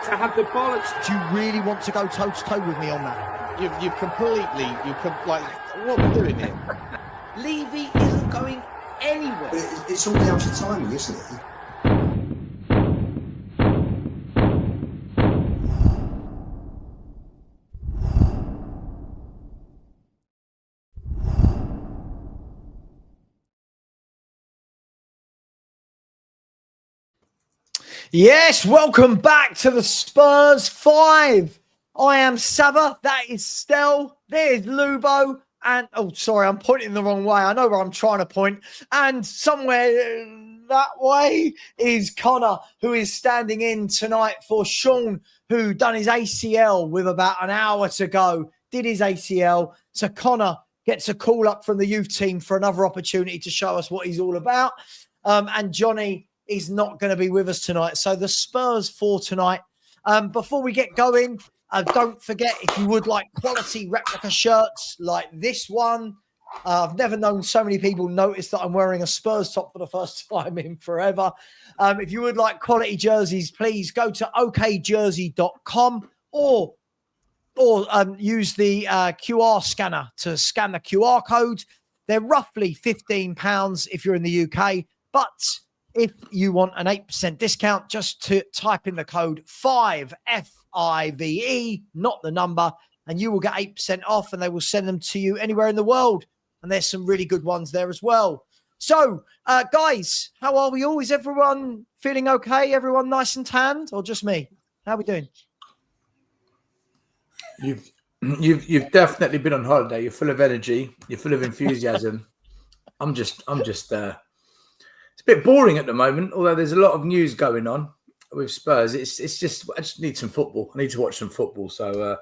to have the bollocks. Do you really want to go toe to toe with me on that? You've completely, like, what are we doing here? Levy isn't going anywhere. It's all down to timing, isn't it? Yes, welcome back to the Spurs 5. I am Sava, that is Stel, there's Lubo, and, oh, sorry, I'm pointing the wrong way. I know where I'm trying to point. And somewhere that way is Connor, who is standing in tonight for Sean, who done his ACL with about an hour to go, did his ACL. So Connor gets a call up from the youth team for another opportunity to show us what he's all about. And Johnny is not going to be with us tonight. So the Spurs 4 tonight. Before we get going, don't forget, if you would like quality replica shirts like this one, I've never known so many people notice that I'm wearing a Spurs top for the first time in forever. If you would like quality jerseys, please go to okjersey.com or use the QR scanner to scan the QR code. They're roughly £15 if you're in the UK, but if you want an 8% discount, just to type in the code 5, F-I-V-E, not the number, and you will get 8% off, and they will send them to you anywhere in the world. And there's some really good ones there as well. So, guys, how are we all? Is everyone feeling okay? Everyone nice and tanned, or just me? How are we doing? You've definitely been on holiday. You're full of energy. You're full of enthusiasm. I'm just it's a bit boring at the moment, although there's a lot of news going on with Spurs. It's just, I just need some football. I need to watch some football. So,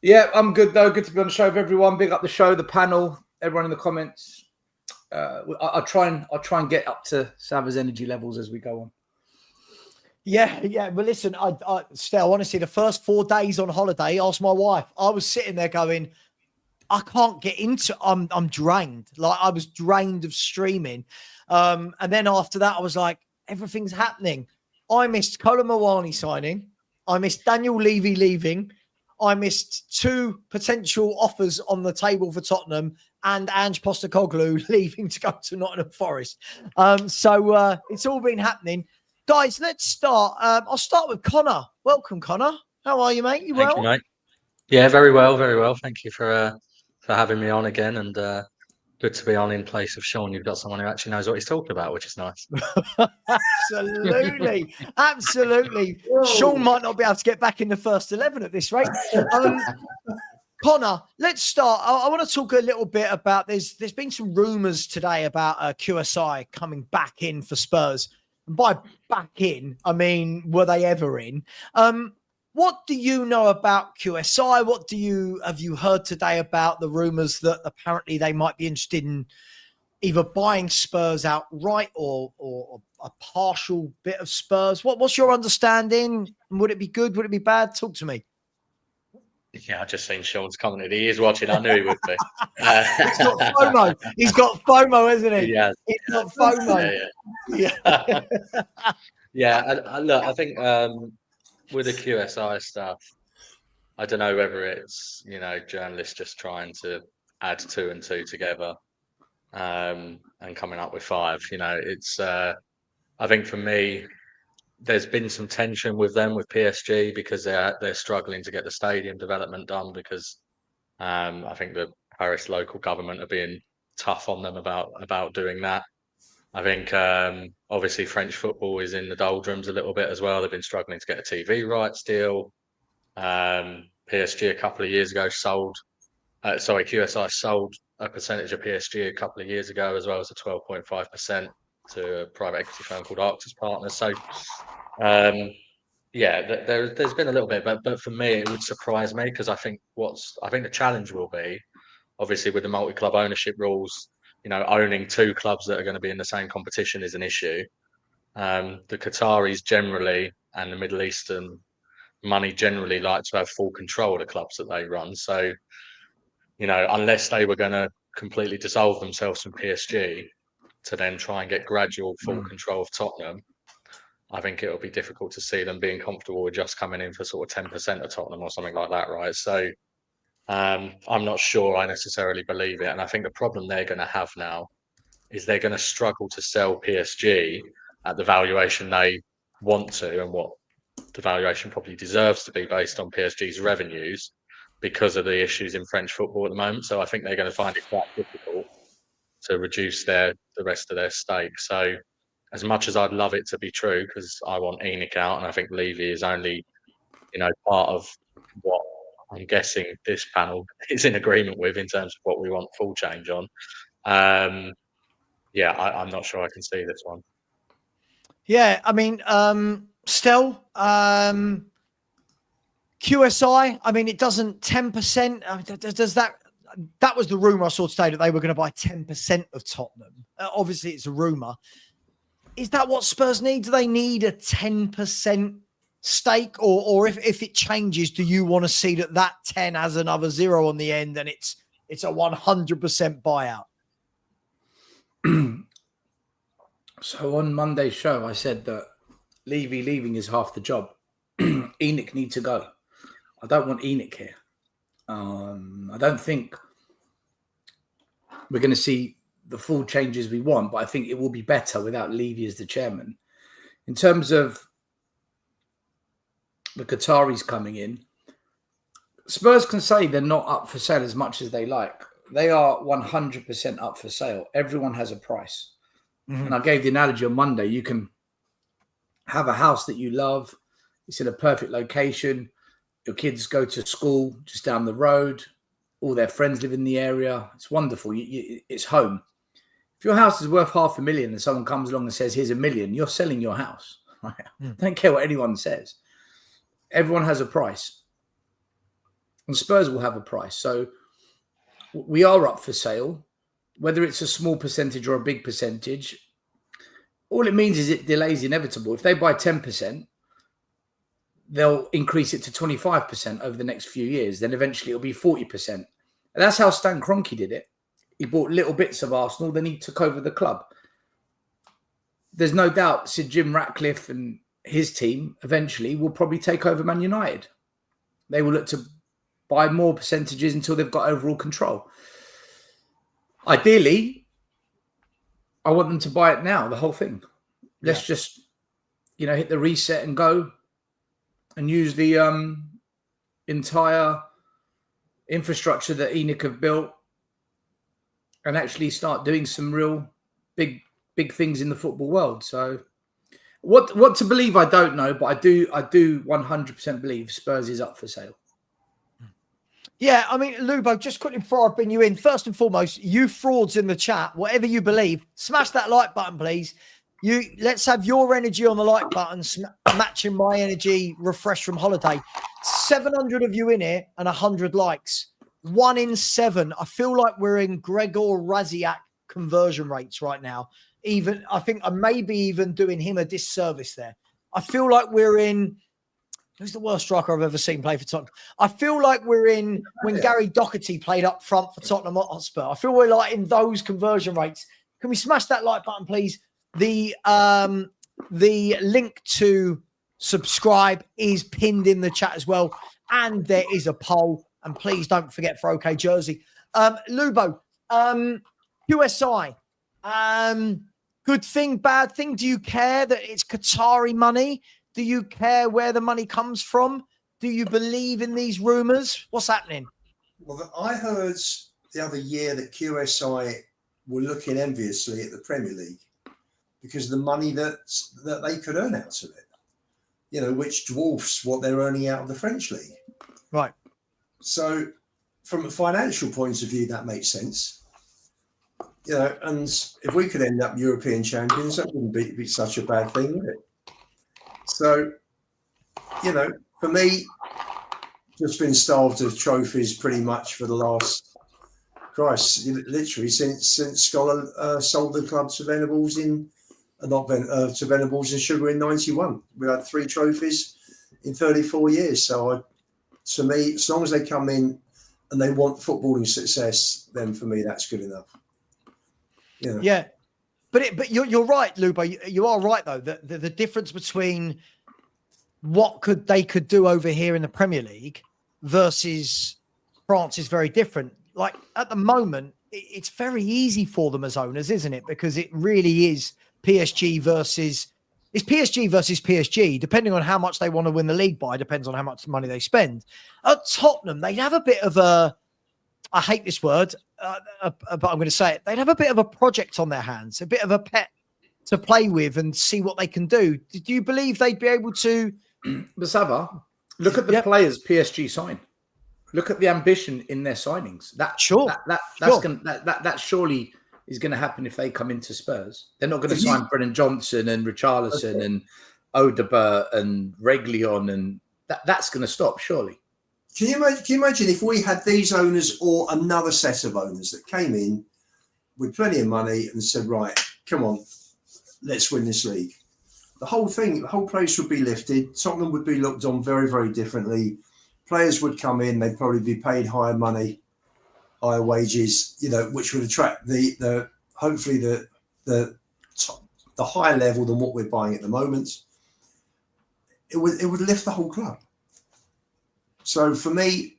yeah, I'm good, though. Good to be on the show with everyone. Big up the show, the panel, everyone in the comments. I'll try and get up to Sava's energy levels as we go on. Yeah. But listen, I still, honestly, the first 4 days on holiday, asked my wife. I was sitting there going, I can't get into. I'm drained. Like, I was drained of streaming. And then after that, I was like, everything's happening. I missed Colin Mawani signing. I missed Daniel Levy leaving. I missed 2 potential offers on the table for Tottenham and Ange Postecoglou leaving to go to Nottingham Forest. So it's all been happening. Guys, let's start. I'll start with Connor. Welcome, Connor. How are you, mate? You well? Thank you, mate. Yeah, very well, very well. Thank you for having me on again, and good to be on in place of Sean. You've got someone who actually knows what he's talking about, which is nice. Absolutely. Absolutely. Sean might not be able to get back in the first 11 at this rate. Connor, let's start. I want to talk a little bit about there's been some rumours today about QSI coming back in for Spurs. And by back in, I mean, were they ever in? What do you know about QSI? Have you heard today about the rumours that apparently they might be interested in either buying Spurs outright or a partial bit of Spurs? What's your understanding? Would it be good? Would it be bad? Talk to me. Yeah, I just seen Sean's commented. He is watching. I knew he would be. He's got FOMO. He's got FOMO, hasn't he? Yeah. He's got FOMO. Yeah. Yeah. Look, I think with the QSI stuff, I don't know whether it's, journalists just trying to add 2 and 2 together and coming up with 5. It's I think for me, there's been some tension with them, with PSG, because they're struggling to get the stadium development done, because I think the Paris local government are being tough on them about doing that. I think obviously French football is in the doldrums a little bit as well. They've been struggling to get a TV rights deal. PSG a couple of years ago QSI sold a percentage of PSG a couple of years ago, as well as a 12.5% to a private equity firm called Arctus Partners. So, there's been a little bit, but for me, it would surprise me, because I think the challenge will be, obviously, with the multi-club ownership rules, owning 2 clubs that are going to be in the same competition is an issue. The Qataris generally, and the Middle Eastern money generally, like to have full control of the clubs that they run. So, unless they were going to completely dissolve themselves from PSG to then try and get gradual full control of Tottenham, I think it'll be difficult to see them being comfortable with just coming in for sort of 10% of Tottenham or something like that, right? So I'm not sure I necessarily believe it. And I think the problem they're going to have now is they're going to struggle to sell PSG at the valuation they want to and what the valuation probably deserves to be based on PSG's revenues because of the issues in French football at the moment. So I think they're going to find it quite difficult to reduce the rest of their stake. So as much as I'd love it to be true, because I want ENIC out and I think Levy is only, part of what I'm guessing this panel is in agreement with in terms of what we want full change on. I'm not sure I can see this one. Yeah, I mean, still, QSI, I mean, it doesn't 10%. Does that was the rumor I saw today, that they were going to buy 10% of Tottenham. Obviously, it's a rumor. Is that what Spurs need? Do they need a 10% stake? Or if it changes, do you want to see that 10 has another 0 on the end and it's a 100% buyout? So on Monday's show, I said that Levy leaving is half the job. ENIC need to go. I don't want ENIC here. I don't think we're going to see the full changes we want, but I think it will be better without Levy as the chairman. In terms of the Qataris coming in, Spurs can say they're not up for sale as much as they like. They are 100% up for sale. Everyone has a price. Mm-hmm. And I gave the analogy on Monday. You can have a house that you love. It's in a perfect location. Your kids go to school just down the road. All their friends live in the area. It's wonderful. It's home. If your house is worth $500,000 and someone comes along and says, here's $1 million, you're selling your house. Right? Don't care what anyone says. Everyone has a price. And Spurs will have a price. So we are up for sale. Whether it's a small percentage or a big percentage, all it means is it delays inevitable. If they buy 10%, they'll increase it to 25% over the next few years. Then eventually it'll be 40%. And that's how Stan Kroenke did it. He bought little bits of Arsenal, then he took over the club. There's no doubt Sir Jim Ratcliffe and his team eventually will probably take over Man United. They will look to buy more percentages until they've got overall control. Ideally, I want them to buy it now, the whole thing. Let's just, hit the reset and go and use the entire infrastructure that ENIC have built and actually start doing some real big things in the football world. So what to believe, I don't know, but I do 100% believe Spurs is up for sale. Yeah, I mean, Lubo, just quickly before I bring you in, first and foremost, you frauds in the chat, whatever you believe, smash that like button, please. Let's have your energy on the like button, matching my energy, refresh from holiday. 700 of you in here and 100 likes. 1 in 7. I feel like we're in Gregor Raziak conversion rates right now. I think I may be even doing him a disservice there. I feel like we're in... Who's the worst striker I've ever seen play for Tottenham? I feel like we're in when Gary Doherty played up front for Tottenham Hotspur. I feel we're like in those conversion rates. Can we smash that like button, please? The link to subscribe is pinned in the chat as well. And there is a poll. And please don't forget for OK Jersey. Lubo, QSI. Good thing, bad thing? Do you care that it's Qatari money? Do you care where the money comes from? Do you believe in these rumours? What's happening? Well, I heard the other year that QSI were looking enviously at the Premier League because of the money that they could earn out of it, which dwarfs what they're earning out of the French league. Right. So from a financial point of view, that makes sense. And if we could end up European champions, that wouldn't be such a bad thing, would it? So, for me, just been starved of trophies pretty much for the last, literally since Scholar sold the club to Venables to Venables and Sugar in 91. We had 3 trophies in 34 years. So, to me, as long as they come in and they want footballing success, then for me, that's good enough. Yeah. But you're right, Lubo. You are right though. The difference between what they could do over here in the Premier League versus France is very different. Like at the moment, it's very easy for them as owners, isn't it? Because it really is PSG versus PSG, depending on how much they want to win the league by, depends on how much money they spend. At Tottenham, they'd have a bit of I hate this word, but I'm going to say it. They'd have a bit of a project on their hands, a bit of a pet to play with and see what they can do. Do you believe they'd be able to? Basava, look at the players PSG sign. Look at the ambition in their signings. That surely is going to happen if they come into Spurs. They're not going to sign Brennan Johnson and Richarlison and Odebert and Reguilon, and that's going to stop surely. Can you imagine if we had these owners or another set of owners that came in with plenty of money and said, right, come on, let's win this league. The whole place would be lifted. Tottenham would be looked on very, very differently. Players would come in, they'd probably be paid higher money, higher wages, which would attract the hopefully the higher level than what we're buying at the moment. It would lift the whole club. So for me,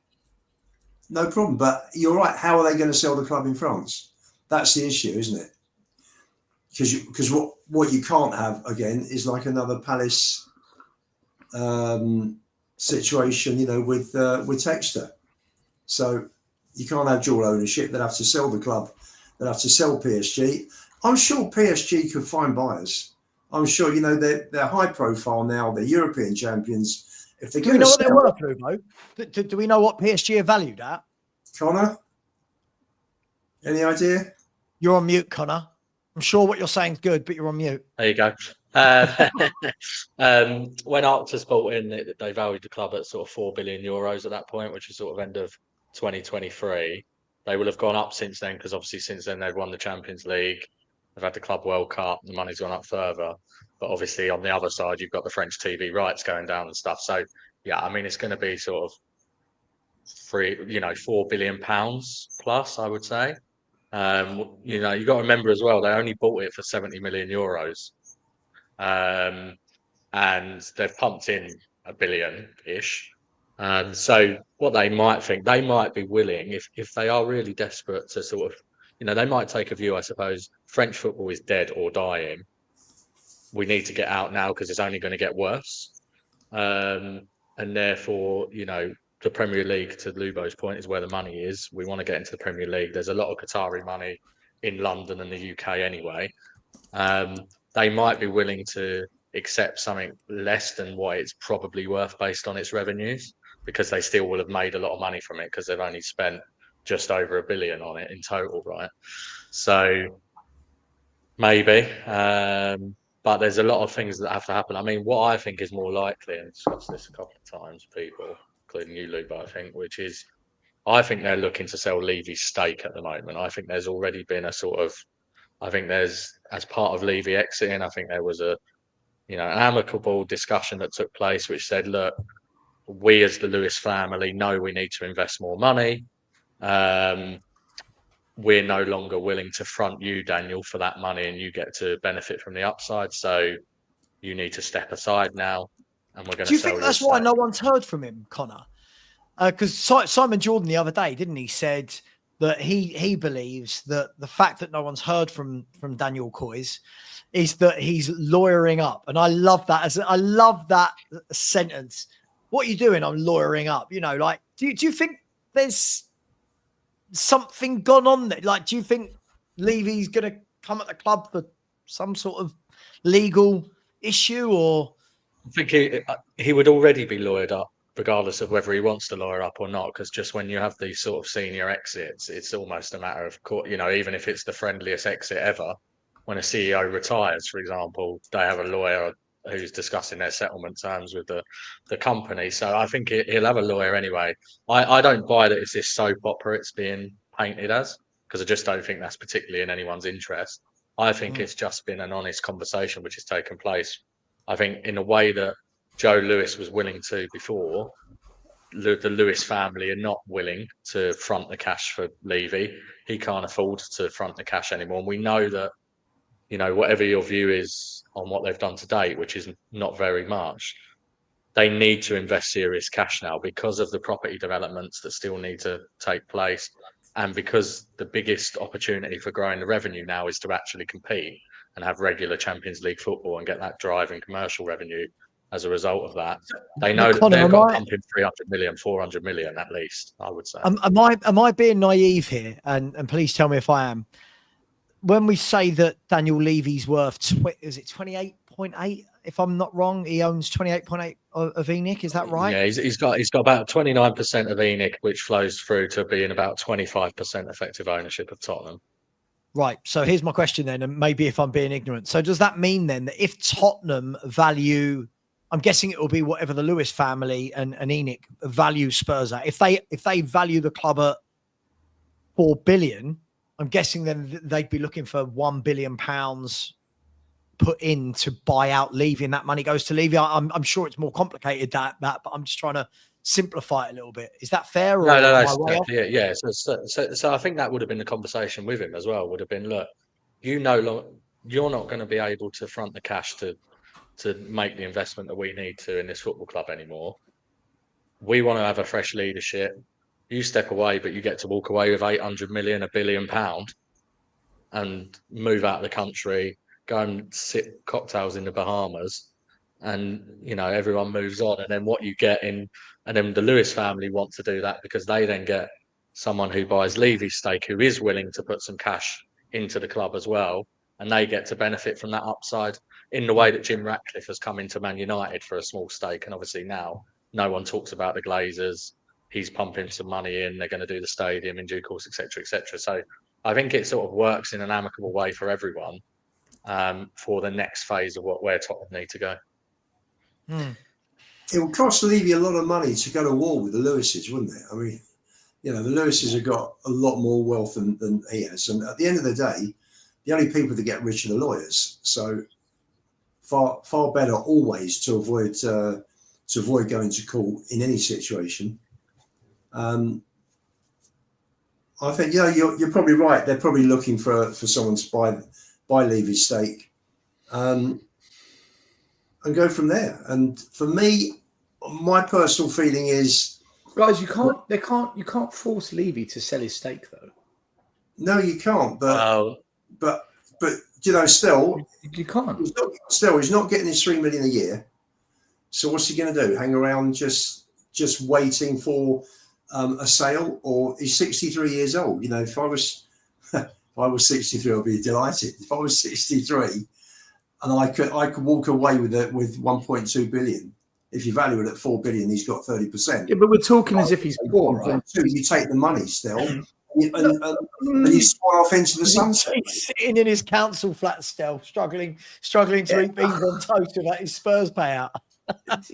no problem. But you're right. How are they going to sell the club in France? That's the issue, isn't it? Because what you can't have again is like another Palace situation, with Textor. So you can't have dual ownership. They'd have to sell the club. They'd have to sell PSG. I'm sure PSG could find buyers. I'm sure they're high profile now. They're European champions. If they're do we know what they're worth, Lubo? Do we know what PSG are valued at? Connor, any idea? You're on mute, Connor. I'm sure what you're saying is good, but you're on mute. There you go. When Arctus bought in, they valued the club at sort of €4 billion at that point, which is sort of end of 2023. They will have gone up since then, because obviously since then they've won the Champions League, they've had the Club World Cup, the money's gone up further. But obviously on the other side, you've got the French TV rights going down and stuff. So yeah, I mean, it's going to be sort of £4 billion plus, I would say. You've got to remember as well, they only bought it for €70 million. And they've pumped in $1 billion-ish. So what they might think, they might be willing, if they are really desperate to sort of, they might take a view, I suppose, French football is dead or dying. We need to get out now because it's only going to get worse. And therefore, the Premier League, to Lubo's point, is where the money is. We want to get into the Premier League. There's a lot of Qatari money in London and the UK anyway. They might be willing to accept something less than what it's probably worth based on its revenues, because they still will have made a lot of money from it, because they've only spent just over $1 billion on it in total, right? So maybe, but there's a lot of things that have to happen. I mean, what I think is more likely, and discussed this a couple of times, people, including you, Lubo, I think, which is, I think they're looking to sell Levy's stake at the moment. I think there's already been as part of Levy exiting, I think there was an amicable discussion that took place, which said, look, we as the Lewis family know we need to invest more money. We're no longer willing to front you, Daniel, for that money, and you get to benefit from the upside. So you need to step aside now, and we're going to. Do you think that's why no one's heard from him, Connor? Because Simon Jordan the other day, didn't he, said that he believes that the fact that no one's heard from Daniel Coys is that he's lawyering up, and I love that. I love that sentence. What are you doing? I'm lawyering up. Do you think there's something gone on there? Like, do you think Levy's going to come at the club for some sort of legal issue, or? I think he would already be lawyered up, regardless of whether he wants to lawyer up or not, because just when you have these sort of senior exits, it's almost a matter of, even if it's the friendliest exit ever, when a CEO retires, for example, they have a lawyer who's discussing their settlement terms with the company. So I think he'll have a lawyer anyway. I don't buy that it's this soap opera it's being painted as, because I just don't think that's particularly in anyone's interest. I think it's just been an honest conversation which has taken place. I think in a way that Joe Lewis was willing to before, the Lewis family are not willing to front the cash for Levy. He can't afford to front the cash anymore. And we know that you know, whatever your view is on what they've done to date, which is not very much, they need to invest serious cash now because of the property developments that still need to take place. And because the biggest opportunity for growing the revenue now is to actually compete and have regular Champions League football and get that drive in commercial revenue as a result of that. They know that Connor, they've got to pump in 300 million, 400 million at least, I would say. Am I being naive here? And please tell me if I am. When we say that Daniel Levy's worth, is it 28.8? If I'm not wrong, he owns 28.8 of ENIC. Is that right? Yeah, he's got about 29% of ENIC, which flows through to being about 25% effective ownership of Tottenham. Right. So here's my question then, and maybe if I'm being ignorant. So does that mean then that if Tottenham value, I'm guessing it will be whatever the Lewis family and ENIC value Spurs at, if they value the club at 4 billion, I'm guessing then they'd be looking for £1 billion put in to buy out Levy, and that money goes to Levy. I'm sure it's more complicated that, but I'm just trying to simplify it a little bit. Is that fair? Or No, yeah. So I think that would have been the conversation with him as well. Would have been, look, you're not going to be able to front the cash to make the investment that we need to in this football club anymore. We want to have a fresh leadership. You step away, but you get to walk away with 800 million, £1 billion, and move out of the country, go and sip cocktails in the Bahamas, and you know everyone moves on. And then what you get in, and then the Lewis family want to do that because they then get someone who buys Levy's stake, who is willing to put some cash into the club as well, and they get to benefit from that upside in the way that Jim Ratcliffe has come into Man United for a small stake. And obviously now no one talks about the Glazers. He's pumping some money in. They're going to do the stadium in due course, etc., etc. So I think it sort of works in an amicable way for everyone for the next phase of where Tottenham need to go. It would cost Levy a lot of money to go to war with the Lewises, wouldn't it? I mean, you know, the Lewises have got a lot more wealth than he has. And at the end of the day, the only people that get rich are the lawyers. So far better always to avoid going to court in any situation. I think, you know, you're probably right. They're probably looking for someone to buy Levy's stake, and go from there. And for me, my personal feeling is, guys, you can't force Levy to sell his stake though. No, you can't. But you know, still you can't. He's not getting his 3 million a year. So what's he going to do? Hang around just waiting for a sale? Or he's 63 years old. You know, if I was 63, I'd be delighted. If I was 63 and I could walk away with 1.2 billion. If you value it at 4 billion, he's got 30%. Yeah, but we're talking as if he's poor, right? You take the money still, and you swan off into the sunset. He's sitting in his council flat still, struggling to eat beans on toast without his Spurs payout.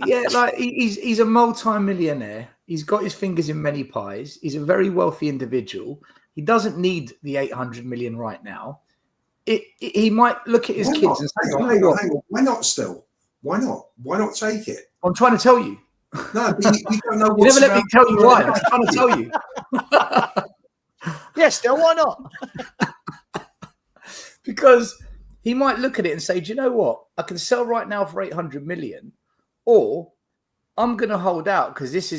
Yeah, like he's a multi-millionaire. He's got his fingers in many pies. He's a very wealthy individual. He doesn't need the 800 million right now. He might look at his kids and say, hang on. Why not still? Why not? Why not take it? I'm trying to tell you. No, but you don't know You what's never let me tell you why. I'm trying to tell you. Yeah, still, why not? Because he might look at it and say, do you know what? I can sell right now for 800 million, or I'm going to hold out because this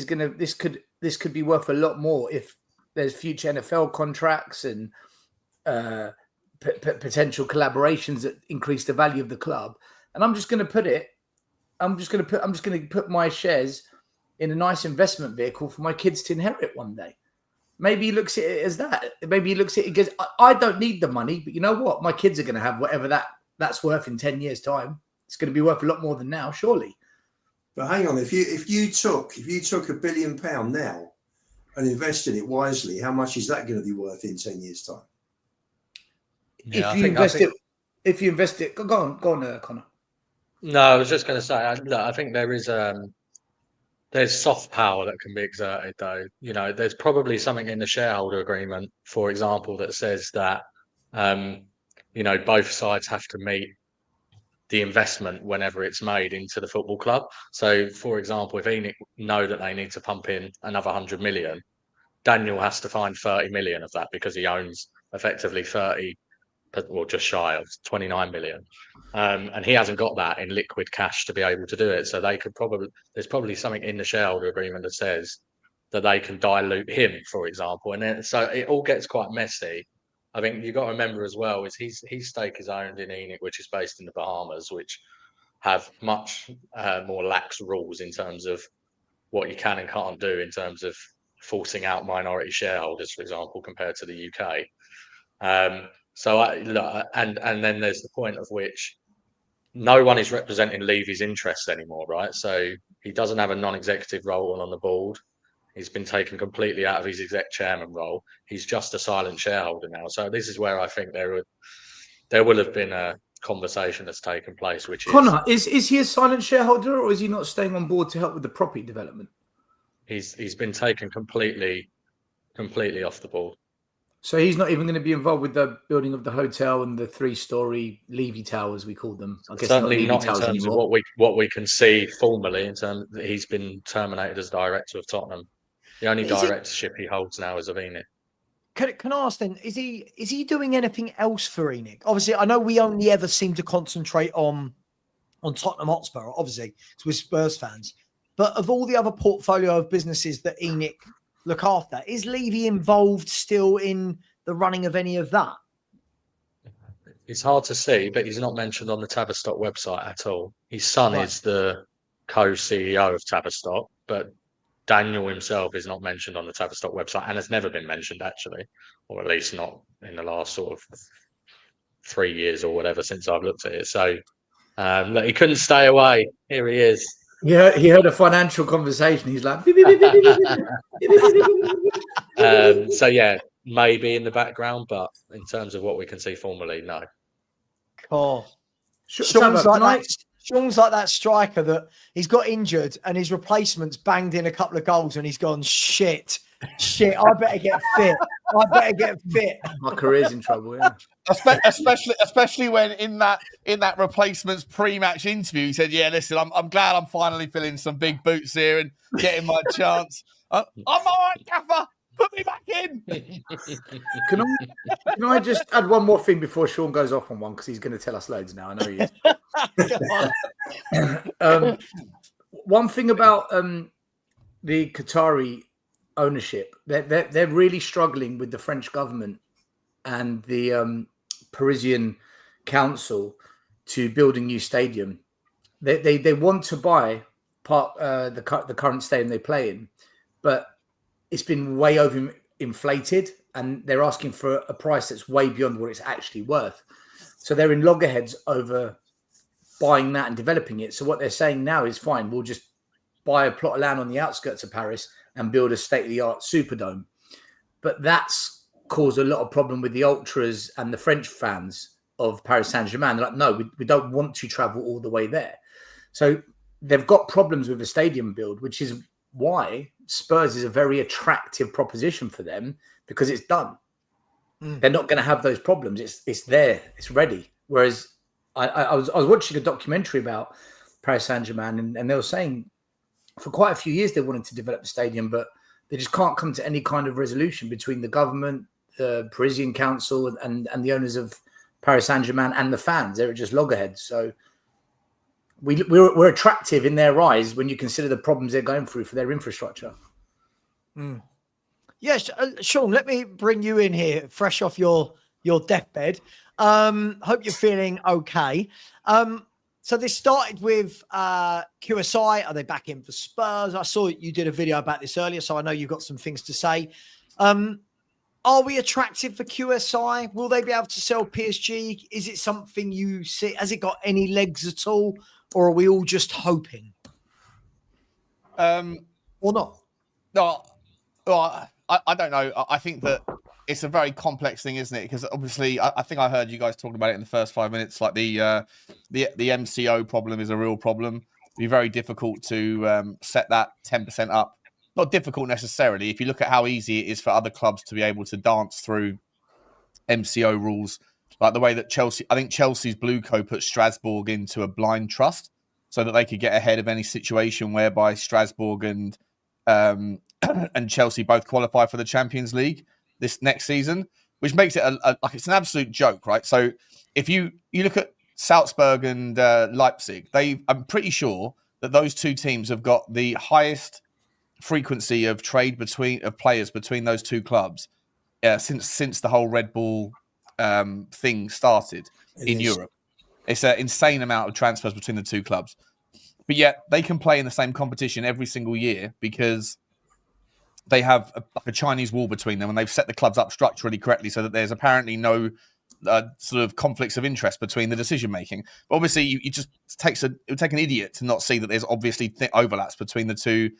could be worth a lot more if there's future NFL contracts and potential collaborations that increase the value of the club. And I'm just going to put my shares in a nice investment vehicle for my kids to inherit one day. Maybe he looks at it as that. Maybe he looks at it and goes, I don't need the money, but you know what? My kids are going to have whatever that's worth in 10 years' time. It's going to be worth a lot more than now, surely. But hang on, if you took £1 billion now and invested it wisely, how much is that going to be worth in 10 years' time? Yeah, if you invest it, go on, Connor. No, I was just going to say, I think there is there's soft power that can be exerted, though. You know, there's probably something in the shareholder agreement, for example, that says that you know, both sides have to meet the investment whenever it's made into the football club. So, for example, if ENIC know that they need to pump in another 100 million, Daniel has to find 30 million of that because he owns effectively 30 well, just shy of 29 million. And he hasn't got that in liquid cash to be able to do it. So there's probably something in the shareholder agreement that says that they can dilute him, for example. And then, so it all gets quite messy. I think you've got to remember as well is his stake is owned in ENIC, which is based in the Bahamas, which have much more lax rules in terms of what you can and can't do in terms of forcing out minority shareholders, for example, compared to the UK. And then there's the point of which no one is representing Levy's interests anymore, right? So he doesn't have a non-executive role on the board. He's been taken completely out of his exec chairman role. He's just a silent shareholder now. So this is where I think there will have been a conversation that's taken place, which Connor, is he a silent shareholder, or is he not staying on board to help with the property development? He's been taken completely off the board. So he's not even going to be involved with the building of the hotel and the 3-story Levy towers, we call them. I guess Certainly not in towers terms anymore. of what we can see formally. In terms that he's been terminated as director of Tottenham. The only directorship he holds now is of ENIC. Can I ask then, is he doing anything else for ENIC? Obviously, I know we only ever seem to concentrate on Tottenham Hotspur, obviously, because we're Spurs fans. But of all the other portfolio of businesses that ENIC look after, is Levy involved still in the running of any of that? It's hard to see, but he's not mentioned on the Tavistock website at all. His son is the co-CEO of Tavistock, but Daniel himself is not mentioned on the Tavistock website and has never been mentioned, actually, or at least not in the last sort of 3 years or whatever since I've looked at it. So look, he couldn't stay away. Here he is. Yeah, he heard a financial conversation. He's like, so yeah, maybe in the background, but in terms of what we can see formally, no. Cool. Sean's like that striker that he's got injured and his replacement's banged in a couple of goals and he's gone, shit, I better get fit. My career's in trouble, yeah. Especially when in that replacement's pre-match interview, he said, "Yeah, listen, I'm glad I'm finally filling some big boots here and getting my chance. I'm all right, Gaffer. Put me back in." Can I just add one more thing before Sean goes off on one, because he's going to tell us loads now. I know he is. One thing about the Qatari ownership, they're really struggling with the French government and the Parisian council to build a new stadium. They want to buy the current stadium they play in, but it's been way over inflated and they're asking for a price that's way beyond what it's actually worth. So they're in loggerheads over buying that and developing it. So what they're saying now is, fine, we'll just buy a plot of land on the outskirts of Paris and build a state-of-the-art Superdome. But that's caused a lot of problem with the ultras and the French fans of Paris Saint-Germain. They're like, no, we don't want to travel all the way there. So they've got problems with the stadium build, which is why Spurs is a very attractive proposition for them, because it's done. They're not going to have those problems. It's there. It's ready. Whereas I was watching a documentary about Paris Saint-Germain and they were saying for quite a few years they wanted to develop the stadium, but they just can't come to any kind of resolution between the government, the Parisian council and the owners of Paris Saint-Germain and the fans. They're just loggerheads. So we're attractive in their eyes when you consider the problems they're going through for their infrastructure. Yes, Sean, let me bring you in here, fresh off your deathbed. Hope you're feeling okay. So this started with QSI. Are they back in for Spurs? I saw you did a video about this earlier, so I know you've got some things to say. Are we attractive for QSI? Will they be able to sell PSG? Is it something you see? Has it got any legs at all? Or are we all just hoping? Or not? No, well, I don't know. I think that it's a very complex thing, isn't it? Because obviously, I think I heard you guys talking about it in the first 5 minutes. Like the MCO problem is a real problem. It'd be very difficult to set that 10% up. Not difficult necessarily. If you look at how easy it is for other clubs to be able to dance through MCO rules, like the way that I think Chelsea's Blue Co put Strasbourg into a blind trust so that they could get ahead of any situation whereby Strasbourg and Chelsea both qualify for the Champions League this next season. which makes it like it's an absolute joke, right? So if you look at Salzburg and Leipzig, I'm pretty sure that those two teams have got the highest frequency of trade of players between those two clubs since the whole Red Bull thing started in Europe. It's an insane amount of transfers between the two clubs, but yet they can play in the same competition every single year because they have a Chinese wall between them, and they've set the clubs up structurally correctly so that there's apparently no sort of conflicts of interest between the decision making. But obviously, it would take an idiot to not see that there's obviously overlaps between the two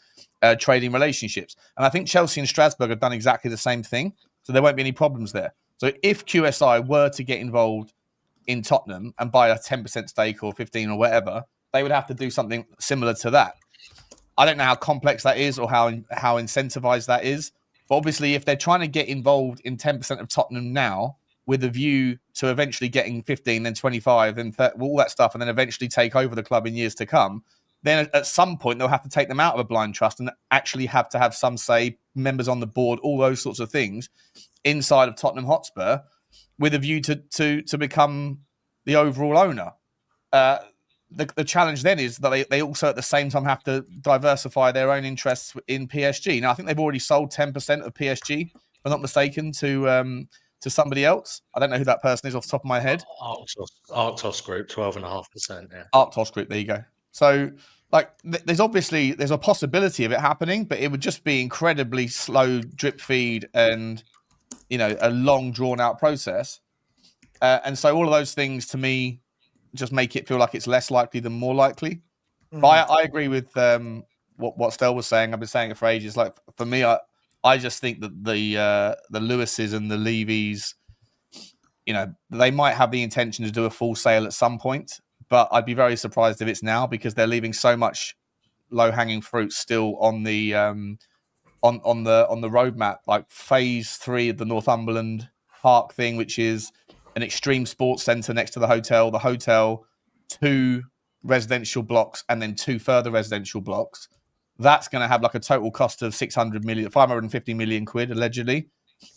trading relationships. And I think Chelsea and Strasbourg have done exactly the same thing, so there won't be any problems there. So if QSI were to get involved in Tottenham and buy a 10% stake or 15 or whatever, they would have to do something similar to that. I don't know how complex that is or how incentivized that is. But obviously, if they're trying to get involved in 10% of Tottenham now with a view to eventually getting 15, then 25, then 30, all that stuff, and then eventually take over the club in years to come, then at some point they'll have to take them out of a blind trust and actually have to have some say, members on the board, all those sorts of things inside of Tottenham Hotspur with a view to become the overall owner. The challenge then is that they also at the same time have to diversify their own interests in PSG. Now, I think they've already sold 10% of PSG, if I'm not mistaken, to somebody else. I don't know who that person is off the top of my head. Arctos Group, 12.5%. Yeah. Arctos Group, there you go. So, like, there's a possibility of it happening, but it would just be incredibly slow drip feed and, a long drawn out process. And so all of those things to me just make it feel like it's less likely than more likely. But I agree with what Stel was saying. I've been saying it for ages. Like, for me, I just think that the Lewises and the Levys, they might have the intention to do a full sale at some point, but I'd be very surprised if it's now because they're leaving so much low hanging fruit still on the on the roadmap, like phase 3 of the Northumberland Park thing, which is an extreme sports centre next to the hotel, 2 residential blocks, and then 2 further residential blocks. That's going to have like a total cost of 550 million quid, allegedly.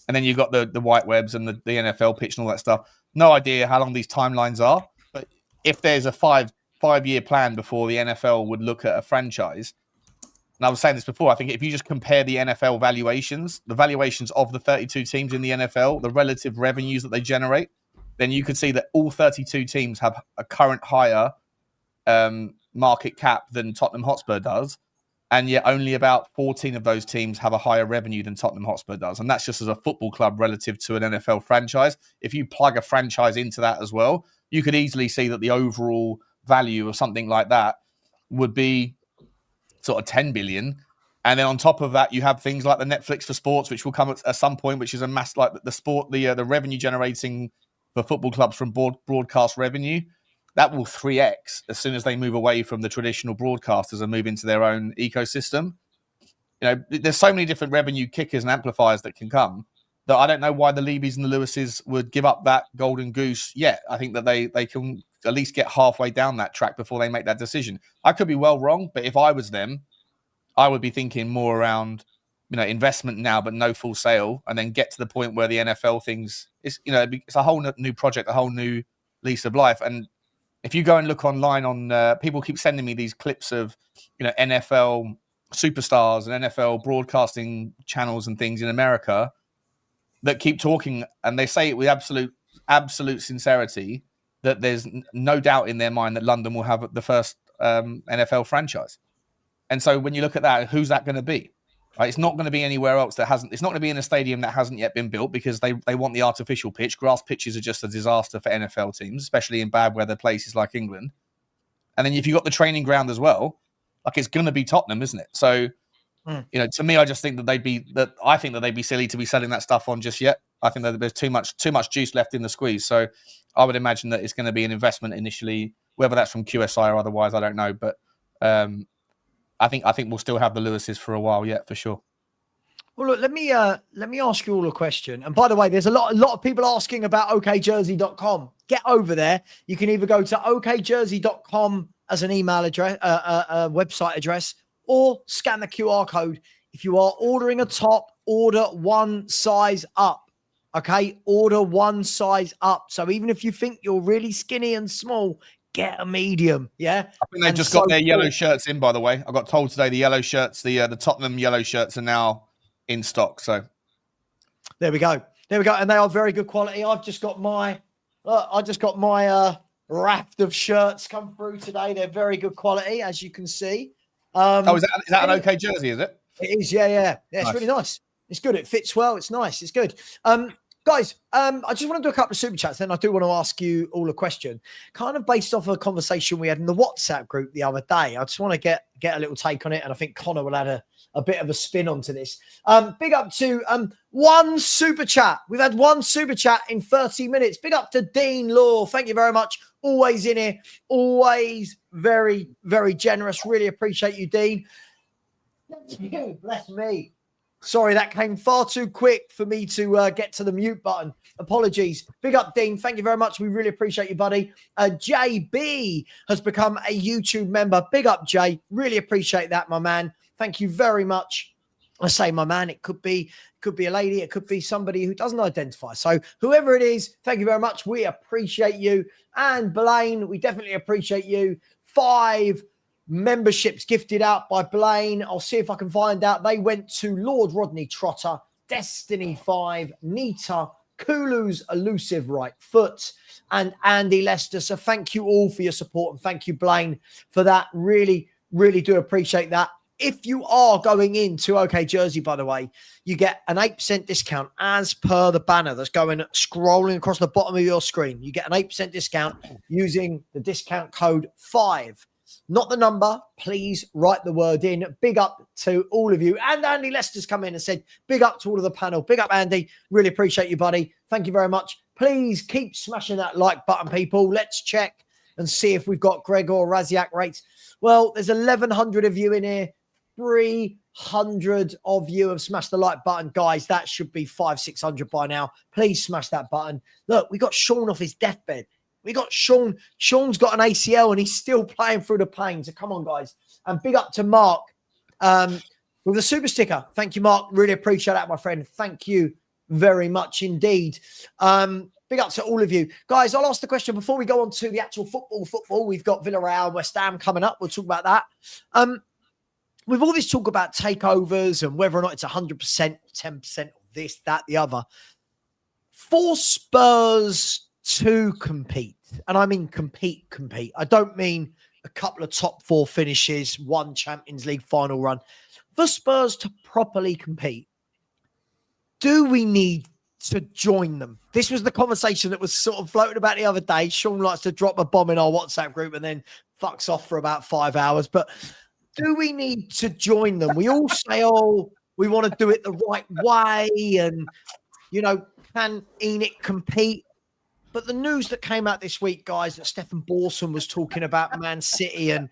And then you've got the white webs and the NFL pitch and all that stuff. No idea how long these timelines are, but if there's a five-year plan before the NFL would look at a franchise, and I was saying this before, I think if you just compare the NFL valuations, the valuations of the 32 teams in the NFL, the relative revenues that they generate, then you could see that all 32 teams have a current higher market cap than Tottenham Hotspur does. And yet only about 14 of those teams have a higher revenue than Tottenham Hotspur does. And that's just as a football club relative to an NFL franchise. If you plug a franchise into that as well, you could easily see that the overall value of something like that would be sort of 10 billion. And then on top of that, you have things like the Netflix for sports, which will come at some point, which is a mass, like the revenue generating for football clubs from broadcast revenue. That will 3x as soon as they move away from the traditional broadcasters and move into their own ecosystem. There's so many different revenue kickers and amplifiers that can come that I don't know why the Levies and the Lewises would give up that golden goose yet. I think that they can at least get halfway down that track before they make that decision. I could be well wrong, but if I was them, I would be thinking more around, investment now, but no full sale, and then get to the point where the NFL things is, it's a whole new project, a whole new lease of life. And if you go and look online on, people keep sending me these clips of, NFL superstars and NFL broadcasting channels and things in America that keep talking, and they say it with absolute sincerity that there's no doubt in their mind that London will have the first NFL franchise. And so when you look at that, who's that going to be? Right? It's not going to be anywhere else that hasn't. It's not going to be in a stadium that hasn't yet been built because they want the artificial pitch. Grass pitches are just a disaster for NFL teams, especially in bad weather places like England. And then if you've got the training ground as well, like it's going to be Tottenham, isn't it? So, to me, I just think that they'd be silly to be selling that stuff on just yet. I think that there's too much juice left in the squeeze. So I would imagine that it's going to be an investment initially, whether that's from QSI or otherwise, I don't know. But I think we'll still have the Lewises for a while yet, for sure. Well, look, let me ask you all a question. And by the way, there's a lot of people asking about okjersey.com. Get over there. You can either go to okjersey.com as an email address, a website address, or scan the QR code. If you are ordering a top, order one size up. Okay, order one size up. So even if you think you're really skinny and small, get a medium. Yeah, I think they've just got their yellow shirts in, by the way. I got told today the yellow shirts, the Tottenham yellow shirts are now in stock. So there we go. There we go. And they are very good quality. I've just got my raft of shirts come through today. They're very good quality, as you can see. is that an okay jersey, is it? It is, yeah. It's Nice. really nice. It's good. It fits well. It's nice. It's good. Guys, I just want to do a couple of super chats. Then I do want to ask you all a question, kind of based off of a conversation we had in the WhatsApp group the other day. I just want to get a little take on it, and I think Connor will add a bit of a spin onto this. Big up to one super chat. We've had one super chat in 30 minutes. Big up to Dean Law. Thank you very much. Always in here. Always very, very generous. Really appreciate you, Dean. Bless me. Sorry, that came far too quick for me to get to the mute button. Apologies. Big up, Dean. Thank you very much. We really appreciate you, buddy. JB has become a YouTube member. Big up, Jay. Really appreciate that, my man. Thank you very much. I say my man. It could be a lady. It could be somebody who doesn't identify. So whoever it is, thank you very much. We appreciate you. And Blaine, we definitely appreciate you. 5 memberships gifted out by Blaine. I'll see if I can find out. They went to Lord Rodney Trotter, Destiny 5, Nita, Kulu's Elusive Right Foot, and Andy Lester. So thank you all for your support, and thank you, Blaine, for that. Really, really do appreciate that. If you are going into OK Jersey, by the way, you get an 8% discount as per the banner that's scrolling across the bottom of your screen. You get an 8% discount using the discount code 5. Not the number. Please write the word in. Big up to all of you. And Andy Lester's come in and said, big up to all of the panel. Big up, Andy. Really appreciate you, buddy. Thank you very much. Please keep smashing that like button, people. Let's check and see if we've got Gregor Raziak rates. Well, there's 1,100 of you in here. 300 of you have smashed the like button. Guys, that should be 500-600 by now. Please smash that button. Look, we got Sean off his deathbed. We got Sean. Sean's got an ACL and he's still playing through the pain. So come on, guys. And big up to Mark with the super sticker. Thank you, Mark. Really appreciate that, my friend. Thank you very much indeed. Big up to all of you. Guys, I'll ask the question before we go on to the actual football. We've got Villarreal and West Ham coming up. We'll talk about that. With all this talk about takeovers and whether or not it's 100%, 10%, this, that, the other, for Spurs to compete, and I mean compete. I don't mean a couple of top 4 finishes, 1 Champions League final run. For Spurs to properly compete, do we need to join them? This was the conversation that was sort of floated about the other day. Sean likes to drop a bomb in our WhatsApp group and then fucks off for about 5 hours. But do we need to join them? We all say, oh, we want to do it the right way. And, you know, can ENIC compete? But the news that came out this week, guys, that Stefan Borson was talking about Man City and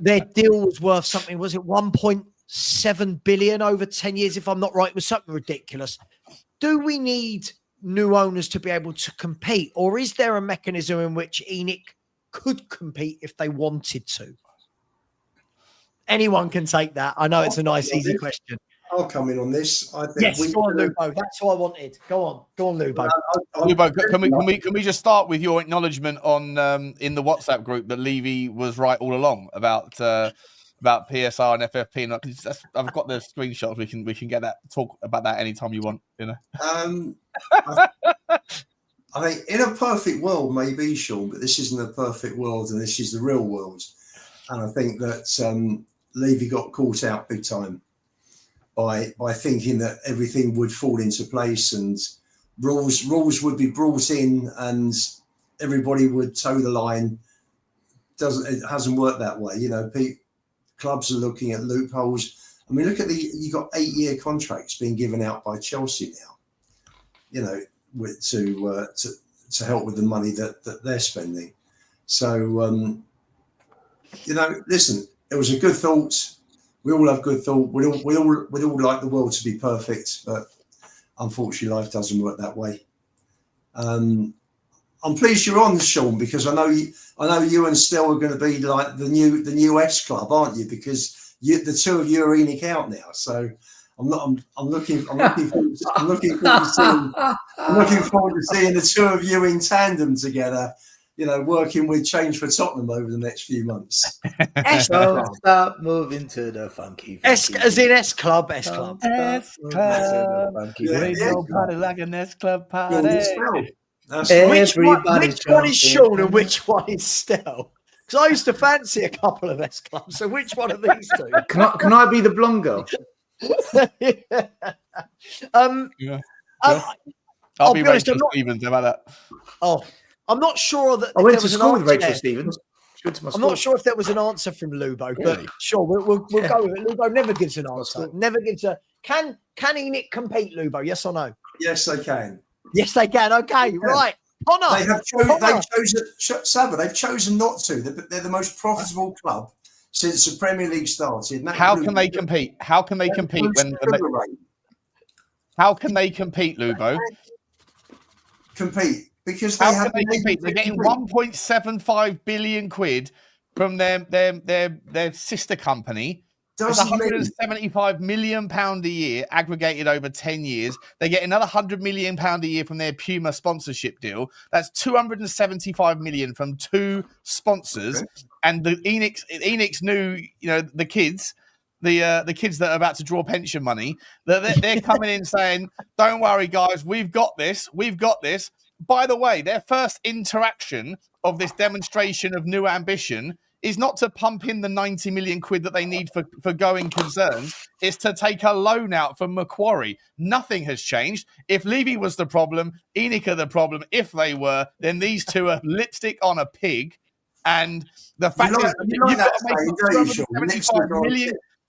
their deal was worth something, was it 1.7 billion over 10 years? If I'm not right, it was something ridiculous. Do we need new owners to be able to compete? Or is there a mechanism in which ENIC could compete if they wanted to? Anyone can take that. I know it's a nice, easy question. I'll come in on this. I think yes, go on, Lubo. That's what I wanted. Go on, Lubo. Lubo, can we just start with your acknowledgement on in the WhatsApp group that Levy was right all along about PSR and FFP? And I've got the screenshots. We can get that, talk about that anytime you want. You know. I think in a perfect world, maybe, Sean, but this isn't a perfect world, and this is the real world. And I think that Levy got caught out big time by thinking that everything would fall into place and rules would be brought in and everybody would toe the line. It hasn't worked that way. You know, clubs are looking at loopholes. I mean, look at you got 8-year contracts being given out by Chelsea now, you know, to help with the money that they're spending. So, you know, listen, it was a good thought. We all have good thought. We'd all like the world to be perfect, but unfortunately, life doesn't work that way. I'm pleased you're on, Sean, because I know you and Stel are going to be like the new S Club, aren't you? Because the two of you are ENIC out now, so I'm looking forward to seeing the two of you in tandem together. You know, working with Change for Tottenham over the next few months. Don't stop moving to the funky. S as in S Club, S Club. S Club. Bring your body like an S Club party. Which one is Sean and which one is Stell? Because I used to fancy a couple of S Clubs. So which one of these two? Can I be the blonde girl? I'll be Rachel Stevens. How about that? Oh, I'm not sure that I went to school with Rachel Stevens. I'm not sure if there was an answer from Lubo, but sure, we'll go with it. Lubo never gives an answer. Never gives a. Can ENIC compete, Lubo? Yes or no? Yes, they can. Yes, they can. Okay, right. Connor, they've chosen not to. They're the most profitable club since the Premier League started. How can they compete? How can they compete when? How can they compete, Lubo? Compete because how can they compete? They're getting 1.75 billion quid from their sister company. It's 175 million pound a year aggregated over 10 years. They get another 100 million pound a year from their Puma sponsorship deal. That's 275 million from two sponsors. Okay. And the ENIC's new, the kids that are about to draw pension money, they're coming in saying, don't worry, guys, we've got this. By the way, their first interaction of this demonstration of new ambition is not to pump in the 90 million quid that they need for going concerns. It's to take a loan out from Macquarie. Nothing has changed. If Levy was the problem, ENIC are the problem. If they were, then these two are lipstick on a pig. And the fact is, you've got to make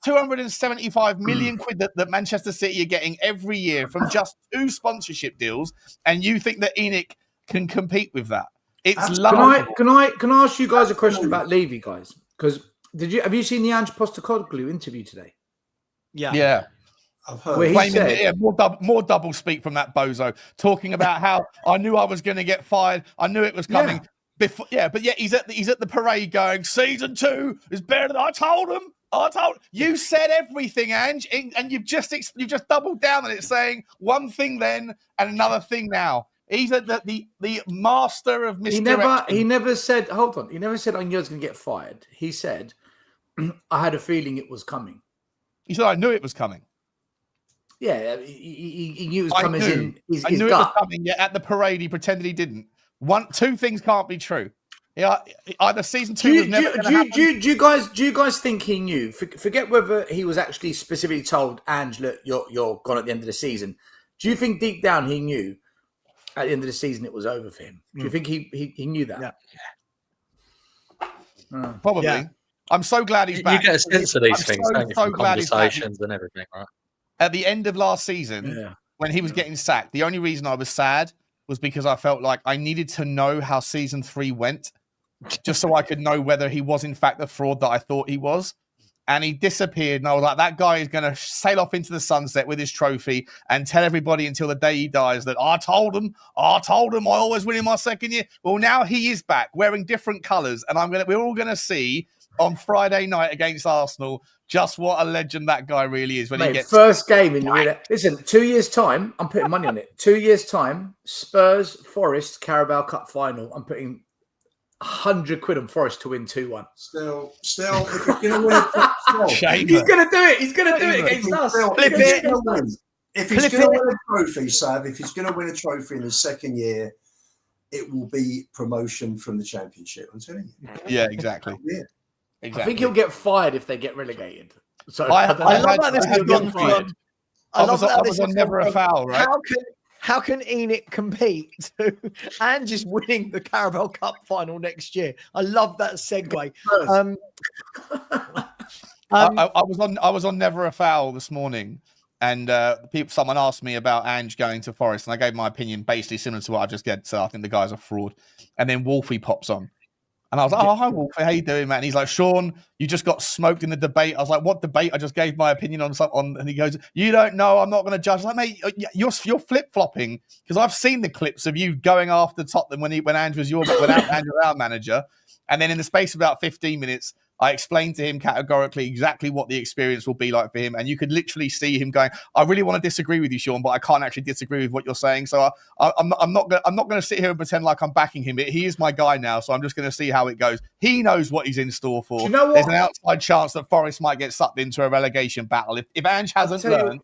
275 million quid that Manchester City are getting every year from just two sponsorship deals, and you think that ENIC can compete with that? It's laughable. Can I ask you guys a question about Levy, guys? Because have you seen the Ange Postecoglou interview today? Yeah. I've heard. Where he said, more double speak from that bozo, talking about how I knew I was going to get fired. I knew it was coming. Yeah. Before, but yet he's at the parade going, season 2 is better than I told him. You said everything, Ange, and you've just doubled down on it, saying one thing then and another thing now. He's the master of misdirection. He never said, hold on. He never said I knew I was going to get fired. He said, I had a feeling it was coming. He said, I knew it was coming. Yeah, he knew it was coming. I knew it was coming. Yet at the parade, he pretended he didn't. Two things can't be true. Yeah, either season 2 was never going to happen. Do you guys think he knew? Forget whether he was actually specifically told, Ange, look, you're gone at the end of the season. Do you think deep down he knew at the end of the season it was over for him? Do you think he knew that? Yeah. Probably. Yeah. I'm so glad he's back. You get a sense of these things, don't you, from conversations and everything, right? At the end of last season, when he was getting sacked, the only reason I was sad was because I felt like I needed to know how season 3 went, just so I could know whether he was in fact the fraud that I thought he was. And he disappeared, and I was like, that guy is going to sail off into the sunset with his trophy and tell everybody until the day he dies that I told him I always win in my second year. Well, now he is back wearing different colours, and we're all going to see on Friday night against Arsenal just what a legend that guy really is when he gets first game in the listen, 2 years time, I'm putting money on it. 2 years time, Spurs Forest Carabao Cup final. I'm putting 100 quid on Forest to win 2-1. Still, if he's going to win he's going to do it. He's going to do it against us. If he's going to win a trophy, Sav, if he's going to win a trophy in his second year, it will be promotion from the Championship. I'm telling you. Yeah, exactly. Yeah. Exactly. I think he'll get fired if they get relegated. So I love that this has gone from. I was on never a foul, right? How can ENIC compete to Ange is winning the Carabao Cup final next year? I love that segue. I was on Never a Foul this morning, and someone asked me about Ange going to Forest, and I gave my opinion basically similar to what I just said. So I think the guy's a fraud. And then Wolfie pops on. And I was like, oh, hi, Wolfie. How you doing, man? And he's like, Sean, you just got smoked in the debate. I was like, what debate? I just gave my opinion on something. And he goes, you don't know. I'm not going to judge. I'm like, mate, you're flip-flopping. Because I've seen the clips of you going after Tottenham when Ange was our manager. And then in the space of about 15 minutes, I explained to him categorically exactly what the experience will be like for him, and you could literally see him going, "I really want to disagree with you, Sean, but I can't actually disagree with what you're saying." So I'm not going to sit here and pretend like I'm backing him. He is my guy now, so I'm just going to see how it goes. He knows what he's in store for. Do you know what? There's an outside chance that Forest might get sucked into a relegation battle. If Ange hasn't learned,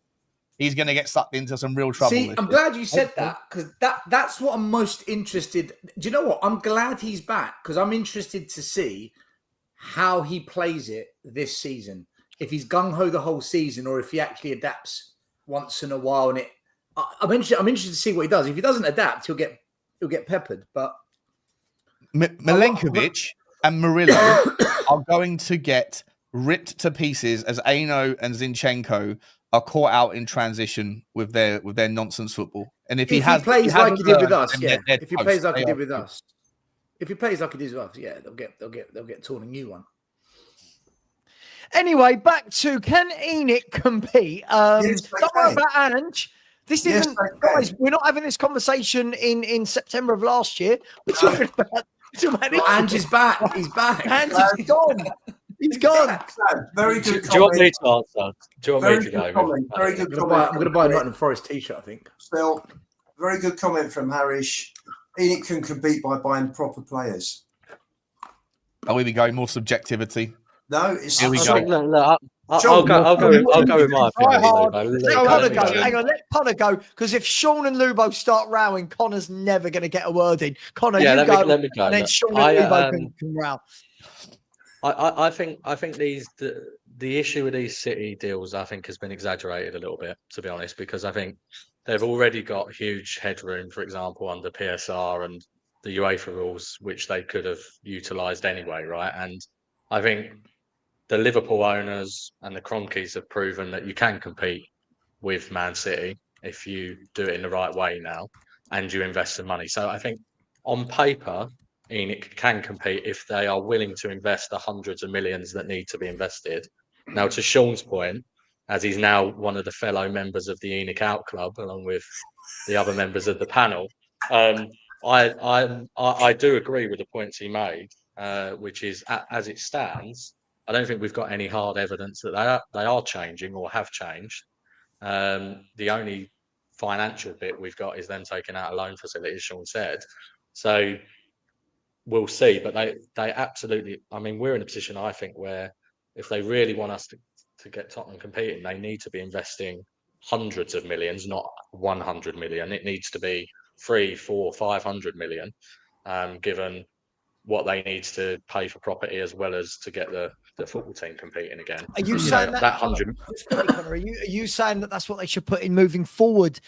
he's going to get sucked into some real trouble. See, I'm glad you said that, because that's what I'm most interested. Do you know what? I'm glad he's back, because I'm interested to see how he plays it this season. If he's gung-ho the whole season, or if he actually adapts once in a while. And I'm interested to see what he does. If he doesn't adapt, he'll get peppered. But Milenkovic and Murillo are going to get ripped to pieces as Aino and Zinchenko are caught out in transition with their nonsense football. And if he plays like he did with us, yeah. If he plays like he did with us, yeah, they'll get torn a new one. Anyway, back to, can ENIC compete? Yes, don't worry about Ange. This Yes, isn't, guys. We're not having this conversation in September of last year. We're talking about Ange is back. He's back. Ange is gone. He's gone. Very good. Do you want me to answer? Do you want Very me to good go? comment. Very good I'm comment. going to buy a Nottingham Forest t-shirt, I think. Still, very good comment from Harish. ENIC can compete by buying proper players. oh, here we go. More subjectivity. No, it's Here we I go. think, look, I'll go with my Try opinion. hard. Lubo. Let Lubo. Connor Lubo. go. Hang on, let Connor go. Because if Sean and Lubo start rowing, Connor's never going to get a word in. Connor, Yeah, you let go. me go. And then Look, Sean and Lubo can row. I think the issue with these City deals, I think, has been exaggerated a little bit, to be honest, because I think they've already got huge headroom, for example, under PSR and the UEFA rules, which they could have utilised anyway, right? And I think the Liverpool owners and the Cronkies have proven that you can compete with Man City if you do it in the right way now and you invest some money. So I think on paper, ENIC can compete if they are willing to invest the hundreds of millions that need to be invested. Now, to Sean's point, as he's now one of the fellow members of the ENIC Out Club, along with the other members of the panel, I do agree with the points he made, which is, as it stands, I don't think we've got any hard evidence that they are changing or have changed. The only financial bit we've got is them taking out a loan facility, as Sean said. So we'll see. But they absolutely, I mean, we're in a position, I think, where if they really want us to get Tottenham competing, they need to be investing hundreds of millions, not 100 million. It needs to be 300, 400, 500 million, given what they need to pay for property as well as to get the football team competing again. Are you saying that 100? Connor, are you saying that that's what they should put in moving forward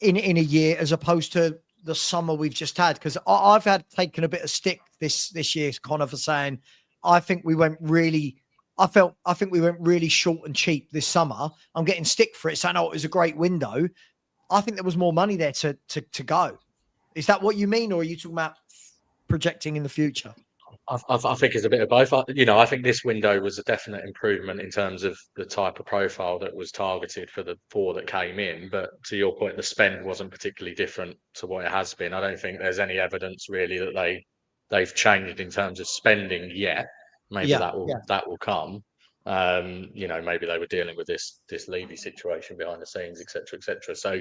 in a year as opposed to the summer we've just had? Because I've taken a bit of stick this year, Connor, for saying I think we went really short and cheap this summer. I'm getting stick for it, saying, oh, it was a great window. I think there was more money there to go. Is that what you mean, or are you talking about projecting in the future? I think it's a bit of both. I think this window was a definite improvement in terms of the type of profile that was targeted for the four that came in. But to your point, the spend wasn't particularly different to what it has been. I don't think there's any evidence really that they've changed in terms of spending yet. Maybe that will come. Maybe they were dealing with this Levy situation behind the scenes, etc., etc. So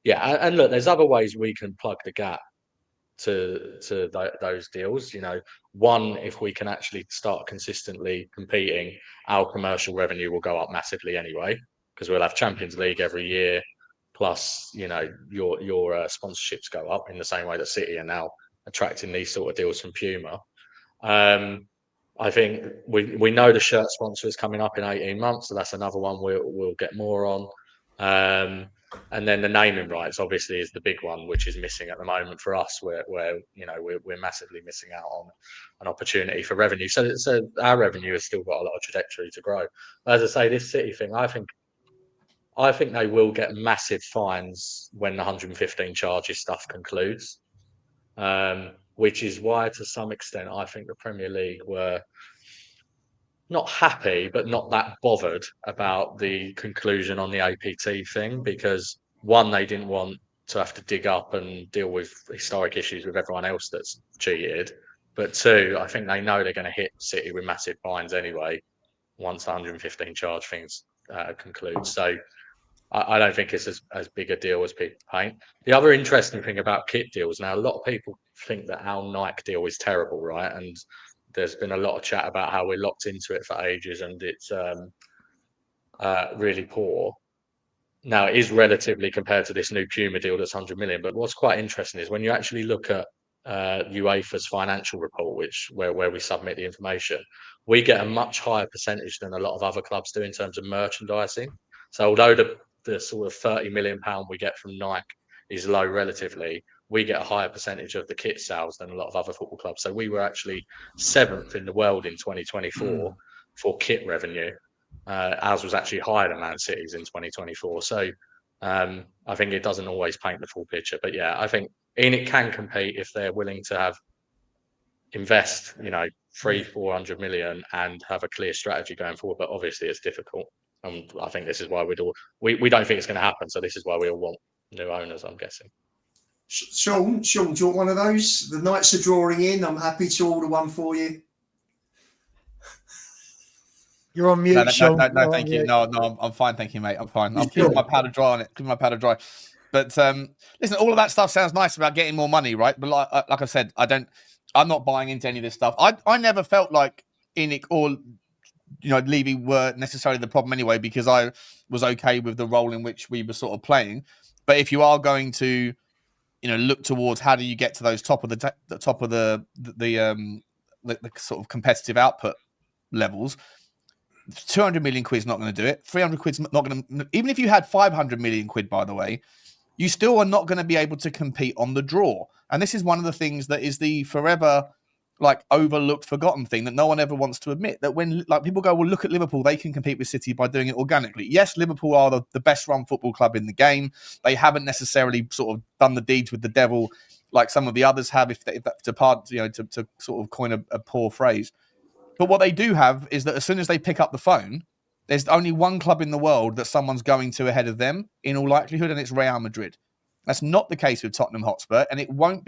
yeah, and look, there's other ways we can plug the gap to those deals. One, if we can actually start consistently competing, our commercial revenue will go up massively anyway, because we'll have Champions League every year, plus your sponsorships go up in the same way that City are now attracting these sort of deals from Puma. I think we know the shirt sponsor is coming up in 18 months, so that's another one we'll get more on. And then the naming rights obviously is the big one, which is missing at the moment for us, where we're massively missing out on an opportunity for revenue. So our revenue has still got a lot of trajectory to grow. As I say, this City thing, I think they will get massive fines when the 115 charges stuff concludes, which is why, to some extent, I think the Premier League were not happy, but not that bothered about the conclusion on the APT thing, because one, they didn't want to have to dig up and deal with historic issues with everyone else that's cheated. But two, I think they know they're going to hit City with massive fines anyway once the 115 charge things conclude. So I don't think it's as big a deal as people paint. The other interesting thing about kit deals now, a lot of people think that our Nike deal is terrible, right? And there's been a lot of chat about how we're locked into it for ages and it's really poor. Now, it is relatively compared to this new Puma deal that's 100 million. But what's quite interesting is when you actually look at UEFA's financial report, where we submit the information, we get a much higher percentage than a lot of other clubs do in terms of merchandising. So although the sort of £30 million we get from Nike is low relatively, we get a higher percentage of the kit sales than a lot of other football clubs. So we were actually 7th in the world in 2024 for kit revenue. Ours was actually higher than Man City's in 2024. So I think it doesn't always paint the full picture. But yeah, I think ENIC can compete if they're willing to invest, 300-400 million and have a clear strategy going forward. But obviously it's difficult. And I think this is why we don't think it's going to happen. So this is why we all want new owners, I'm guessing. Sean, do you want one of those? The Knights are drawing in. I'm happy to order one for you. You're on mute, Sean. No, thank you. No, I'm fine, thank you, mate. I'm fine. I'm keeping my powder dry on it. Keeping my powder dry. But listen, all of that stuff sounds nice about getting more money, right? But like I said, I'm not buying into any of this stuff. I never felt like ENIC or Levy were necessarily the problem anyway, because I was okay with the role in which we were sort of playing. But if you are going to, look towards how do you get to those top of the sort of competitive output levels, 200 million quid's not going to do it. 300 quid's not going to. Even if you had 500 million quid, by the way, you still are not going to be able to compete on the draw. And this is one of the things that is the forever overlooked, forgotten thing that no one ever wants to admit, that when people go, well, look at Liverpool, they can compete with City by doing it organically. Yes, Liverpool are the best run football club in the game. They haven't necessarily sort of done the deeds with the devil like some of the others have, to sort of coin a poor phrase. But what they do have is that as soon as they pick up the phone, there's only one club in the world that someone's going to ahead of them in all likelihood, and it's Real Madrid. That's not the case with Tottenham Hotspur, and it won't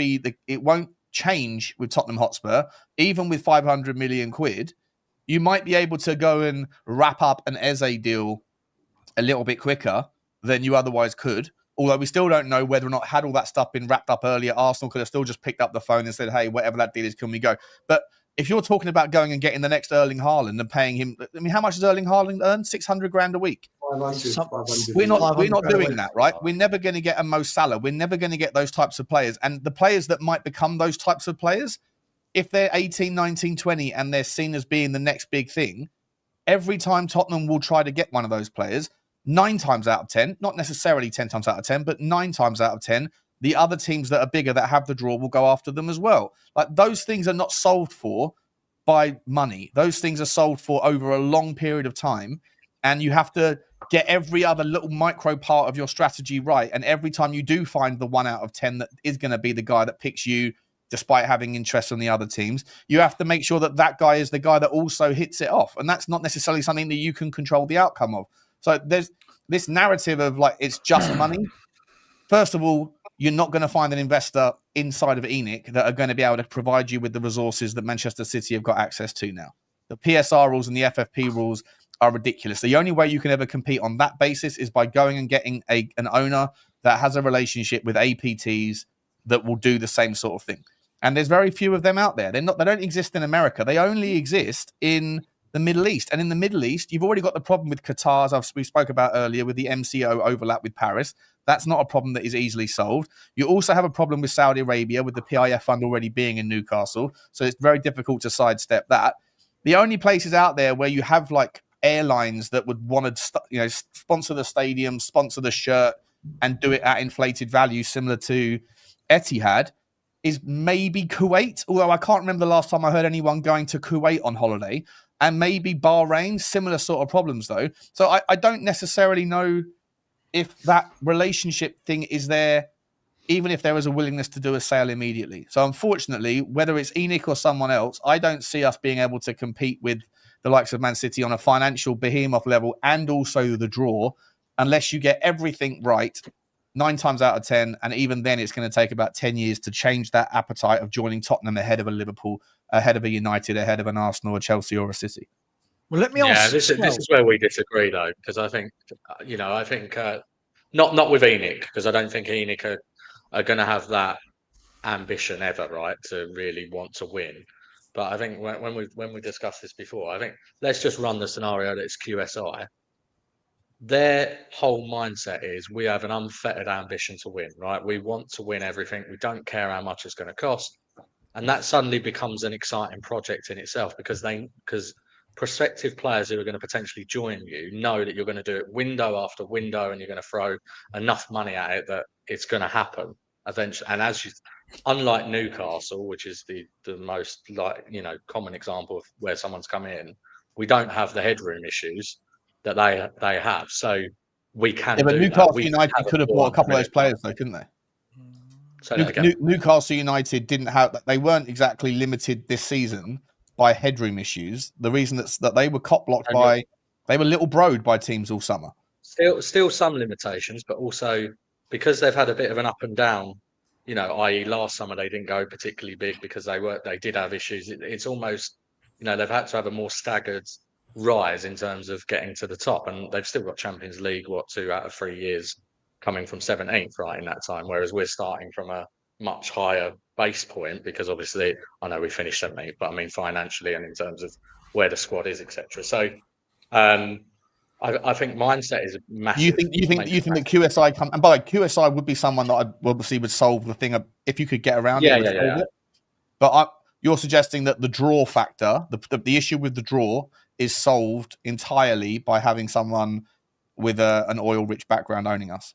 change with Tottenham Hotspur. Even with 500 million quid, you might be able to go and wrap up an Eze deal a little bit quicker than you otherwise could. Although we still don't know whether or not, had all that stuff been wrapped up earlier, Arsenal could have still just picked up the phone and said, hey, whatever that deal is, can we go? But if you're talking about going and getting the next Erling Haaland and paying him, how much does Erling Haaland earn? 600 grand a week. 500. We're not doing that, right? We're never going to get a Mo Salah. We're never going to get those types of players. And the players that might become those types of players, if they're 18, 19, 20, and they're seen as being the next big thing, every time Tottenham will try to get one of those players, 9 times out of 10, not necessarily 10 times out of 10, but 9 times out of 10, the other teams that are bigger that have the draw will go after them as well. Those things are not solved for by money. Those things are solved for over a long period of time. And you have to get every other little micro part of your strategy right. And every time you do find the 1 out of 10 that is going to be the guy that picks you, despite having interest on the other teams, you have to make sure that that guy is the guy that also hits it off. And that's not necessarily something that you can control the outcome of. So there's this narrative of it's just money. First of all, you're not going to find an investor inside of ENIC that are going to be able to provide you with the resources that Manchester City have got access to now. The PSR rules and the FFP rules are ridiculous. The only way you can ever compete on that basis is by going and getting an owner that has a relationship with APTs that will do the same sort of thing. And there's very few of them out there. They don't exist in America. They only exist in the Middle East. And in the Middle East, you've already got the problem with Qatar, as we spoke about earlier, with the MCO overlap with Paris. That's not a problem that is easily solved. You also have a problem with Saudi Arabia, with the PIF fund already being in Newcastle. So it's very difficult to sidestep that. The only places out there where you have airlines that would want to sponsor the stadium, sponsor the shirt, and do it at inflated value similar to Etihad is maybe Kuwait, although I can't remember the last time I heard anyone going to Kuwait on holiday, and maybe Bahrain, similar sort of problems though. So I don't necessarily know if that relationship thing is there, even if there is a willingness to do a sale immediately. So unfortunately, whether it's ENIC or someone else, I don't see us being able to compete with the likes of Man City on a financial behemoth level and also the draw, unless you get everything right 9 times out of 10, and even then it's going to take about 10 years to change that appetite of joining Tottenham ahead of a Liverpool, ahead of a United, ahead of an Arsenal, a Chelsea, or a City. Well, let me Yeah, ask. this is where we disagree, though, because I think, not with ENIC, because I don't think ENIC are going to have that ambition ever, right, to really want to win. But I think when we discussed this before, I think let's just run the scenario that it's QSI. Their whole mindset is we have an unfettered ambition to win, right? We want to win everything. We don't care how much it's going to cost. And that suddenly becomes an exciting project in itself because prospective players who are going to potentially join you know that you're going to do it window after window and you're going to throw enough money at it that it's going to happen eventually. And unlike Newcastle, which is the most common example of where someone's come in, we don't have the headroom issues that they have. So we can do Newcastle that. United could have bought a couple of those players though, couldn't they? So Newcastle United they weren't exactly limited this season by headroom issues. The reason that they were cop blocked they were little broed by teams all summer. Still some limitations, but also because they've had a bit of an up and down, i.e. last summer they didn't go particularly big because they did have issues. It's almost, they've had to have a more staggered rise in terms of getting to the top, and they've still got Champions League 2 out of 3 years coming from 17th right in that time, whereas we're starting from a much higher base point because obviously I know we finished 17th, but I mean financially and in terms of where the squad is, etc. So I think mindset is massive. You think that QSI and by the way, QSI would be someone that I obviously would solve the thing of if you could get around it. But you're suggesting that the draw factor, the issue with the draw, is solved entirely by having someone with an oil-rich background owning us.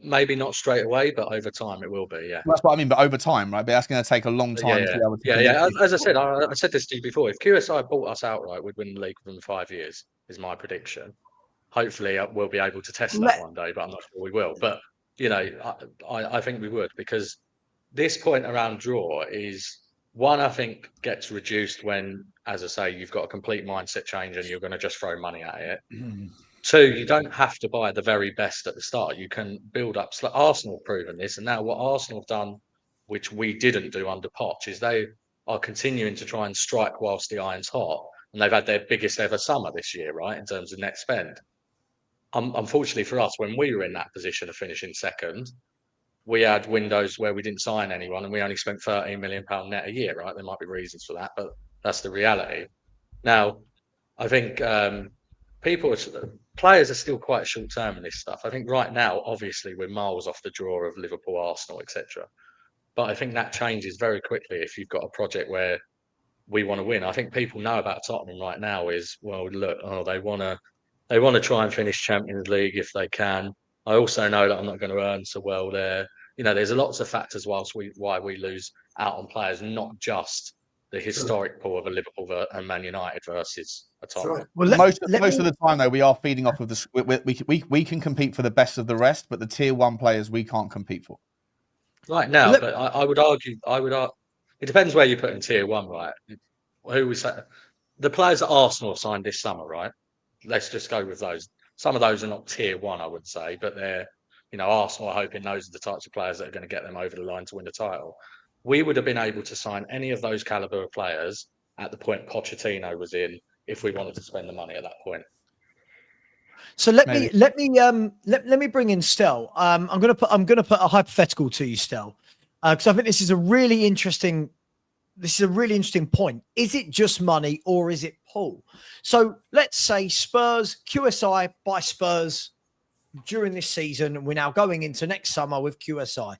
Maybe not straight away, but over time it will be. Yeah, that's what I mean. But over time, right? But that's going to take a long time to be able to. As I said, I said this to you before. If QSI bought us outright, we'd win the league within 5 years. Is my prediction. Hopefully, we'll be able to test that one day, but I'm not sure we will. But I think we would, because this point around draw is one. I think gets reduced when, as I say, you've got a complete mindset change and you're going to just throw money at it. 2, you don't have to buy the very best at the start. You can build up. Arsenal have proven this, and now what Arsenal have done, which we didn't do under Poch, is they are continuing to try and strike whilst the iron's hot, and they've had their biggest ever summer this year, right, in terms of net spend. Unfortunately for us, when we were in that position of finishing second, we had windows where we didn't sign anyone, and we only spent £13 million net a year, right? There might be reasons for that, but that's the reality. Now, I think players are still quite short term in this stuff. I think right now, obviously, we're miles off the draw of Liverpool, Arsenal, etc. But I think that changes very quickly if you've got a project where we want to win. I think people know about Tottenham right now is, well, look, they want to try and finish Champions League if they can. I also know that I'm not going to earn so well there. There's lots of factors why we lose out on players, not just the historic pool of a Liverpool and Man United versus a Tottenham. Right. Well, most of the time, though, we are feeding off of this. We can compete for the best of the rest, but the tier 1 players we can't compete for. Right now, but I would argue. It depends where you put in tier 1, right? Who we say the players that Arsenal signed this summer, right? Let's just go with those. Some of those are not tier 1, I would say, but they're, Arsenal are hoping those are the types of players that are going to get them over the line to win the title. We would have been able to sign any of those caliber of players at the point Pochettino was in if we wanted to spend the money at that point. So let me bring in Stel. I'm gonna put a hypothetical to you, Stel, because I think this is a really interesting point. Is it just money or is it pull? So let's say Spurs, QSI buy Spurs during this season. We're now going into next summer with QSI,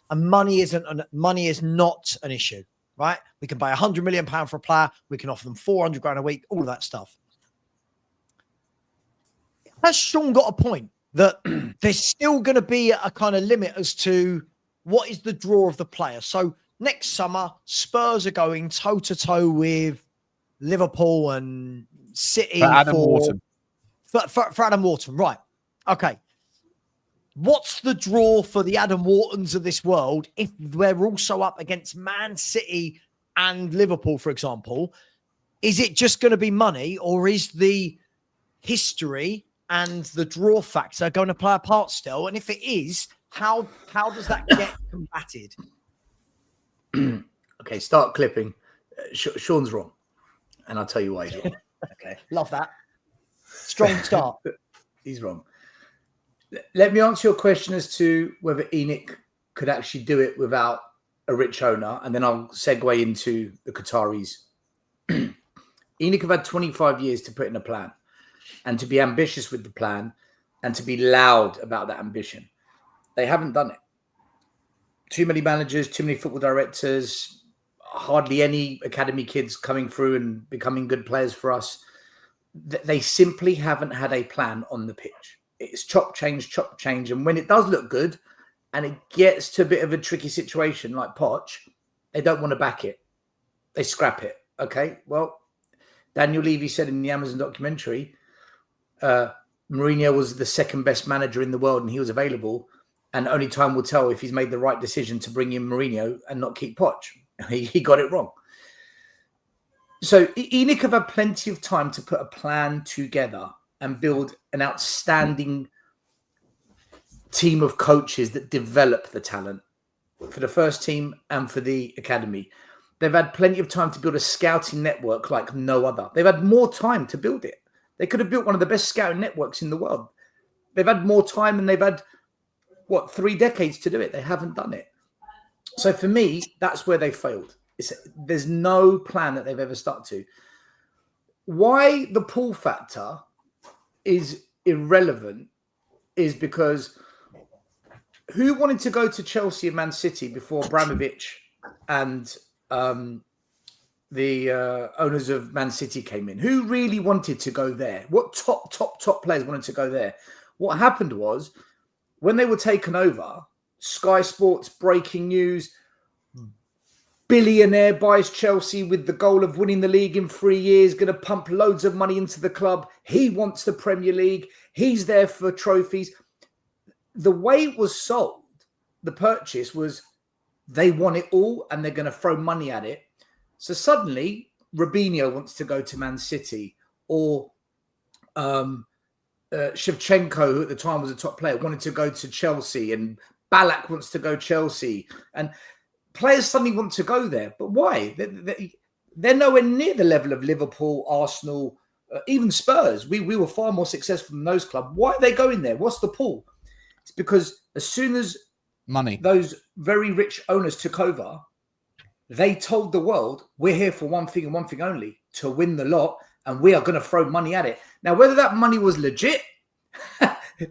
and money is not an issue, right? We can buy £100 million for a player. We can offer them 400 grand a week, all of that stuff. Has Sean got a point that there's still going to be a kind of limit as to what is the draw of the player? So next summer, Spurs are going toe-to-toe with Liverpool and City for Adam Wharton. For Adam Wharton, right. Okay. What's the draw for the Adam Whartons of this world if we're also up against Man City and Liverpool, for example? Is it just going to be money, or is the history and the draw factor going to play a part still? And if it is, how does that get combated? Okay, start clipping. Sean's wrong, and I'll tell you why he's wrong. Okay, Love that. Strong start. He's wrong. Let me answer your question as to whether ENIC could actually do it without a rich owner, and then I'll segue into the Qataris. ENIC have had 25 years to put in a plan and to be ambitious with the plan and to be loud about that ambition. They haven't done it. Too many managers, too many football directors, hardly any academy kids coming through and becoming good players for us. They simply haven't had a plan on the pitch. It's chop change. And when it does look good and it gets to a bit of a tricky situation like Poch, they don't want to back it. They scrap it. Okay, well, Daniel Levy said in the Amazon documentary, Mourinho was the second best manager in the world and he was available. And only time will tell if he's made the right decision to bring in Mourinho and not keep Poch. He got it wrong. So ENIC have had plenty of time to put a plan together and build an outstanding team of coaches that develop the talent for the first team and for the academy. They've had plenty of time to build a scouting network like no other. They've had more time to build it. They could have built one of the best scouting networks in the world. They've had more time and they've had, 3 decades to do it. They haven't done it. So for me, that's where they failed. There's no plan that they've ever stuck to. Why the pull factor is irrelevant is because who wanted to go to Chelsea and Man City before Abramovich and the owners of Man City came in? Who really wanted to go there? What top players wanted to go there? What happened was when they were taken over, Sky Sports breaking news, billionaire buys Chelsea with the goal of winning the league in 3 years, going to pump loads of money into the club. He wants the Premier League. He's there for trophies. The way it was sold, the purchase was they want it all and they're going to throw money at it. So suddenly, Robinho wants to go to Man City, or Shevchenko, who at the time was a top player, wanted to go to Chelsea, and Ballack wants to go Chelsea. And players suddenly want to go there. But why? They're nowhere near the level of Liverpool, Arsenal, even Spurs. We were far more successful than those clubs. Why are they going there? What's the pull? It's because as soon as money, those very rich owners took over, they told the world, we're here for one thing and one thing only, to win the lot, and we are going to throw money at it. Now, whether that money was legit,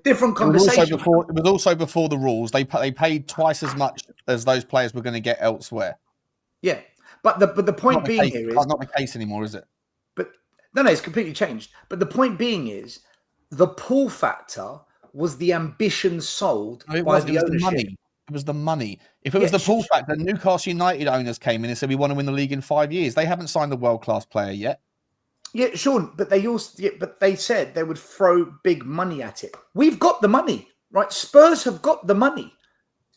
different conversation. It was also before the rules. They paid twice as much as those players were going to get elsewhere. Yeah, but the point being here is not the case anymore, is it? But no, it's completely changed. But the point being is the pull factor was the ambition sold by the ownership. Money. It was the money. If it was the pull factor, Newcastle United owners came in and said, we want to win the league in 5 years. They haven't signed a world-class player yet. Yeah, Sean, but they said they would throw big money at it. We've got the money, right? Spurs have got the money.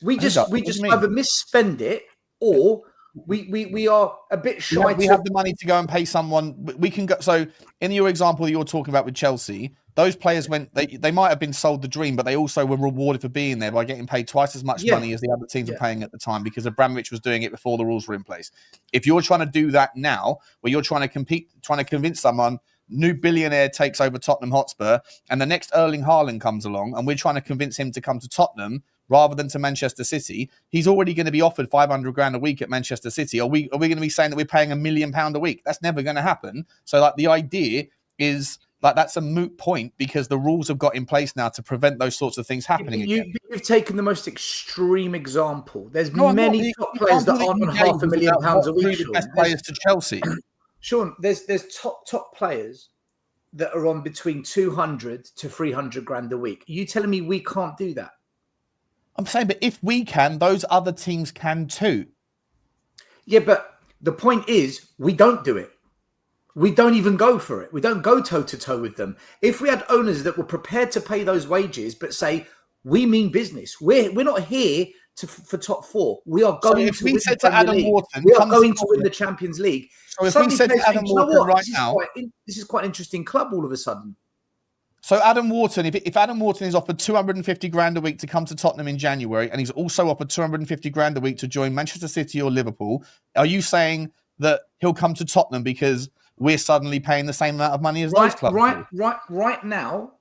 We just either misspend it or we are a bit shy. We have the money to go and pay someone. We can go. So in your example that you're talking about with Chelsea, those players they might have been sold the dream, but they also were rewarded for being there by getting paid twice as much money as the other teams were paying at the time, because Abramovich was doing it before the rules were in place. If you're trying to do that now, where you're trying to convince someone, new billionaire takes over Tottenham Hotspur, and the next Erling Haaland comes along, and we're trying to convince him to come to Tottenham rather than to Manchester City, he's already going to be offered 500 grand a week at Manchester City. Are we going to be saying that we're paying £1 million a week? That's never going to happen. So the idea is that's a moot point, because the rules have got in place now to prevent those sorts of things happening again. You've taken the most extreme example. There's many top players that aren't on £500,000 a week. The best players to Chelsea. Sean, there's top players that are on between 200 to 300 grand a week. Are you telling me we can't do that? I'm saying, but if we can, those other teams can too. Yeah, but the point is, we don't do it. We don't even go for it. We don't go toe-to-toe with them. If we had owners that were prepared to pay those wages, but say, we mean business. We're not here for top four. We are going to win the Premier League. We are going to win the Champions League. So if we said to Adam Morton right now... This is quite an interesting club all of a sudden. So Adam Wharton, if Adam Wharton is offered 250 grand a week to come to Tottenham in January, and he's also offered 250 grand a week to join Manchester City or Liverpool, are you saying that he'll come to Tottenham because we're suddenly paying the same amount of money as those clubs? Right now,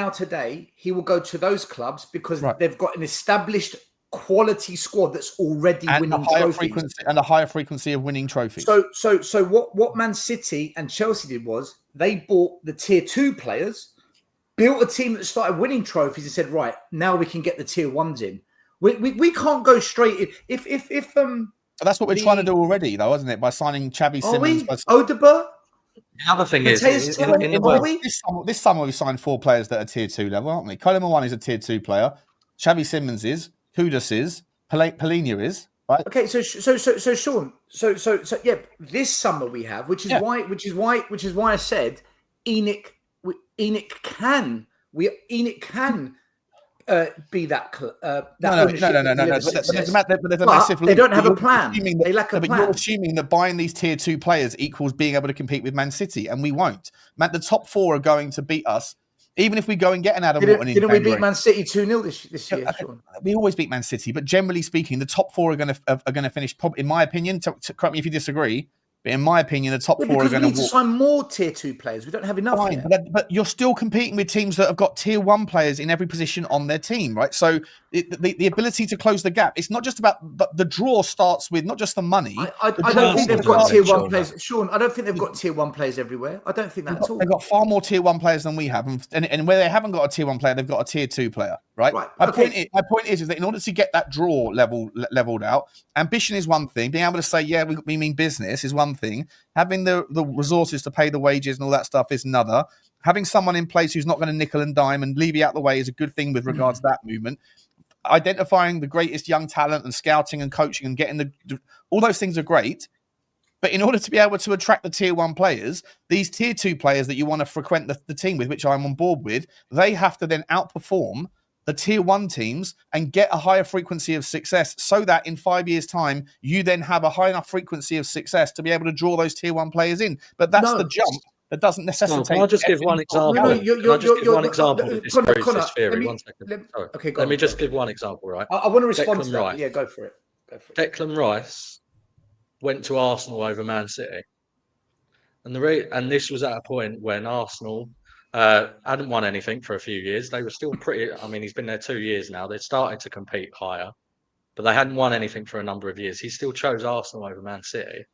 today, he will go to those clubs because they've got an established quality squad that's already winning trophies. And a higher frequency of winning trophies. So what Man City and Chelsea did was they bought the tier 2 players, built a team that started winning trophies, and said, right, now we can get the tier 1s in. We can't go straight in. If that's what we're trying to do already, though, isn't it? By signing Xavi Simons. Odegaard? The other thing is, this summer we signed 4 players that are tier 2 level, aren't we? Colin One is a tier 2 player. Xavi Simons is. Kudus is. Polina is. Right? Okay, so Sean, so yeah, this summer we have, which is why I said ENIC can be that. No. But there's a massive. They don't have a plan. They lack a plan. You're assuming that buying these tier 2 players equals being able to compete with Man City, and we won't. The top 4 are going to beat us, even if we go and get an Adam Wharton. Didn't we beat Man City 2-0 this year? Sean? We always beat Man City, but generally speaking, the top 4 are going to finish. In my opinion, correct me if you disagree. But in my opinion, the top 4 are going to. We need to sign more tier 2 players. We don't have enough. Fine, but you're still competing with teams that have got tier 1 players in every position on their team, right? So the ability to close the gap. It's not just about the draw starts with not just the money. I don't think they've got tier 1 players, Sean. I don't think they've got tier 1 players everywhere. I don't think that at all. They've got far more tier 1 players than we have, and where they haven't got a tier 1 player, they've got a tier 2 player, right? My point is that in order to get that draw leveled out, ambition is one thing. Being able to say, yeah, we mean business is one thing. Having the resources to pay the wages and all that stuff is another. Having someone in place who's not going to nickel and dime and Levy out the way is a good thing with regards to that movement. Identifying the greatest young talent and scouting and coaching and getting all those things are great. But in order to be able to attract the tier 1 players, these tier 2 players that you want to frequent the team with, which I'm on board with, they have to then outperform the tier 1 teams and get a higher frequency of success so that in 5 years' time, you then have a high enough frequency of success to be able to draw those tier 1 players in. But that's the jump that doesn't necessitate. Can I just give one example? Can I just give one example that disproves this theory? 1 second. Let me just give one example, right? I want to respond to that. Yeah, go for it. Declan Rice went to Arsenal over Man City. And this was at a point when Arsenal hadn't won anything for a few years. They were still pretty. I mean, he's been there 2 years now. They started to compete higher, but they hadn't won anything for a number of years. He still chose Arsenal over Man City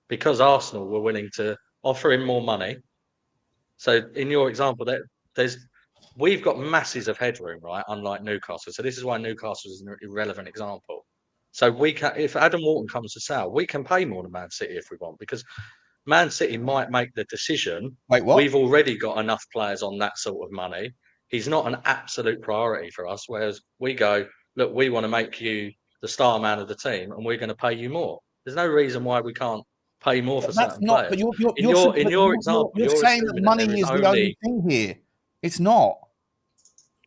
because Arsenal were willing to offer him more money. So, in your example, we've got masses of headroom, right? Unlike Newcastle. So this is why Newcastle is an irrelevant example. So if Adam Wharton comes to sell, we can pay more than Man City if we want, because Man City might make the decision. Wait, what? We've already got enough players on that sort of money. He's not an absolute priority for us. Whereas we go, look, we want to make you the star man of the team, and we're going to pay you more. There's no reason why we can't pay more for certain players. But in your example, you're saying that money is the only thing here. It's not.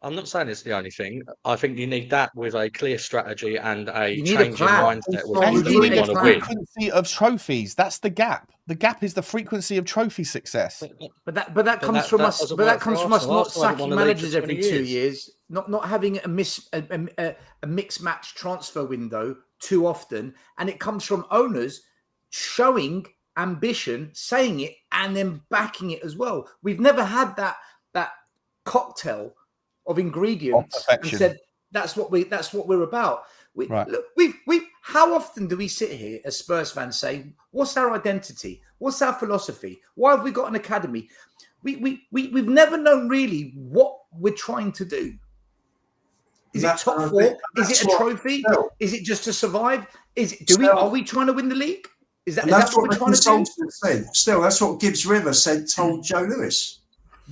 I'm not saying it's the only thing. I think you need that with a clear strategy and a change in mindset. And you need a frequency of trophies. That's the gap. The gap is the frequency of trophy success. But that comes from us. But that comes from us not sacking managers every 2 years, not having a mixed match transfer window too often, and it comes from owners showing ambition, saying it, and then backing it as well. We've never had that cocktail of ingredients and said that's what we're about. Look, we've how often do we sit here as Spurs fans say, what's our identity? What's our philosophy? Why have we got an academy? We've never known really what we're trying to do. Is it top 4? Is it a trophy? Is it just to survive? Are we trying to win the league? That's what we're trying to do? Said. Still, that's what Gibbs River told Joe Lewis.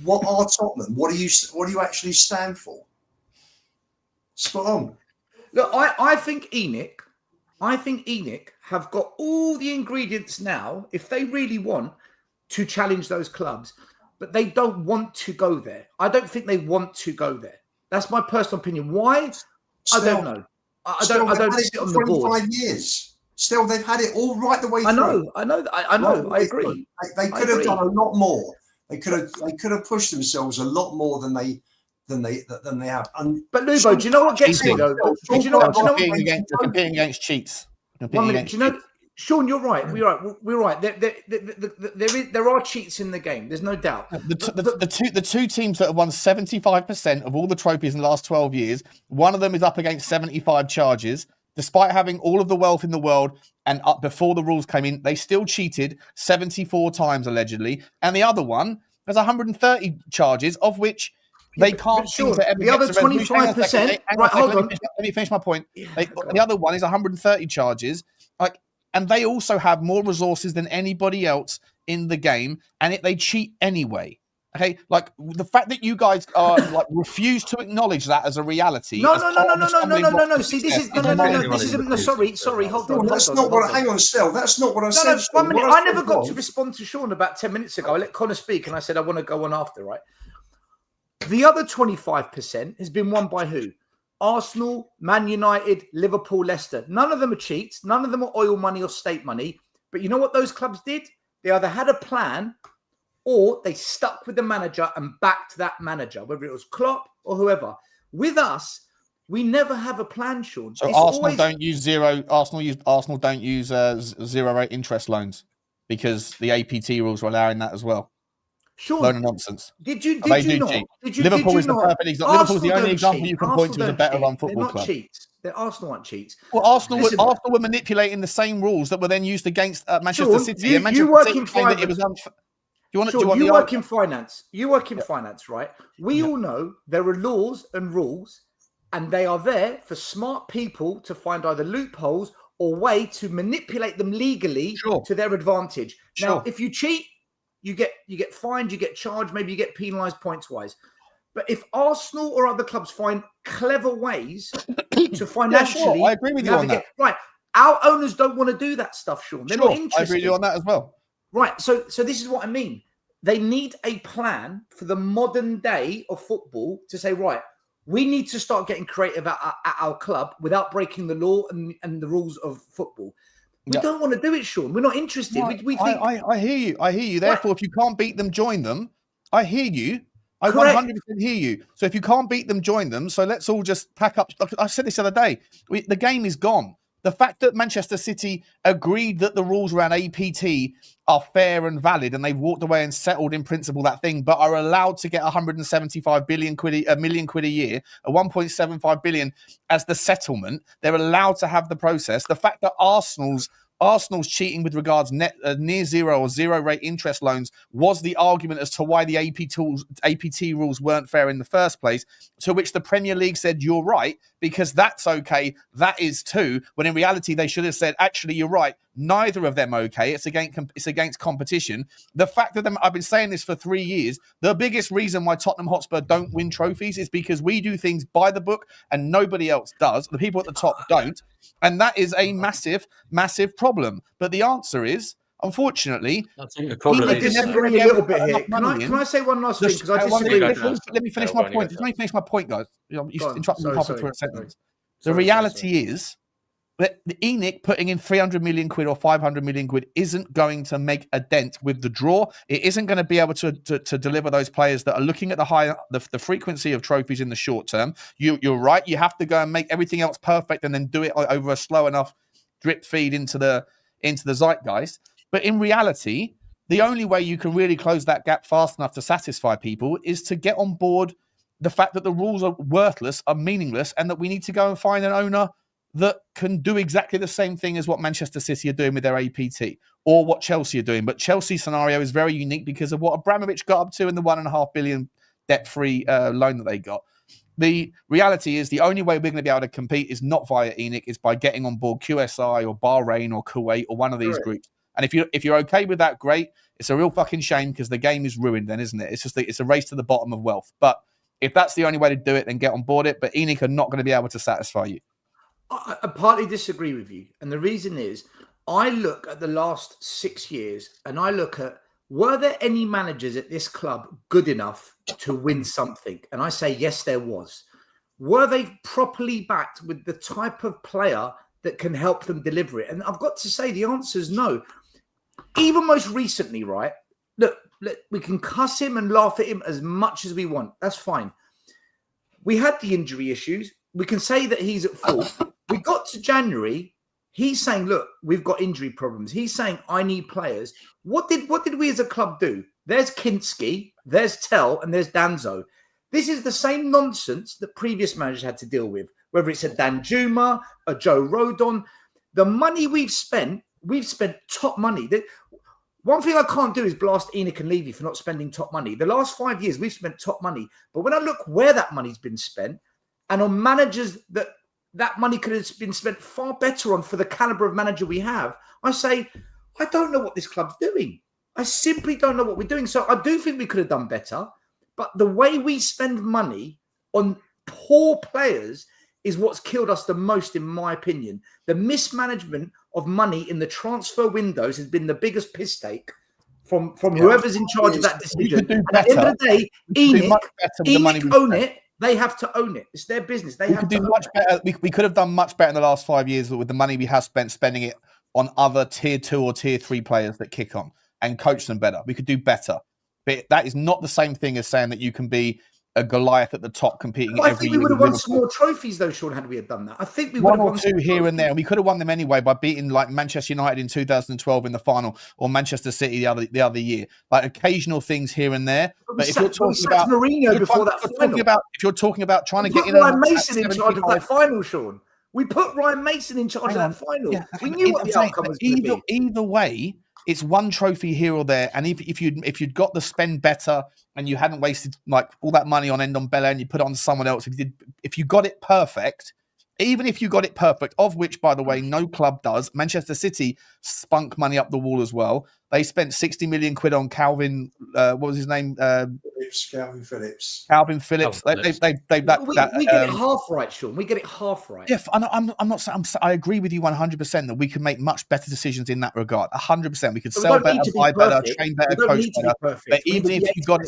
What are Tottenham? What do you actually stand for? Spot on. Look, I think ENIC have got all the ingredients now, if they really want to challenge those clubs, but they don't want to go there. I don't think they want to go there. That's my personal opinion. Why? I don't know. I don't sit on the board. 25 years. Still, they've had it all right the way through. I know. I agree. They could have done a lot more. They could have pushed themselves a lot more than they have. But Lubo, do you know what gets me though? Do you know what? Competing against cheats. 1 minute. Do you know, Sean? You're right. We're right. There are cheats in the game. There's no doubt. The two teams that have won 75% of all the trophies in the last 12 years, one of them is up against 75 charges. Despite having all of the wealth in the world and up before the rules came in, they still cheated 74 times allegedly. And the other one has 130 charges, of which they can't seem to ever the other 25%. Right, hold on. Let me finish my point. The other one is 130 charges, and they also have more resources than anybody else in the game, and they cheat anyway. Okay, like the fact that you guys are refuse to acknowledge that as a reality. No. See, this is no. Sorry. Hold on. That's not what. Hang on, Stel. That's not what I said. No, 1 minute. I never got to respond to Sean about 10 minutes ago. I let Connor speak, and I said I want to go on after. Right. The other 25% has been won by who? Arsenal, Man United, Liverpool, Leicester. None of them are cheats. None of them are oil money or state money. But you know what those clubs did? They either had a plan, or they stuck with the manager and backed that manager, whether it was Klopp or whoever. With us, we never have a plan, Sean. So Arsenal don't use zero. Arsenal don't use zero rate interest loans because the APT rules are allowing that as well. Sean, load of nonsense. Did you Liverpool is the perfect example. Liverpool's the only example you can point to as a better run football club. Cheats. Arsenal aren't cheats. Well, Arsenal were manipulating the same rules that were then used against Manchester City. You work in finance. You work in finance. You work in finance, right? We all know there are laws and rules, and they are there for smart people to find either loopholes or way to manipulate them legally to their advantage. Now, if you cheat, you get fined, you get charged, maybe you get penalised points-wise. But if Arsenal or other clubs find clever ways to financially... I agree with you on that. Right. Our owners don't want to do that stuff, Sean. They're not interested. I agree with you on that as well. Right. So this is what I mean. They need a plan for the modern day of football to say, right, we need to start getting creative at our club without breaking the law and the rules of football. We don't want to do it, Sean. We're not interested. We think... I hear you. I hear you. Therefore, if you can't beat them, join them. I hear you. I 100% hear you. So if you can't beat them, join them. So let's all just pack up. Like I said this the other day. The game is gone. The fact that Manchester City agreed that the rules around APT are fair and valid, and they've walked away and settled in principle that thing, but are allowed to get 175 million quid a year, 1.75 billion as the settlement. They're allowed to have the process. The fact that Arsenal's cheating with regards near zero or zero rate interest loans was the argument as to why the APT rules weren't fair in the first place, to which the Premier League said, you're right, because that's okay, that is too, when in reality they should have said, actually, you're right, neither of them okay, it's against competition. The fact that I've been saying this for 3 years, the biggest reason why Tottenham Hotspur don't win trophies is because we do things by the book and nobody else does. The people at the top don't. And that is a massive, massive problem. But the answer is, unfortunately, I think the problem I disagree a little bit here. Can I say one last thing? Because I disagree with that. Let me finish my point. Let me finish my point, guys. You interrupt me halfway through a sentence. The reality is that the ENIC putting in 300 million quid or 500 million quid isn't going to make a dent with the draw. It isn't going to be able to deliver those players that are looking at the frequency of trophies in the short term. You're right. You have to go and make everything else perfect and then do it over a slow enough drip feed into the zeitgeist. But in reality, the only way you can really close that gap fast enough to satisfy people is to get on board the fact that the rules are worthless, are meaningless, and that we need to go and find an owner that can do exactly the same thing as what Manchester City are doing with their APT or what Chelsea are doing. But Chelsea's scenario is very unique because of what Abramovich got up to in the 1.5 billion debt-free loan that they got. The reality is the only way we're going to be able to compete is not via ENIC, is by getting on board QSI or Bahrain or Kuwait or one of these groups. And if you're okay with that, great. It's a real fucking shame because the game is ruined then, isn't it? It's a race to the bottom of wealth. But if that's the only way to do it, then get on board it. But ENIC are not going to be able to satisfy you. I partly disagree with you. And the reason is I look at the last 6 years and I look at, were there any managers at this club good enough to win something? And I say, yes, there was. Were they properly backed with the type of player that can help them deliver it? And I've got to say the answer is no. Even most recently, right? Look, we can cuss him and laugh at him as much as we want. That's fine. We had the injury issues. We can say that he's at fault. We got to January. He's saying, look, we've got injury problems. He's saying, I need players. What did we as a club do? There's Kinski, there's Tell, and there's Danzo. This is the same nonsense that previous managers had to deal with, whether it's a Dan Juma, a Joe Rodon. The money we've spent top money. One thing I can't do is blast ENIC and Levy for not spending top money. The last 5 years, we've spent top money. But when I look where that money's been spent, and on managers that money could have been spent far better on for the caliber of manager we have, I say, I don't know what this club's doing. I simply don't know what we're doing. So I do think we could have done better. But the way we spend money on poor players is what's killed us the most, in my opinion. The mismanagement of money in the transfer windows has been the biggest piss take from whoever's in charge of that decision. And at the end of the day, ENIC own it. They have to own it. It's their business. They have to do much better. We could have done much better in the last 5 years with the money we have spent, spending it on other tier 2 or tier 3 players that kick on and coach them better. We could do better. But that is not the same thing as saying that you can be a Goliath at the top competing. I think we would have won some more trophies, though, Sean, had we had done that. I think we would have won 1 or 2 here and there. And we could have won them anyway by beating like Manchester United in 2012 in the final, or Manchester City the other year. Like occasional things here and there. But if you're talking about Mourinho before that final, if you're talking about trying to get in Ryan Mason in charge of that final, Sean. We put Ryan Mason in charge of that final. Yeah, we knew what the outcome was going to be. Either way, it's one trophy here or there. And if you'd got the spend better and you hadn't wasted like all that money on Ndombele and you put it on someone else, if you got it perfect, even if you got it perfect, of which, by the way, no club does. Manchester City spunk money up the wall as well. They spent 60 million quid on Calvin. What was his name? Calvin Phillips. Calvin Phillips. We get it half right, Sean. We get it half right. Yeah, I'm not saying. I agree with you 100% that we can make much better decisions in that regard. 100%. We could sell better, buy better, train better, coach better. But even if you got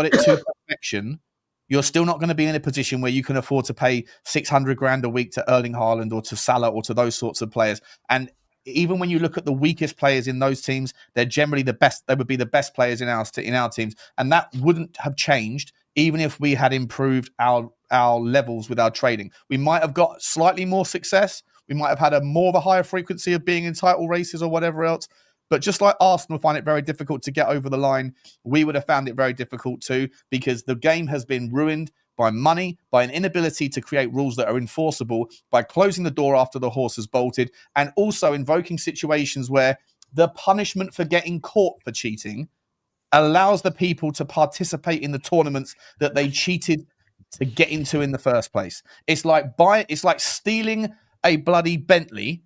it to perfection, you're still not going to be in a position where you can afford to pay 600 grand a week to Erling Haaland or to Salah or to those sorts of players. And even when you look at the weakest players in those teams, they're generally the best. They would be the best players in our teams. And that wouldn't have changed even if we had improved our levels with our trading. We might have got slightly more success. We might have had more of a higher frequency of being in title races or whatever else. But just like Arsenal find it very difficult to get over the line, we would have found it very difficult too, because the game has been ruined by money, by an inability to create rules that are enforceable, by closing the door after the horse has bolted, and also invoking situations where the punishment for getting caught for cheating allows the people to participate in the tournaments that they cheated to get into in the first place. It's like stealing a bloody Bentley.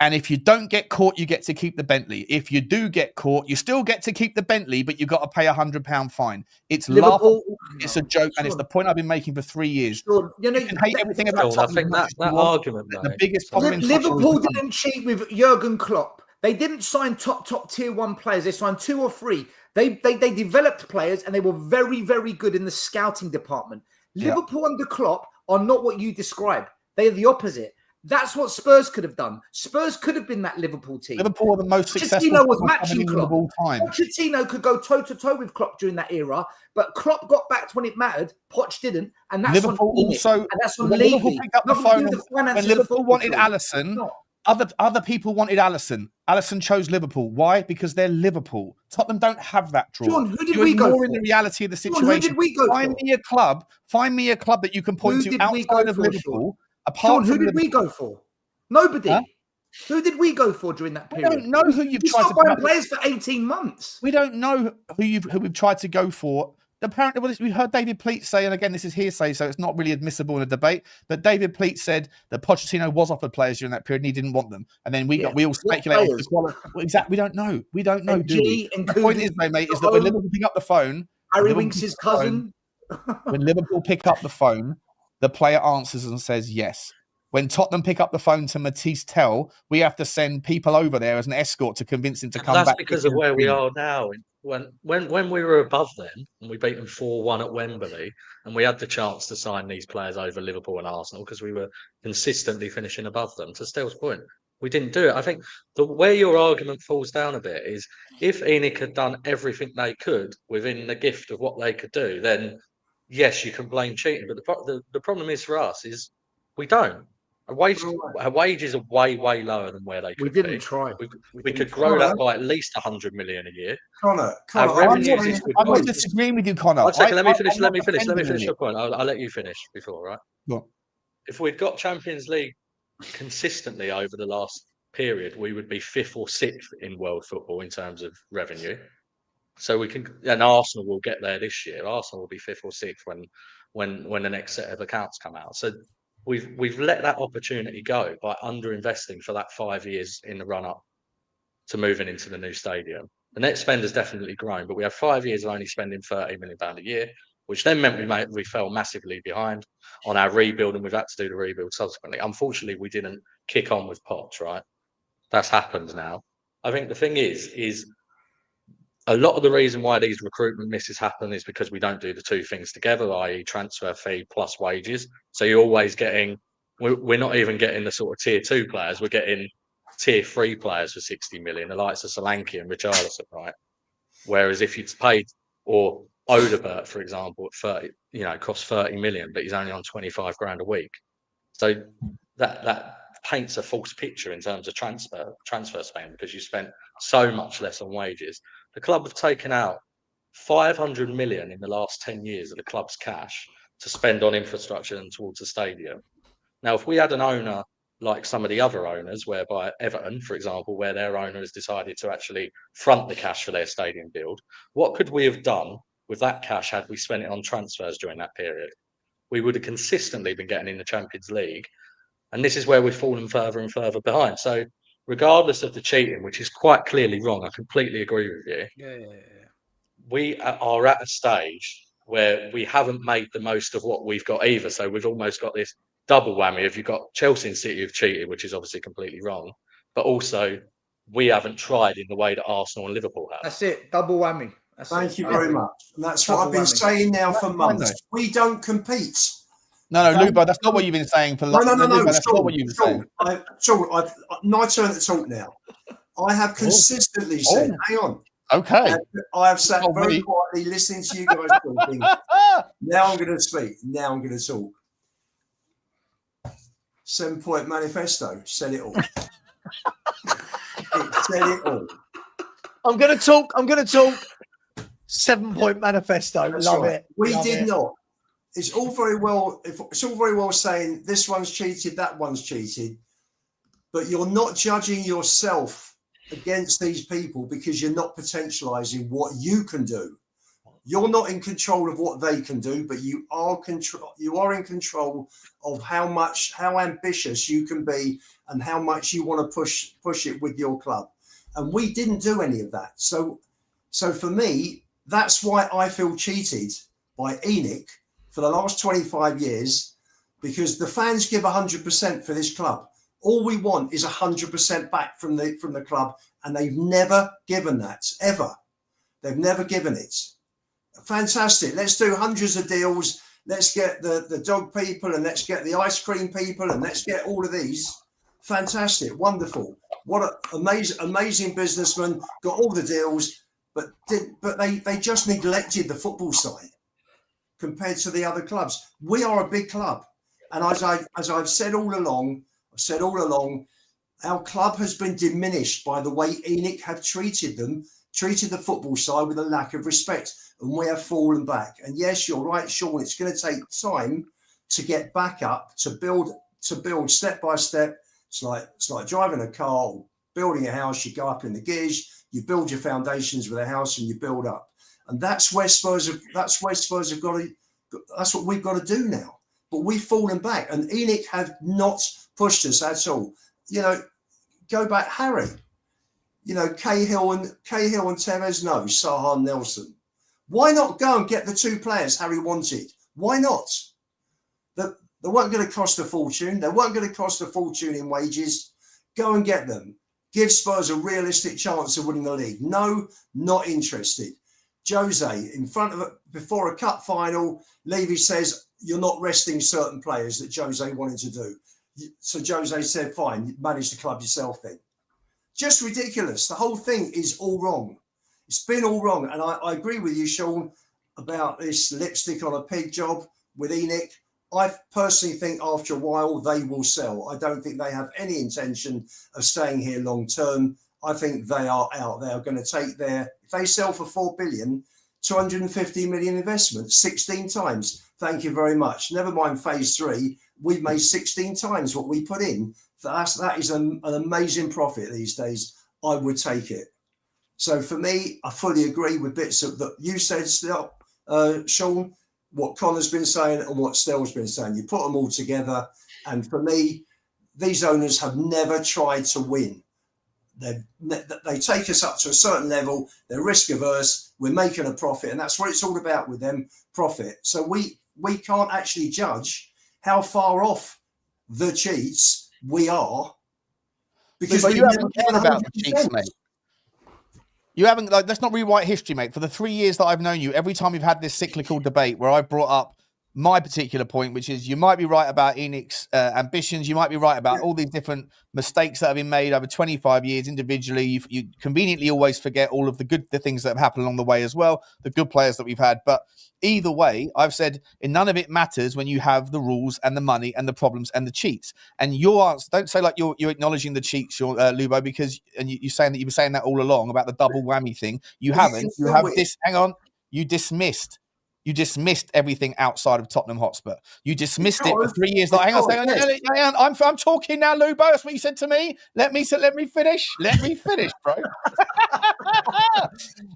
And if you don't get caught, you get to keep the Bentley. If you do get caught, you still get to keep the Bentley, but you've got to pay £100 fine. It's laughable. It's a joke, and it's the point I've been making for 3 years. You can hate everything about Tottenham. I think that argument, the biggest problem. Liverpool didn't cheat with Jurgen Klopp. They didn't sign top tier 1 players. They signed 2 or 3. They developed players, and they were very, very good in the scouting department. Liverpool under Klopp are not what you describe. They are the opposite. That's what Spurs could have done. Spurs could have been that Liverpool team. Liverpool are the most successful Pochettino was matching Klopp. of all time. Pochettino could go toe-to-toe with Klopp during that era, but Klopp got back when it mattered. Poch didn't, and that's Liverpool on also. and that's on Liverpool Levy. picked up the phone when Liverpool wanted Alisson. Other people wanted Alisson. Alisson chose Liverpool. Why? Because they're Liverpool. Tottenham don't have that draw. John, who did we go for? In the reality of the situation. John, who did we go Find me a club that you can point to outside of Liverpool. Apart from who did we go for? Nobody. Huh? Who did we go for during that period? We don't know who you've tried to buy players for 18 months. We don't know who we've tried to go for. Apparently, we heard David Pleat say, and again, this is hearsay, so it's not really admissible in a debate, but David Pleat said that Pochettino was offered players during that period and he didn't want them. And then we all speculated. Well, exactly. We don't know. We don't know, do we? The point is, mate, is that when Liverpool pick up the phone... Harry Winks' cousin. When Liverpool pick up the phone, the player answers and says yes. When Tottenham pick up the phone to Matisse Tell, we have to send people over there as an escort to convince him to come back. That's because of where we are now. When we were above them and we beat them 4-1 at Wembley, and we had the chance to sign these players over Liverpool and Arsenal because we were consistently finishing above them. To Stell's point, We didn't do it. I think where your argument falls down a bit is if ENIC had done everything they could within the gift of what they could do, then yes, you can blame cheating. But the problem is for us is we don't. Our wages are way lower than where they We could didn't be. try. We could grow that by at least 100 million a year. Connor, Our revenues is I'm not disagreeing with you, Connor. 1 second, let me finish. I'm Let not me finish defending your it. point. I'll let you finish before, right? Go on. If we'd got Champions League consistently over the last period, we would be 5th or 6th in world football in terms of revenue. So we can, and Arsenal will get there this year. Arsenal will be 5th or 6th when the next set of accounts come out. So we've let that opportunity go by underinvesting for that 5 years in the run up to moving into the new stadium. The net spend has definitely grown, but we have 5 years of only spending £30 million a year, which then meant we fell massively behind on our rebuild, and we've had to do the rebuild subsequently. Unfortunately, we didn't kick on with Poch, right? That's happened now. I think the thing is a lot of the reason why these recruitment misses happen is because we don't do the two things together, i.e. transfer fee plus wages. So you're always getting, we're not even getting the sort of tier 2 players, we're getting tier 3 players for 60 million, the likes of Solanke and Richarlison, right? Whereas if you'd paid, or Odebert, for example, at 30, costs 30 million, but he's only on 25 grand a week. So that paints a false picture in terms of transfer spend, because you spent so much less on wages. The club have taken out 500 million in the last 10 years of the club's cash to spend on infrastructure and towards the stadium. Now, if we had an owner like some of the other owners, whereby Everton, for example, where their owner has decided to actually front the cash for their stadium build, what could we have done with that cash had we spent it on transfers during that period? We would have consistently been getting in the Champions League. And this is where we've fallen further and further behind. So regardless of the cheating, which is quite clearly wrong, I completely agree with you. Yeah. We are at a stage where we haven't made the most of what we've got either. So we've almost got this double whammy of you've got Chelsea and City who've cheated, which is obviously completely wrong. But also we haven't tried in the way that Arsenal and Liverpool have. That's it. Double whammy. Thank you very much. And that's what I've been saying now for months. We don't compete. No, Lubo, that's not what you've been saying for. No. That's not what you've been saying. My turn to talk now. I have consistently said, hang on. Okay. I have sat very quietly listening to you guys talking. Now I'm going to speak. Now I'm going to talk. 7-point manifesto said it all. It said it all. I'm going to talk. 7-point manifesto. That's Love right. it. We Love did it. not. It's all very well saying this one's cheated, that one's cheated, but you're not judging yourself against these people because you're not potentializing what you can do. You're not in control of what they can do, but you are in control of how ambitious you can be and how much you want to push it with your club. And we didn't do any of that. So for me, that's why I feel cheated by ENIC for the last 25 years, because the fans give 100% for this club. All we want is 100% back from the club, and they've never given that, ever. They've never given it. Fantastic. Let's do hundreds of deals. Let's get the dog people, and let's get the ice cream people, and let's get all of these. Fantastic. Wonderful. What an amazing businessman. Got all the deals, but they just neglected the football side compared to the other clubs. We are a big club. And as I've said all along, our club has been diminished by the way ENIC have treated the football side with a lack of respect. And we have fallen back. And yes, you're right, Sean, it's going to take time to get back up, to build step by step. It's like driving a car or building a house. You go up in the gears, you build your foundations with a house, and you build up. And that's where Spurs have got to. That's what we've got to do now. But we've fallen back, and ENIC have not pushed us at all. Go back, Harry. Cahill and Tevez, no. Saha, Nelson. Why not go and get the two players Harry wanted? Why not? They weren't going to cost a fortune. They weren't going to cost a fortune in wages. Go and get them. Give Spurs a realistic chance of winning the league. No, not interested. Jose, before a cup final, Levy says you're not resting certain players that Jose wanted to do. So Jose said, fine, manage the club yourself then. Just ridiculous. The whole thing is all wrong. It's been all wrong. And I agree with you, Sean, about this lipstick on a pig job with ENIC. I personally think after a while they will sell. I don't think they have any intention of staying here long term. I think they are out. They are going to take if they sell for 4 billion, 250 million investment, 16 times. Thank you very much. Never mind phase 3. We've made 16 times what we put in. That is an amazing profit these days. I would take it. So for me, I fully agree with bits of that you said, Sean, what Connor's been saying and what Stell's been saying. You put them all together. And for me, these owners have never tried to win. They take us up to a certain level. They're risk averse. We're making a profit. And that's what it's all about with them, profit. So we can't actually judge how far off the cheats we are. Because you haven't cared about the cheats, mate. You haven't, let's not rewrite history, mate. For the 3 years that I've known you, every time we've had this cyclical debate where I brought up my particular point, which is you might be right about ENIC's ambitions. You might be right about all these different mistakes that have been made over 25 years individually. You conveniently always forget all of the things that have happened along the way as well, the good players that we've had. But either way, I've said none of it matters when you have the rules and the money and the problems and the cheats. And your answer, don't say like you're acknowledging the cheats, Lubo, because you're saying that you were saying that all along about the double whammy thing. You haven't. You have this. Hang on. You dismissed everything outside of Tottenham Hotspur. You dismissed it for 3 years. Hang on, I'm talking now, Lubo. That's what you said to me. Let me finish. Let me finish, bro.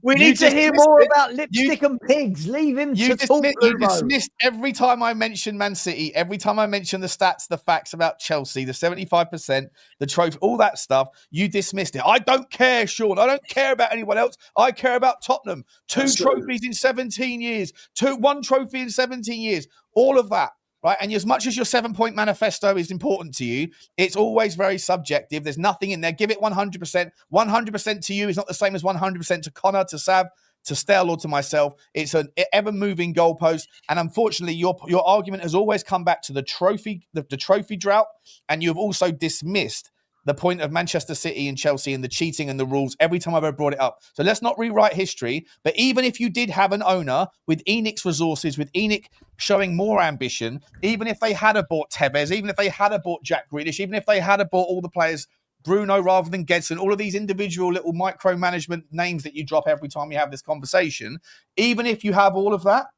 We need to hear more about lipstick and pigs. Leave him to talk, Lubo. You dismissed every time I mentioned Man City, every time I mentioned the stats, the facts about Chelsea, the 75%, the trophy, all that stuff. You dismissed it. I don't care, Sean. I don't care about anyone else. I care about Tottenham. 2 trophies in 17 years. 1 trophy in 17 years, all of that, right? And as much as your 7-point manifesto is important to you, it's always very subjective. There's nothing in there. Give it 100%. 100% to you is not the same as 100% to Connor, to Sav, to Stell, or to myself. It's an ever-moving goalpost. And unfortunately, your argument has always come back to the trophy drought, and you've also dismissed the point of Manchester City and Chelsea and the cheating and the rules every time I've ever brought it up. So let's not rewrite history. But even if you did have an owner with ENIC's resources, with ENIC showing more ambition, even if they had bought Tevez, even if they had bought Jack Grealish, even if they had bought all the players, Bruno rather than Gedson, all of these individual little micromanagement names that you drop every time you have this conversation, even if you have all of that,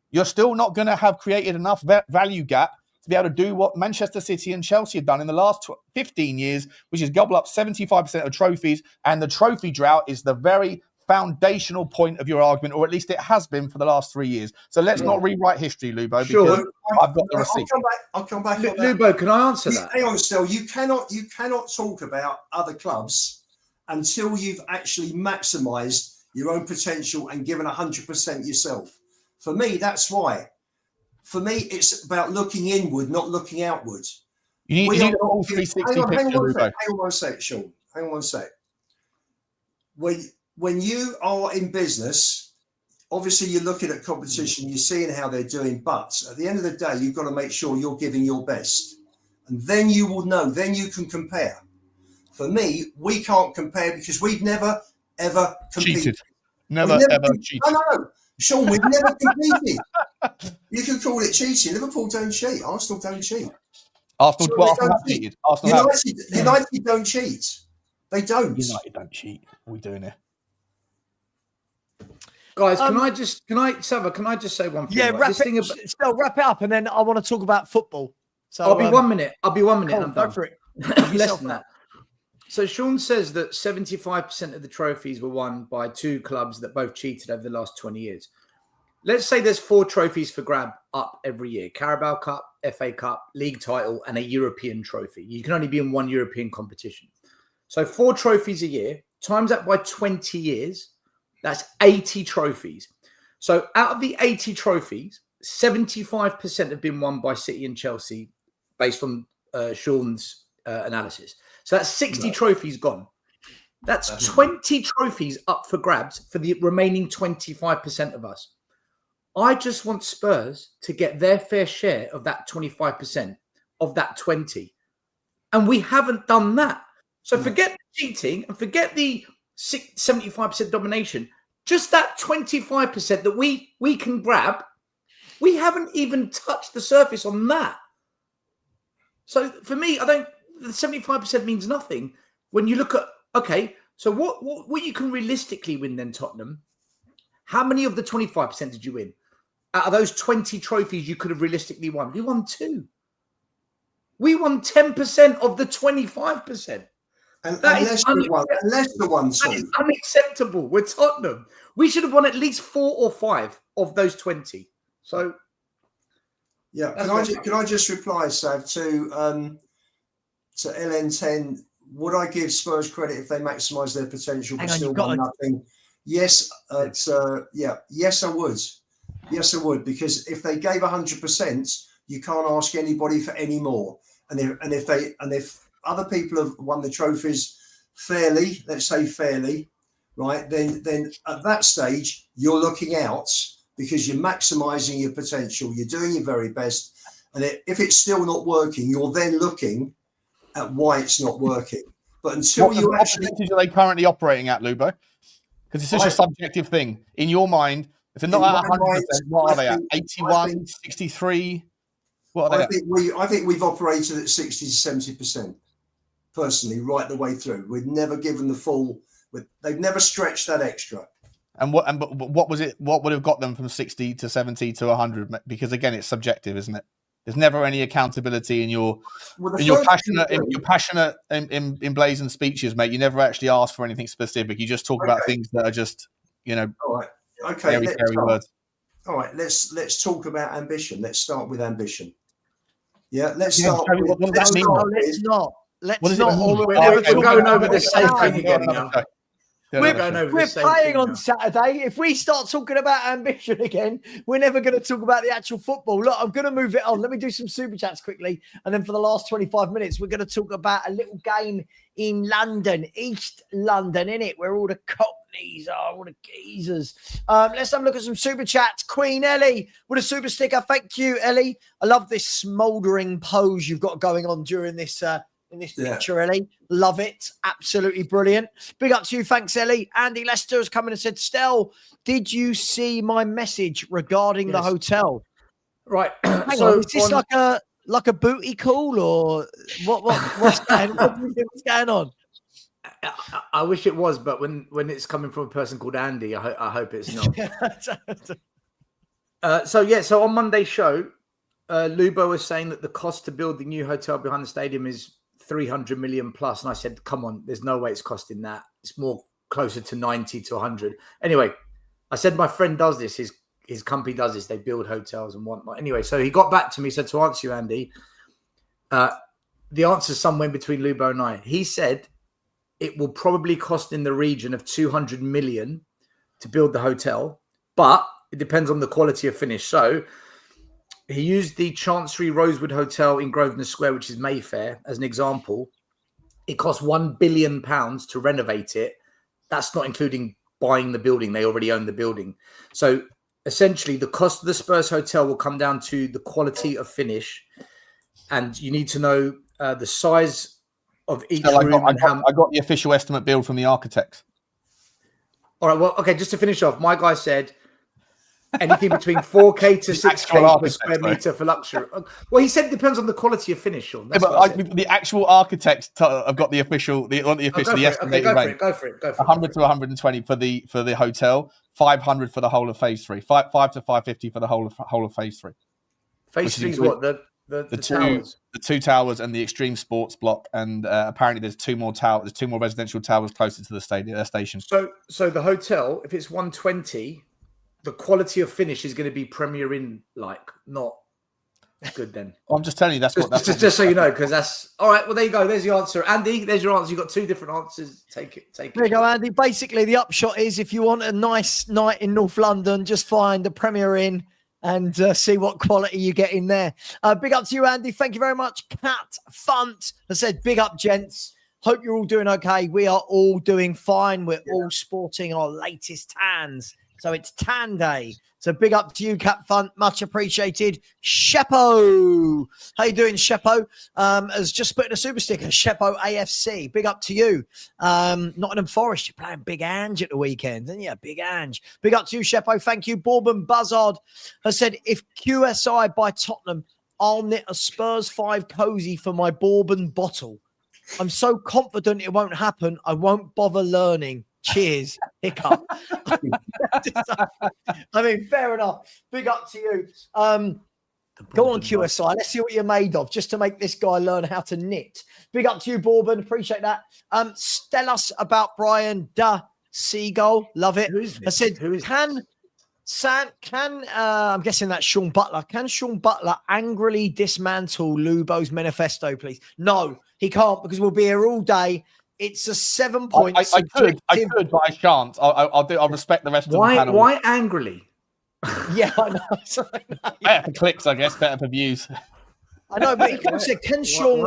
you're still not going to have created enough value gap to be able to do what Manchester City and Chelsea have done in the last 15 years, which is gobble up 75% of trophies. And the trophy drought is the very foundational point of your argument, or at least it has been for the last 3 years. So let's not rewrite history, Lubo, because I've got the receipt. I'll come back. Lubo, can I answer that? Hang on, Stell. You cannot talk about other clubs until you've actually maximised your own potential and given 100% yourself. For me, that's why. For me, it's about looking inward, not looking outward. You need a whole 360 picture, Lubo. Hang on one sec, Sean. Hang on one sec. When you are in business, obviously you're looking at competition, you're seeing how they're doing, but at the end of the day, you've got to make sure you're giving your best. And then you will know, then you can compare. For me, we can't compare because we've never, ever competed. Cheated. Never ever cheated. No. Sean, we've never competed. You can call it cheating. Liverpool don't cheat. Arsenal don't cheat. Arsenal have cheated. United don't cheat. They don't. United don't cheat. What are we doing here? Guys, can I just say one thing? Yeah, wrap it up, and then I want to talk about football. So I'll be 1 minute. Cool, and I'm done. Go for it. Less than that. So Sean says that 75% of the trophies were won by 2 clubs that both cheated over the last 20 years. Let's say there's 4 trophies for grab up every year. Carabao Cup, FA Cup, league title, and a European trophy. You can only be in 1 European competition. So 4 trophies a year, times that by 20 years, that's 80 trophies. So out of the 80 trophies, 75% have been won by City and Chelsea based on Sean's analysis. So that's 60 trophies gone. That's 20 trophies up for grabs for the remaining 25% of us. I just want Spurs to get their fair share of that 25%, of that 20. And we haven't done that. So forget the cheating and forget the 75% domination. Just that 25% that we can grab, we haven't even touched the surface on that. So for me, the 75% means nothing. When you look at, okay, so what you can realistically win then, Tottenham, how many of the 25% did you win? Out of those 20 trophies you could have realistically won, we won 2. We won 10% of the 25%. And unless the one that is unacceptable. We're Tottenham. We should have won at least 4 or 5 of those 20. So, yeah, can I just reply, Sav, to LN10? Would I give Spurs credit if they maximise their potential but still won nothing? Yes, yes, I would. Yes, I would, because if they gave 100%, you can't ask anybody for any more. And if other people have won the trophies fairly, let's say fairly, right, then at that stage you're looking out because you're maximising your potential, you're doing your very best, and if it's still not working, you're then looking at why it's not working. But until you actually, what percentage are they currently operating at, Lubo? Because it's such a subjective thing. In your mind, if they're not at 100%, what are they at? 81, 63? What are they at? I think we've operated at 60 to 70%. Personally, right the way through. We've never given the full. They've never stretched that extra. And what was it? What would have got them from 60 to 70 to 100? Because again, it's subjective, isn't it? There's never any accountability in your passionate in blazing speeches, mate. You never actually ask for anything specific. You just talk about things that are just, all right, okay, very words. All right, let's talk about ambition. Let's start with ambition. Yeah, let's start. Let's not. We're going over the same thing again now. We're playing on Saturday. If we start talking about ambition again, we're never going to talk about the actual football. Look, I'm going to move it on. Let me do some super chats quickly. And then for the last 25 minutes, we're going to talk about a little game in London, East London, innit? Where all the cockneys are, all the geezers. Let's have a look at some super chats. Queen Ellie with a super sticker. Thank you, Ellie. I love this smouldering pose you've got going on during this in this picture, Ellie. Love it. Absolutely brilliant. Big up to you. Thanks, Ellie. Andy Lester has come in and said, Stel, did you see my message regarding the hotel? Right. Hang on, is this like a booty call or what's going on? I wish it was, but when it's coming from a person called Andy, I hope it's not. So on Monday's show, Lubo was saying that the cost to build the new hotel behind the stadium is 300 million plus. And I said, come on, there's no way it's costing that. It's more closer to 90 to 100. Anyway, I said, my friend does this. His company does this. They build hotels and whatnot. Anyway, so he got back to me. So to answer you, Andy, the answer is somewhere between Lubo and I. He said it will probably cost in the region of 200 million to build the hotel, but it depends on the quality of finish. So he used the Chancery Rosewood Hotel in Grosvenor Square, which is Mayfair, as an example. It cost £1 billion to renovate it. That's not including buying the building. They already own the building. So essentially, the cost of the Spurs Hotel will come down to the quality of finish. And you need to know the size of each room. I got the official estimate build from the architects. All right, well, okay, just to finish off, my guy said anything between 4K to 6K per square meter for luxury. Well, he said it depends on the quality of finish, Sean. That's the actual architects have got the estimated range. Go for it. 100 to 120 for the hotel, 500 for the whole of phase 3, 5 to 550 for the whole of phase 3. Phase 3 is what the towers, the 2 towers and the extreme sports block, and apparently there's 2 more towers. There's 2 more residential towers closer to the station. So the hotel, if it's 120. The quality of finish is going to be Premier Inn like, not good then. I'm just telling you that's just so you know, because that's all right. Well, there you go. There's the answer, Andy. There's your answer. You've got 2 different answers. Take it. There you go, Andy. Basically, the upshot is if you want a nice night in North London, just find a Premier Inn and see what quality you get in there. Big up to you, Andy. Thank you very much. Cat Funt has said, big up, gents. Hope you're all doing okay. We are all doing fine. We're all sporting our latest tans. So it's tan day. So big up to you, Cap Fun. Much appreciated. Shepo. How you doing, Shepo? Has just put in a super sticker. Shepo AFC. Big up to you. Nottingham Forest, you're playing Big Ange at the weekend, didn't you? Big Ange. Big up to you, Shepo. Thank you. Bourbon Buzzard has said, if QSI by Tottenham, I'll knit a Spurs 5 cozy for my Bourbon bottle. I'm so confident it won't happen, I won't bother learning. Cheers. Hiccup. I mean, fair enough. Big up to you. Go on, QSI. Let's see what you're made of, just to make this guy learn how to knit. Big up to you, Bourbon. Appreciate that. Tell us about Brian Da Seagull. Love it. I said, I'm guessing that's Sean Butler. Can Sean Butler angrily dismantle Lubo's manifesto, please? No, he can't, because we'll be here all day. It's a 7 point. I could, but I shan't. I'll respect the rest of the panel. Why angrily? Yeah, I know. Better for clicks, I guess. Better for views. I know, but he could have said, can Sean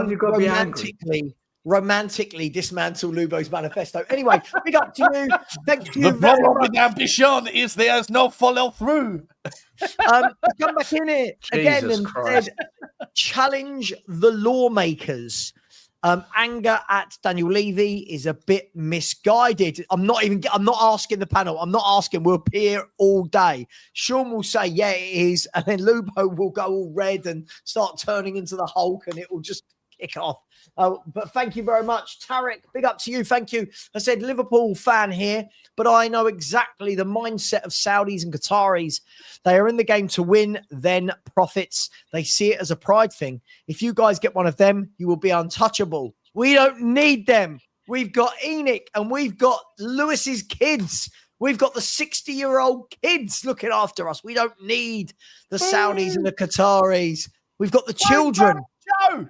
romantically dismantle Lubo's manifesto? Anyway, big up to you. Thank you. The problem with ambition is there's no follow through. Come back in it again and Christ. said, challenge the lawmakers. Anger at Daniel Levy is a bit misguided. I'm not asking the panel. I'm not asking. We'll appear all day. Sean will say, yeah, it is. And then Lubo will go all red and start turning into the Hulk, and it will just kick off. But thank you very much, Tarek. Big up to you. Thank you. I said Liverpool fan here, but I know exactly the mindset of Saudis and Qataris. They are in the game to win, then profits. They see it as a pride thing. If you guys get one of them, you will be untouchable. We don't need them. We've got ENIC and we've got Lewis's kids. We've got the 60-year-old kids looking after us. We don't need the Saudis and the Qataris. We've got the children. Joe!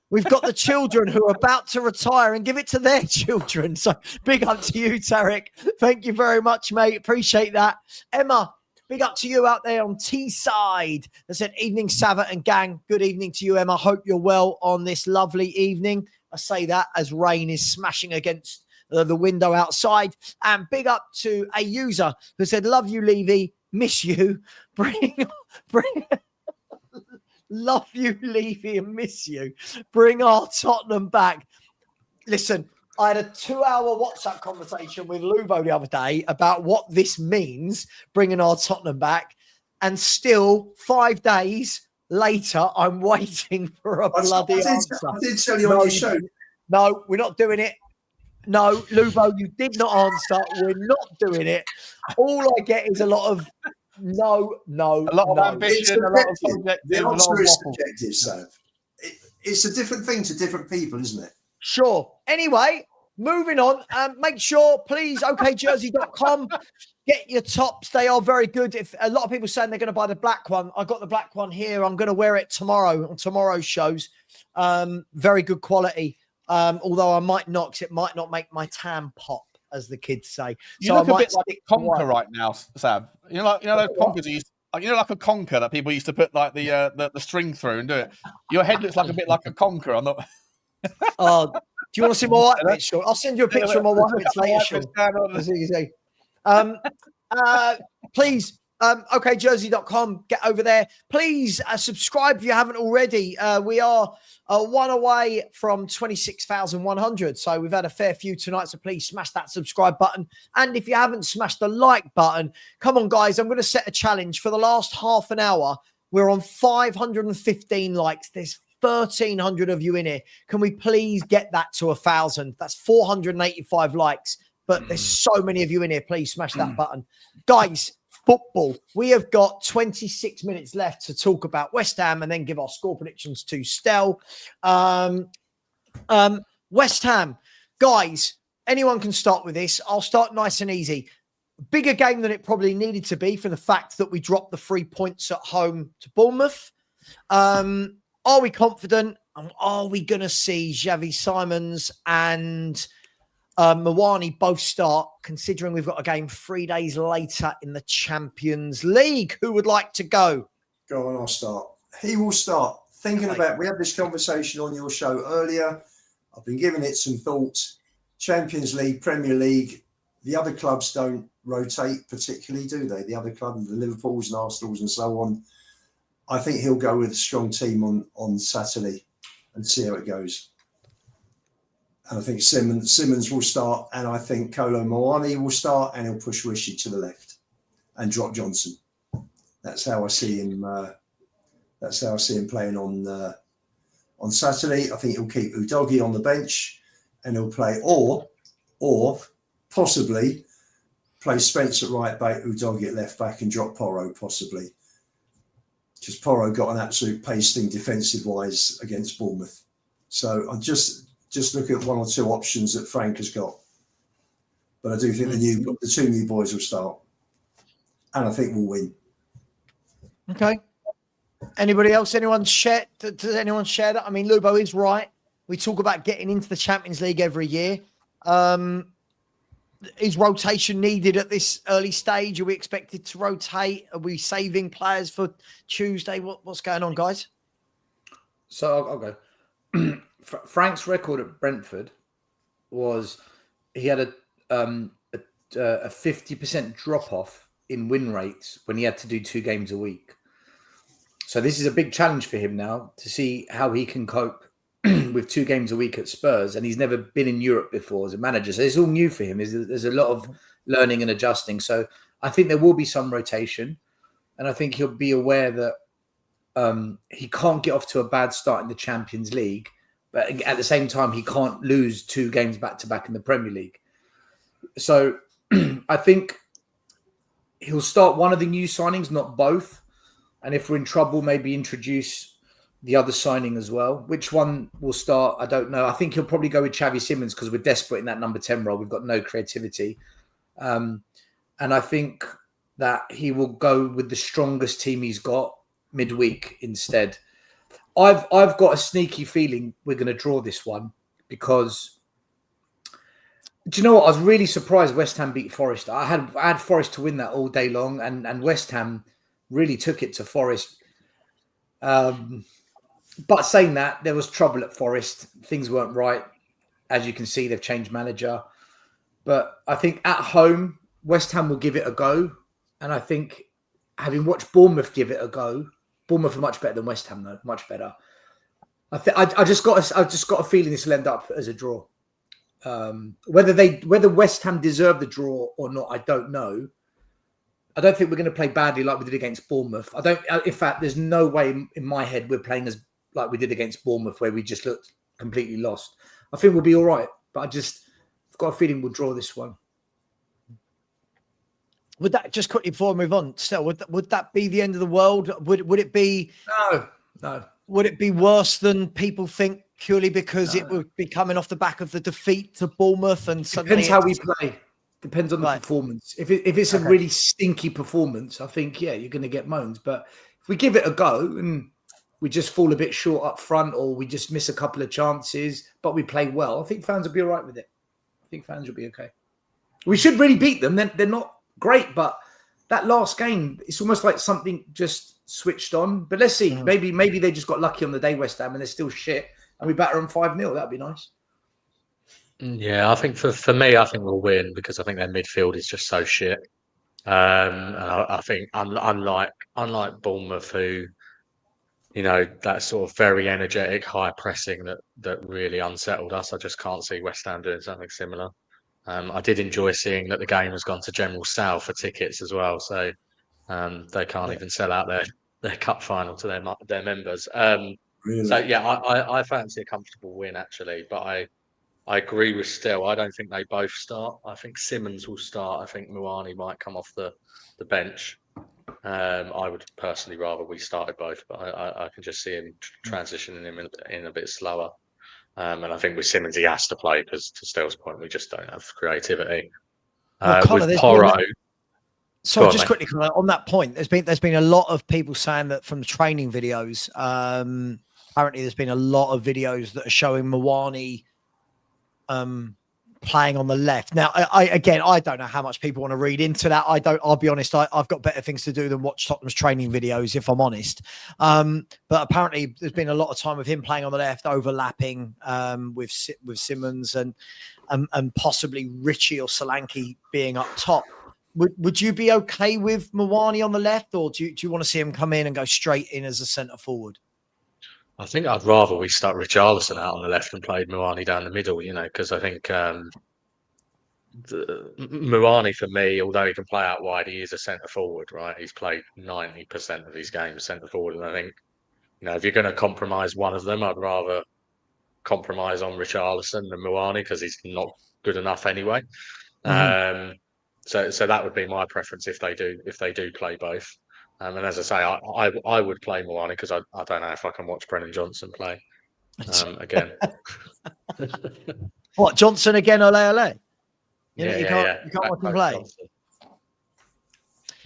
We've got the children who are about to retire and give it to their children. So big up to you, Tarek. Thank you very much, mate. Appreciate that. Emma, big up to you out there on Teesside. I said, evening, Sava and gang. Good evening to you, Emma. Hope you're well on this lovely evening. I say that as rain is smashing against the window outside. And big up to a user who said, love you, Levy. Miss you. Bring love you, Levy, and miss you. Bring our Tottenham back. Listen, I had a 2-hour WhatsApp conversation with Lubo the other day about what this means, bringing our Tottenham back. And still, 5 days later, I'm waiting for a bloody answer. I did tell you on your show. No, we're not doing it. No, Lubo, you did not answer. We're not doing it. All I get is a lot of no. A lot of ambition, a lot of subjective, the a lot of answer is waffle. subjective, Sav. It's a different thing to different people, isn't it? Sure. Anyway, moving on. Make sure, please, okjersey.com. Get your tops. They are very good. If a lot of people saying they're going to buy the black one, I got the black one here. I'm going to wear it tomorrow on tomorrow's shows. Very good quality. Although I might not, because it might not make my tan pop, as the kids say. You look a bit like a conker right now, Sam. You know those conkers like a conker that people used to put like the string through and do it. Your head looks like a bit like a conker. I'm not. Oh, do you want to see my white bits, Sean? I'll send you a picture of my white bits later, Sean. Please, okjersey.com. Get over there. Please subscribe if you haven't already. We are one away from 26,100. So we've had a fair few tonight. So please smash that subscribe button. And if you haven't smashed the like button, come on, guys. I'm going to set a challenge for the last half an hour. We're on 515 likes. There's 1,300 of you in here. Can we please get that to 1,000? That's 485 likes. But there's so many of you in here. Please smash that button. Guys, football. We have got 26 minutes left to talk about West Ham and then give our score predictions to Stel. West Ham. Guys, anyone can start with this. I'll start nice and easy. Bigger game than it probably needed to be for the fact that we dropped the 3 points at home to Bournemouth. Are we confident? Are we going to see Xavi Simons and Mawani both start, considering we've got a game 3 days later in the Champions League? Who would like to go? Go on, I'll start. He will start. Thinking about, we had this conversation on your show earlier. I've been giving it some thoughts. Champions League, Premier League, the other clubs don't rotate particularly, do they? The other clubs, the Liverpools and Arsenals and so on. I think he'll go with a strong team on Saturday and see how it goes. And I think Simmons will start, and I think Kolo Muani will start, and he'll push Rishi to the left and drop Johnson. That's how I see him. That's how I see him playing on Saturday. I think he'll keep Udogie on the bench, and he'll play or possibly play Spence at right back, Udogie at left back, and drop Porro possibly, because Porro got an absolute pasting defensive wise against Bournemouth. So I'm just look at one or two options that Frank has got, but I do think the two new boys will start, and I think we'll win. Okay. Anybody else? Anyone share? Does anyone share that? I mean, Lubo is right. We talk about getting into the Champions League every year. Is rotation needed at this early stage? Are we expected to rotate? Are we saving players for Tuesday? What's going on, guys? So I'll go. Frank's record at Brentford was he had a 50% drop off in win rates when he had to do 2 games a week. So this is a big challenge for him now to see how he can cope with 2 games a week at Spurs, and he's never been in Europe before as a manager. So it's all new for him. There's a lot of learning and adjusting. So I think there will be some rotation, and I think he'll be aware that he can't get off to a bad start in the Champions League, but at the same time, he can't lose 2 games back-to-back in the Premier League. So I think he'll start one of the new signings, not both. And if we're in trouble, maybe introduce the other signing as well. Which one will start? I don't know. I think he'll probably go with Xavi Simons because we're desperate in that number 10 role. We've got no creativity. And I think that he will go with the strongest team he's got midweek instead. I've got a sneaky feeling we're going to draw this one because, do you know what? I was really surprised West Ham beat Forest. I had Forest to win that all day long, and West Ham really took it to Forest. But saying that, there was trouble at Forest. Things weren't right. As you can see, they've changed manager. But I think at home, West Ham will give it a go. And I think, having watched Bournemouth give it a go, Bournemouth are much better than West Ham, though. Much better. I just got a feeling this will end up as a draw. Whether West Ham deserve the draw or not, I don't know. I don't think we're going to play badly like we did against Bournemouth. In fact, there's no way in my head we're playing as like we did against Bournemouth, where we just looked completely lost. I think we'll be all right, but I've got a feeling we'll draw this one. Would that, just quickly before I move on, still, would that be the end of the world? Would it be? No. Would it be worse than people think purely because it would be coming off the back of the defeat to Bournemouth and suddenly? Depends how we play. Depends on the performance. If it's a really stinky performance, I think, you're going to get moans. But if we give it a go and we just fall a bit short up front or we just miss a couple of chances, but we play well, I think fans will be all right with it. I think fans will be okay. We should really beat them. They're not great, but that last game, it's almost like something just switched on. But let's see. Maybe they just got lucky on the day, West Ham, and they're still shit, and we batter them 5-0. That'd be nice. Yeah, I think for me, I think we'll win because I think their midfield is just so shit. And I think unlike Bournemouth, who, that sort of very energetic, high pressing that really unsettled us, I just can't see West Ham doing something similar. I did enjoy seeing that the game has gone to General Sale for tickets as well, so they can't even sell out their cup final to their members. Really? So yeah, I fancy a comfortable win actually, but I agree with Stel. I don't think they both start. I think Simmons will start. I think Muani might come off the bench. I would personally rather we started both, but I can just see him transitioning him in a bit slower. And I think with Simmons, he has to play because, to Stel's point, we just don't have creativity. With Porro. So just quickly on that point, there's been a lot of people saying that from the training videos. Apparently, there's been a lot of videos that are showing Muani playing on the left. Now, I don't know how much people want to read into that. I'll be honest. I've got better things to do than watch Tottenham's training videos, if I'm honest. But apparently there's been a lot of time of him playing on the left, overlapping with Simmons. And and possibly Richie or Solanke being up top. Would you be okay with Mwani on the left, or do you want to see him come in and go straight in as a centre forward? I think I'd rather we start Richarlison out on the left and played Mwani down the middle, because I think Mwani, for me, although he can play out wide, he is a centre forward, right? He's played 90% of his games centre forward, and I think, if you're going to compromise one of them, I'd rather compromise on Richarlison than Mwani, because he's not good enough anyway. Mm-hmm. So that would be my preference if they do play both. And as I say, I would play Mwani because I don't know if I can watch Brennan Johnson play again. What, Johnson again? Ole? You can't watch him play. Johnson.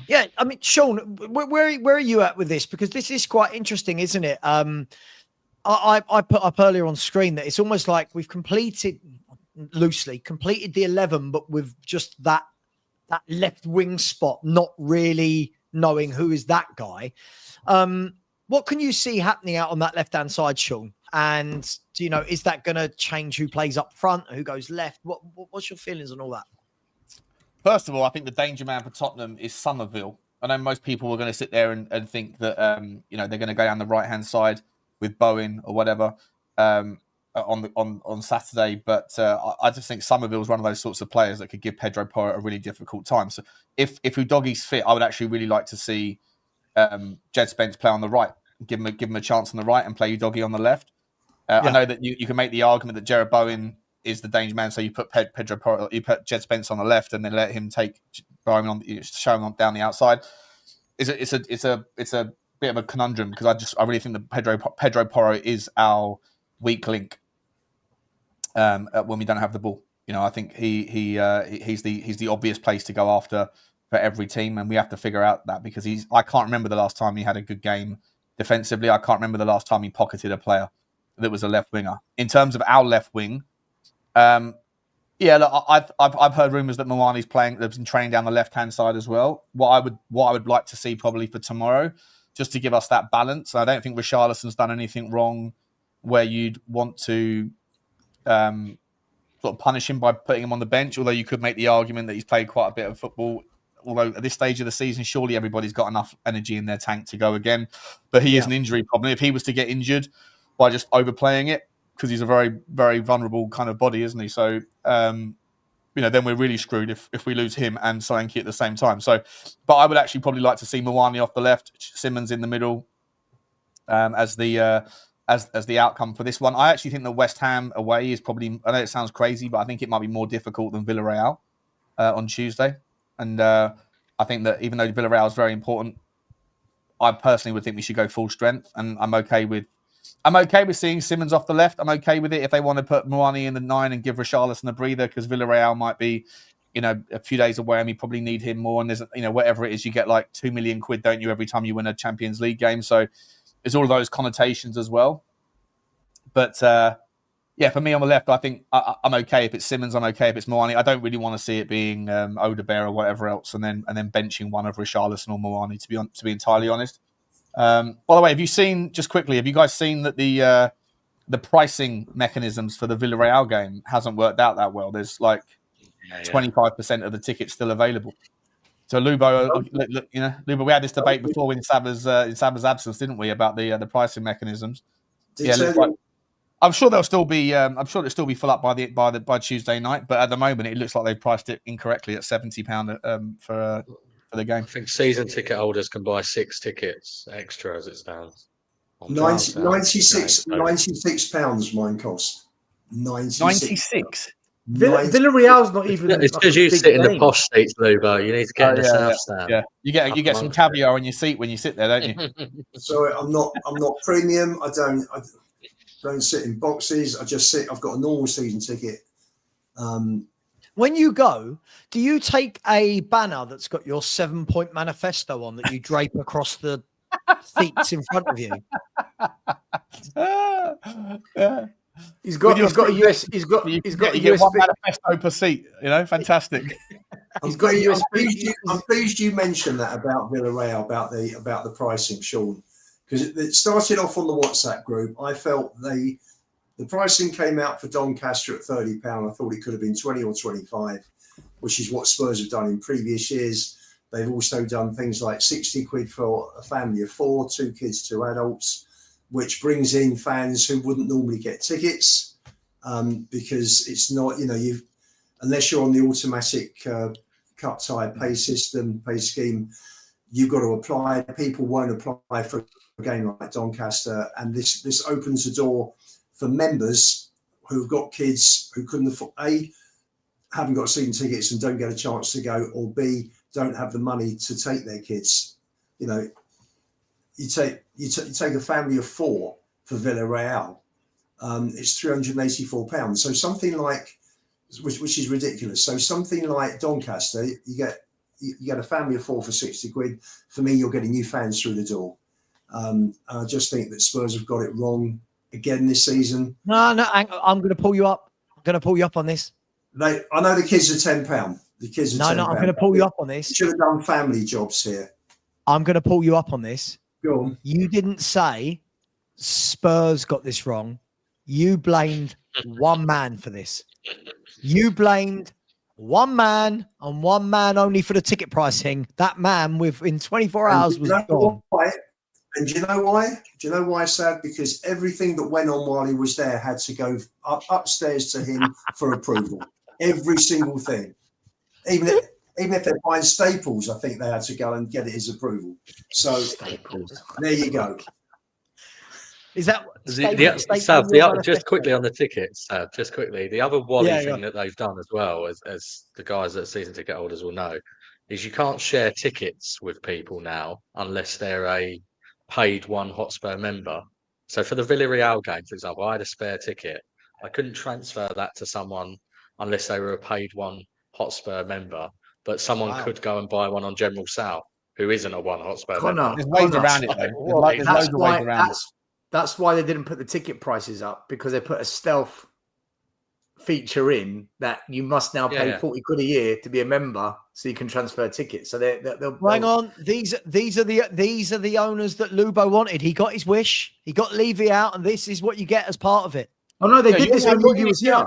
Yeah, I mean, Sean, where are you at with this? Because this is quite interesting, isn't it? I put up earlier on screen that it's almost like we've completed the 11, but with just that left wing spot, not really knowing who is that guy. What can you see happening out on that left-hand side, Sean? And is that going to change who plays up front, who goes left? What's your feelings on all that? First of all, I think the danger man for Tottenham is Somerville. I know most people are going to sit there and think that they're going to go down the right-hand side with Bowen or whatever on Saturday, but I just think Somerville is one of those sorts of players that could give Pedro Porro a really difficult time. So if Udogie's fit, I would actually really like to see Jed Spence play on the right, give him a chance on the right, and play Udogie on the left. I know that you can make the argument that Jared Bowen is the danger man, so you put Pedro Porro, you put Jed Spence on the left, and then let him take Bowen on, show him on down the outside. It's a bit of a conundrum, because I really think that Pedro Porro is our weak link when we don't have the ball. I think he's the obvious place to go after for every team, and we have to figure out that, because I can't remember the last time he had a good game defensively. I can't remember the last time he pocketed a player that was a left winger. In terms of our left wing, look, I've heard rumours that Mwani's been training down the left hand side as well. What I would like to see probably for tomorrow, just to give us that balance. I don't think Richarlison's done anything wrong where you'd want to sort of punish him by putting him on the bench, although you could make the argument that he's played quite a bit of football. Although at this stage of the season, surely everybody's got enough energy in their tank to go again. But he is an injury problem. If he was to get injured by just overplaying it, because he's a very, very vulnerable kind of body, isn't he? So, then we're really screwed if we lose him and Solanke at the same time. So, but I would actually probably like to see Mwani off the left, Simmons in the middle, as the outcome for this one. I actually think the West Ham away is probably, I know it sounds crazy, but I think it might be more difficult than Villarreal on Tuesday. And I think that even though Villarreal is very important, I personally would think we should go full strength. And I'm okay with seeing Simmons off the left. I'm okay with it if they want to put Mwani in the 9 and give Richarlison a breather, because Villarreal might be, a few days away, and we probably need him more. And there's, whatever it is, you get like £2 million, don't you, every time you win a Champions League game. So there's all of those connotations as well. But for me on the left, I think I'm okay if it's Simmons. I'm okay if it's Mwani. I don't really want to see it being Odebear or whatever else, and then benching one of Richarlison or Mwani. To be entirely honest. By the way, have you guys seen that the pricing mechanisms for the Villarreal game hasn't worked out that well? There's like 25% of the tickets still available. So Lubo, Lubo, we had this debate before in Saba's absence, didn't we, about the pricing mechanisms? I'm sure they'll still be. I'm sure it'll still be full up by Tuesday night. But at the moment, it looks like they've priced it incorrectly at £70 for the game. I think season ticket holders can buy 6 tickets extra as it stands. 96 pounds mine cost. 96. Villarreal's not even. It's because you sit in the posh seats, Lubo. You need to get in the south stand. Yeah, you get some caviar on your seat when you sit there, don't you? So I'm not premium. I don't sit in boxes. I just sit. I've got a normal season ticket. When you go, do you take a banner that's got your 7-point manifesto on that you drape across the seats in front of you? He's got a one manifesto per seat. Fantastic. I'm pleased you mentioned that about Villarreal, about the pricing, Sean, because it started off on the WhatsApp group. I felt they The pricing came out for Doncaster at £30. I thought it could have been 20 or 25, which is what Spurs have done in previous years. They've also done things like 60 quid for a family of 4, 2 kids, 2 adults, which brings in fans who wouldn't normally get tickets because it's not, unless you're on the automatic cup tie pay scheme, you've got to apply. People won't apply for a game like Doncaster, and this opens the door for members who've got kids who couldn't afford, A, haven't got season tickets and don't get a chance to go, or B, don't have the money to take their kids. You take a family of 4 for Villarreal. It's £384. So something like, which is ridiculous. So something like Doncaster, you get a family of 4 for 60 quid. For me, you're getting new fans through the door. I just think that Spurs have got it wrong again this season. No, I'm going to pull you up. I'm going to pull you up on this. I know the kids are £10. The kids are £10. No, I'm going to pull you up on this. Should have done family jobs here. I'm going to pull you up on this. Go on. You didn't say Spurs got this wrong. You blamed one man for this. You blamed one man and one man only for the ticket pricing. That man within 24 hours was gone. And do you know why? Do you know why, Sad? Because everything that went on while he was there had to go upstairs to him for approval. Every single thing. Even if they're buying Staples, I think they had to go and get his approval. So Staples. There you go. Is that just quickly on the tickets? Just quickly, the other Wally thing that they've done as well, as the guys that are season ticket holders will know, is you can't share tickets with people now unless they're a paid One Hotspur member. So for the Villarreal game, for example, I had a spare ticket. I couldn't transfer that to someone unless they were a paid One Hotspur member, but someone could go and buy one on General Sale who isn't a One Hotspur member. There's ways around it, though. There's loads of ways around it. That's why they didn't put the ticket prices up, because they put a stealth feature in that you must now pay 40 quid a year to be a member so you can transfer tickets. So they'll hang on. These are the owners that Lubo wanted. He got his wish. He got Levy out, and this is what you get as part of it. Oh no, they did this when Levy was here.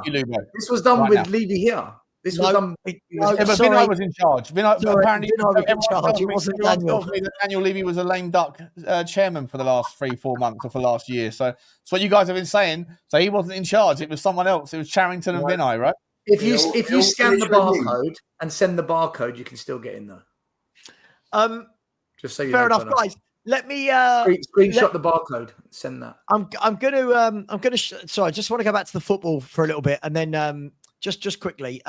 This was done with Levy here. This was done. Vinay was in charge. Apparently, Vinay was in charge. It wasn't Daniel. Daniel Levy was a lame duck chairman for the last 3-4 months or for last year. So that's what you guys have been saying. So he wasn't in charge. It was someone else. It was Charrington and Vinay, right? If you scan the barcode and send the barcode, you can still get in there. Just so you fair know, enough, guys. Let me screenshot the barcode. Send that. I'm gonna. Sorry, I just want to go back to the football for a little bit, and then just quickly.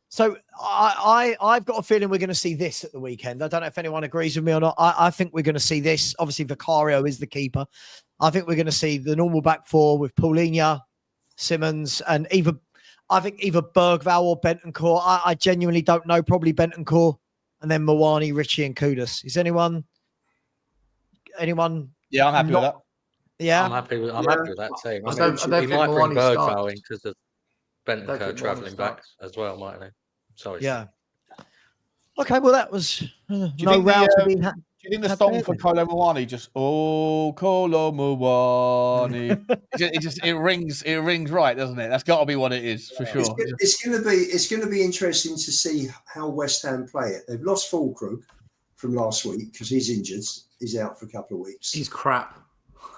So I've got a feeling we're going to see this at the weekend. I don't know if anyone agrees with me or not. I think we're going to see this. Obviously, Vicario is the keeper. I think we're going to see the normal back 4 with Paulinho, Simmons, and either Bergvall or Bentancur. I genuinely don't know. Probably Bentancur, and then Mawani, Richie, and Kudus. Is anyone? Yeah, I'm happy with that. Yeah, I'm happy with that too. I don't he might bring Bergvall in because of Bentancur Bentancur travelling back as well, mightn't he? Sorry. Yeah. Okay, well, that was do you think the song for Kolo Muani just Kolo Muani? it rings right, doesn't it? That's got to be what it is for sure. It's going to be interesting to see how West Ham play it. They've lost Fulkrug from last week because he's injured. He's out for a couple of weeks. He's crap.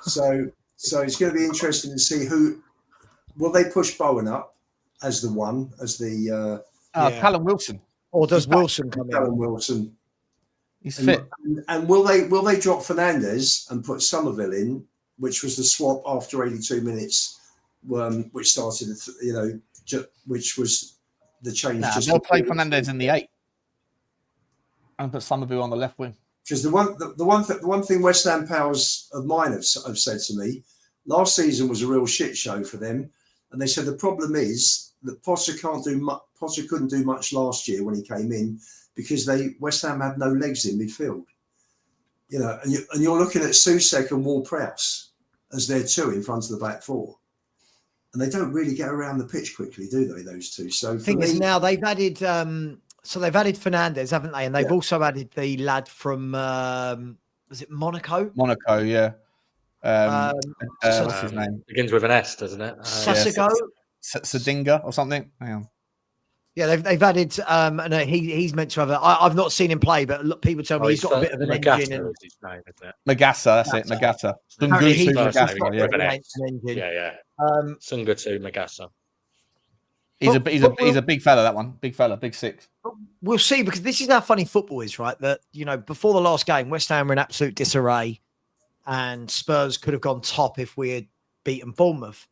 So it's going to be interesting to see who will they push Bowen up as the Callum Wilson, or does Wilson come in? Callum Wilson. He's fit. And will they drop Fernandez and put Somerville in, which was the swap after 82 minutes, which started, which was the change. They'll play Fernandez in the 8 and put Somerville on the left wing. Because the one thing West Ham pals of mine have said to me, last season was a real shit show for them, and they said the problem is that Potter couldn't do much last year when he came in because West Ham had no legs in midfield. And you're looking at Soucek and Ward-Prowse as their 2 in front of the back 4, and they don't really get around the pitch quickly, do they? Those 2. So the thing is, now they've added. So they've added Fernandez, haven't they? And they've also added the lad from was it Monaco? Monaco, yeah. What's his name? Begins with an S, doesn't it? Sasigo. Sadinga or something. Hang on. Yeah, they've added, and he's meant to have I've not seen him play, but look, people tell me he's got a bit of an engine. And his name, isn't it? Magassa, that's it, Magassa. Apparently he's got Magassa, an engine. Yeah. Sungutu Magassa. He's a big fella, that one. Big fella, big six. We'll see, because this is how funny football is, right? That, before the last game, West Ham were in absolute disarray and Spurs could have gone top if we had beaten Bournemouth.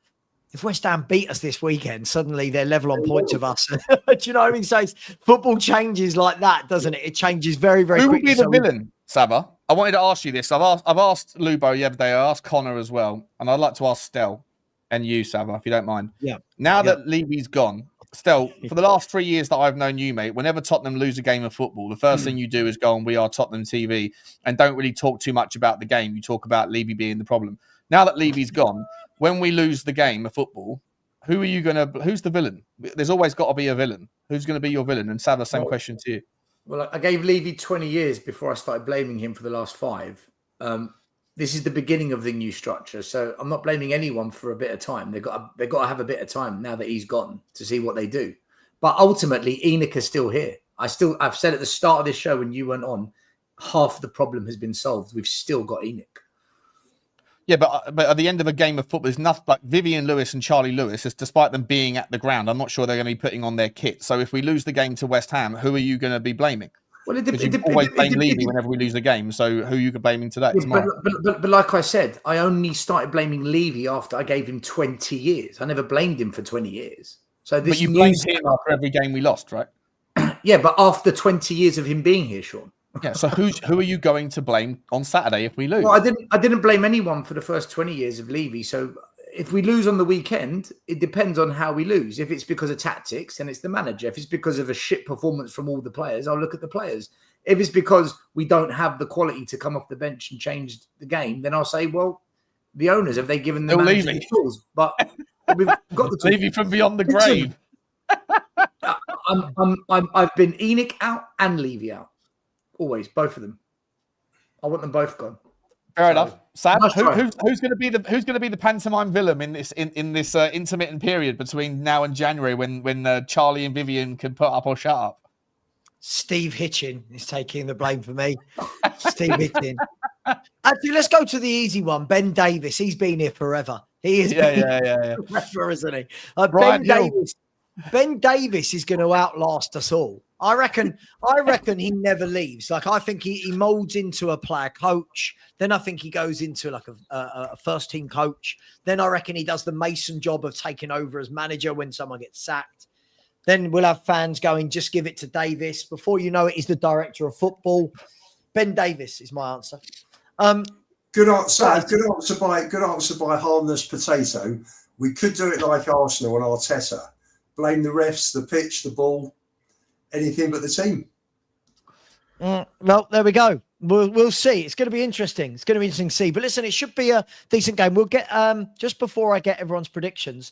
If West Ham beat us this weekend, suddenly they're level on points of us. Do you know what I mean? So football changes like that, doesn't it? It changes very, very quickly. Who will be the villain, Saba? I wanted to ask you this. I've asked Lubo the other day. I asked Connor as well. And I'd like to ask Stel and you, Saba, if you don't mind. Yeah. Now that Levy's gone, Stel, for the last 3 years that I've known you, mate, whenever Tottenham lose a game of football, the first thing you do is go on We Are Tottenham TV and don't really talk too much about the game. You talk about Levy being the problem. Now that Levy's gone, when we lose the game of football, who's the villain? There's always got to be a villain. Who's going to be your villain? And Saba, same question to you. Well, I gave Levy 20 years before I started blaming him for the last 5. This is the beginning of the new structure. So I'm not blaming anyone for a bit of time. They've got to have a bit of time now that he's gone to see what they do. But ultimately, ENIC is still here. I've said at the start of this show when you went on, half the problem has been solved. We've still got ENIC. Yeah, but at the end of a game of football, there's nothing like Vivian Lewis and Charlie Lewis, despite them being at the ground, I'm not sure they're going to be putting on their kit. So if we lose the game to West Ham, who are you going to be blaming? Well, you always blame Levy whenever we lose a game. So who are you blaming today? Yeah, but like I said, I only started blaming Levy after I gave him 20 years. I never blamed him for 20 years. So this but you blamed him after every game we lost, right? Yeah, but after 20 years of him being here, Sean. Yeah, so who are you going to blame on Saturday if we lose? Well, I didn't blame anyone for the first 20 years of Levy. So if we lose on the weekend, it depends on how we lose. If it's because of tactics, then it's the manager. If it's because of a shit performance from all the players, I'll look at the players. If it's because we don't have the quality to come off the bench and change the game, then I'll say, well, the owners, have they given the manager the tools? But we've got the tools. Levy from beyond the grave. I've been ENIC out and Levy out. Always, both of them. I want them both gone. Fair enough. Sam, who's going to be the pantomime villain in this intermittent period between now and January when Charlie and Vivian can put up or shut up? Steve Hitchin is taking the blame for me. Steve Hitchin. Actually, let's go to the easy one. Ben Davis. He's been here forever. He is forever, isn't he? Ben Davis is going to outlast us all. I reckon he never leaves. Like, I think he molds into a player coach. Then I think he goes into like a first team coach. Then I reckon he does the Mason job of taking over as manager when someone gets sacked. Then we'll have fans going, just give it to Davis. Before you know it, he's the director of football. Ben Davis is my answer. Good answer. Good answer by Harmless Potato. We could do it like Arsenal and Arteta. Blame the refs, the pitch, the ball, anything but the team. Well, there we go. We'll see. It's going to be interesting. It's going to be interesting to see. But listen, it should be a decent game. We'll get just before I get everyone's predictions,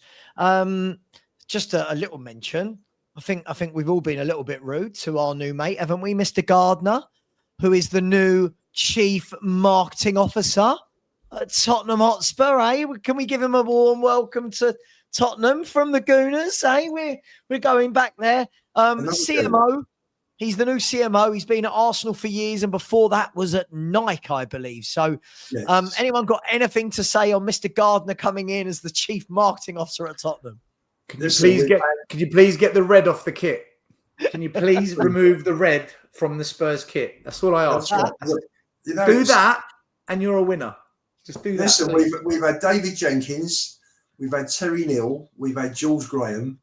just a little mention. I think we've all been a little bit rude to our new mate, haven't we, Mr. Gardner, who is the new Chief Marketing Officer at Tottenham Hotspur. Can we give him a warm welcome to Tottenham from the Gooners? We're going back there. CMO. He's the new CMO. He's been at Arsenal for years, and before that was at Nike, I believe. So yes. Anyone got anything to say on Mr. Gardner coming in as the Chief Marketing Officer at Tottenham? Could you please get the red off the kit? Can you please remove the red from the Spurs kit? That's all I ask. Do that, and you're a winner. Just do that. Listen, we've had David Jenkins, we've had Terry Neal, we've had Jules Graham,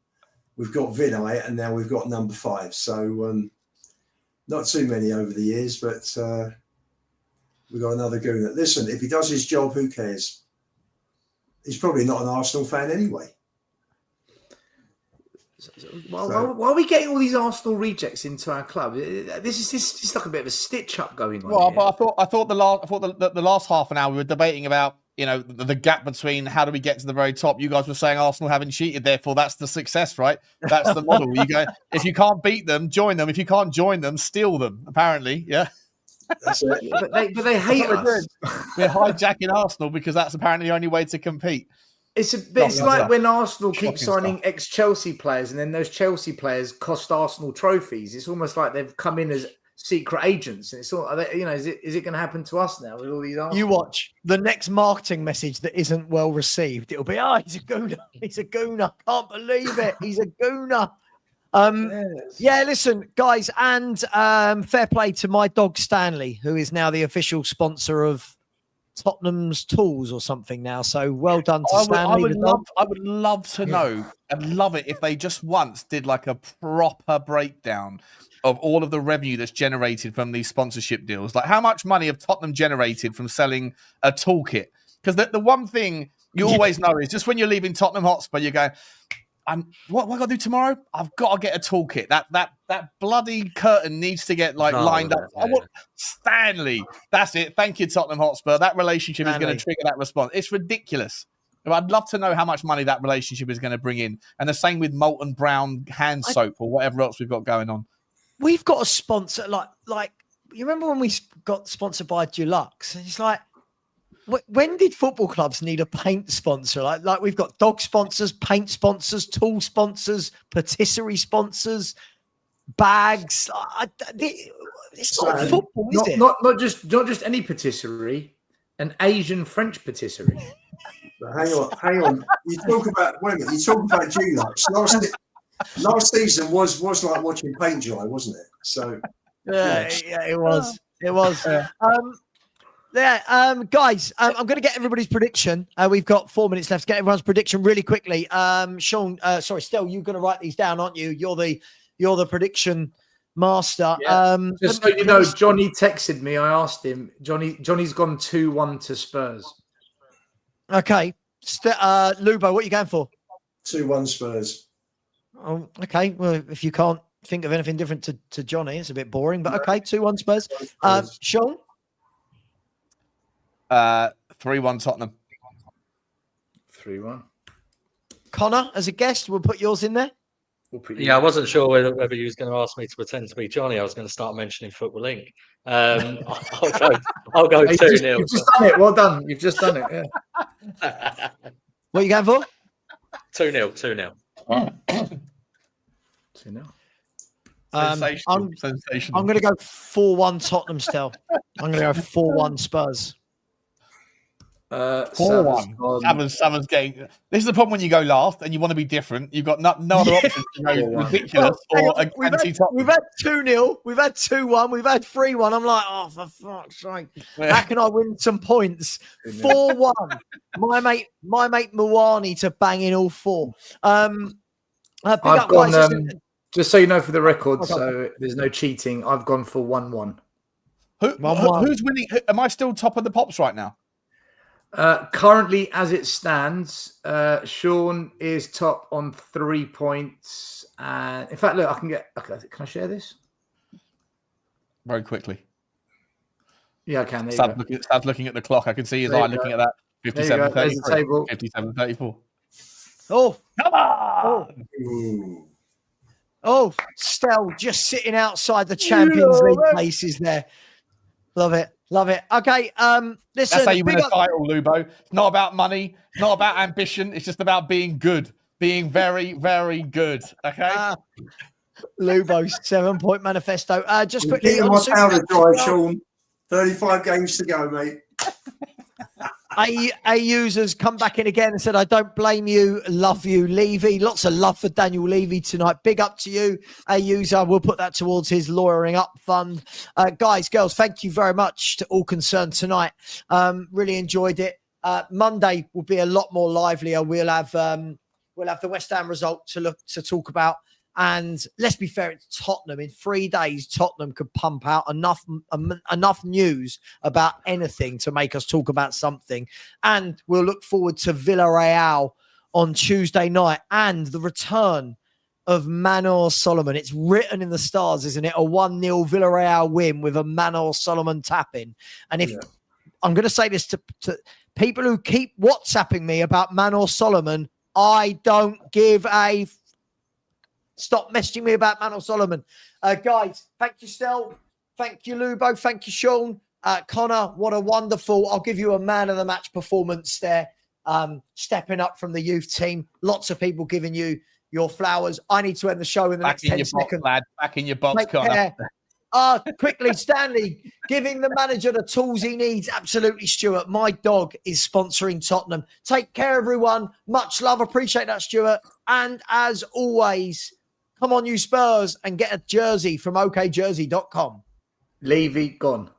we've got Vinay, and now we've got number 5. So not too many over the years, but we've got another Gooner. Listen, if he does his job, who cares? He's probably not an Arsenal fan anyway. Why are we getting all these Arsenal rejects into our club? This is like a bit of a stitch up going on. Well, here. but I thought the last half an hour we were debating about the gap between how do we get to the very top. You guys were saying Arsenal haven't cheated, therefore that's the success, right? That's the model. You go if you can't beat them, join them. If you can't join them, steal them. Apparently, yeah. That's it. But they hate That's what us. We're hijacking Arsenal because that's apparently the only way to compete. It's like when Arsenal keep Shocking signing stuff. ex-Chelsea players, and then those Chelsea players cost Arsenal trophies. It's almost like they've come in as secret agents. And it's all, is it going to happen to us now with all these Arsenal? You watch the next marketing message that isn't well received. It'll be, he's a gooner. He's a gooner. Can't believe it. He's a gooner. Yes. Yeah, listen, guys, and fair play to my dog Stanley, who is now the official sponsor of Tottenham's tools or something now. So well done to Stanley. I would love to know and love it if they just once did like a proper breakdown of all of the revenue that's generated from these sponsorship deals. Like how much money have Tottenham generated from selling a toolkit? Because the one thing you always know is just when you're leaving Tottenham Hotspur, you're going, what I got to do tomorrow? I've got to get a toolkit. That bloody curtain needs to get lined up. I want Stanley. That's it. Thank you, Tottenham Hotspur. That relationship is going to trigger that response. It's ridiculous. I'd love to know how much money that relationship is going to bring in. And the same with Molten Brown hand soap or whatever else we've got going on. We've got a sponsor like you remember when we got sponsored by Dulux? And it's like, when did football clubs need a paint sponsor? Like we've got dog sponsors, paint sponsors, tool sponsors, patisserie sponsors, bags. It's not football, is it? Not just any patisserie, an Asian French patisserie. Hang on. You talk about Dulux. Last season was like watching paint dry, wasn't it? So yeah, it was. It was. Guys, I'm going to get everybody's prediction. We've got 4 minutes left to get everyone's prediction really quickly. Sean, Stel, you're going to write these down, aren't you? You're the prediction master. Yeah. Just so you know, Johnny texted me. I asked him. Johnny's gone 2-1 to Spurs. Okay, Lubo, what are you going for? 2-1 Spurs. Oh, okay. Well, if you can't think of anything different to Johnny, it's a bit boring. But okay, 2-1 Spurs. Sean. 3-1 Tottenham. 3-1. Connor, as a guest, we'll put yours in there. I wasn't sure whether you was going to ask me to pretend to be Johnny. I was going to start mentioning Football Inc. I'll go 2-0. You've just done it. Well done. You've just done it. Yeah. What are you going for? 2-0. 2-0. Sensational. I'm going to go 4-1 Tottenham still. I'm going to go 4-1 Spurs. 4-1. Savage game. This is the problem when you go last and you want to be different. You've got no other options to go ridiculous We've had 2-0. We've had 2-1. We've had 3-1. I'm like, for fuck's sake. How can I win some points? 4-1. My mate Mwani to bang in all 4. I've gone, just so you know for the record, so there's no cheating, I've gone for 1-1. Who's winning? Am I still top of the pops right now? Currently, as it stands, Sean is top on 3 points. In fact, look, can I share this? Very quickly. Yeah, I can. Start looking at the clock. I can see his eye looking at that. 57-34. 57-34. Oh, come on! Oh, Stel just sitting outside the Champions League places there. Love it. Okay, listen. That's how you win a title, Lubo. It's not about money, not about ambition. It's just about being good, being very, very good. Okay. Lubo's 7-point manifesto. Just quickly on powder dry, Sean. 35 games to go, mate. A users come back in again and said, I don't blame you. Love you, Levy. Lots of love for Daniel Levy tonight. Big up to you. A user, we'll put that towards his lawyering up fund. Guys, girls, thank you very much to all concerned tonight. Really enjoyed it. Monday will be a lot more livelier. We'll have the West Ham result to talk about. And let's be fair, it's Tottenham. In 3 days, Tottenham could pump out enough news about anything to make us talk about something. And we'll look forward to Villarreal on Tuesday night and the return of Manor Solomon. It's written in the stars, isn't it? A 1-0 Villarreal win with a Manor Solomon tap-in. And I'm going to say this to people who keep WhatsApping me about Manor Solomon, I don't give a... Stop messaging me about Manor Solomon. Guys, thank you, Stel. Thank you, Lubo. Thank you, Sean. Connor, what a wonderful, I'll give you a man of the match performance there. Stepping up from the youth team. Lots of people giving you your flowers. I need to end the show in the next 10 seconds. Lad. Back in your box, Take Connor. care. Quickly, Stanley, giving the manager the tools he needs. Absolutely, Stuart. My dog is sponsoring Tottenham. Take care, everyone. Much love. Appreciate that, Stuart. And as always, come on, you Spurs, and get a jersey from okjersey.com. Levy gone.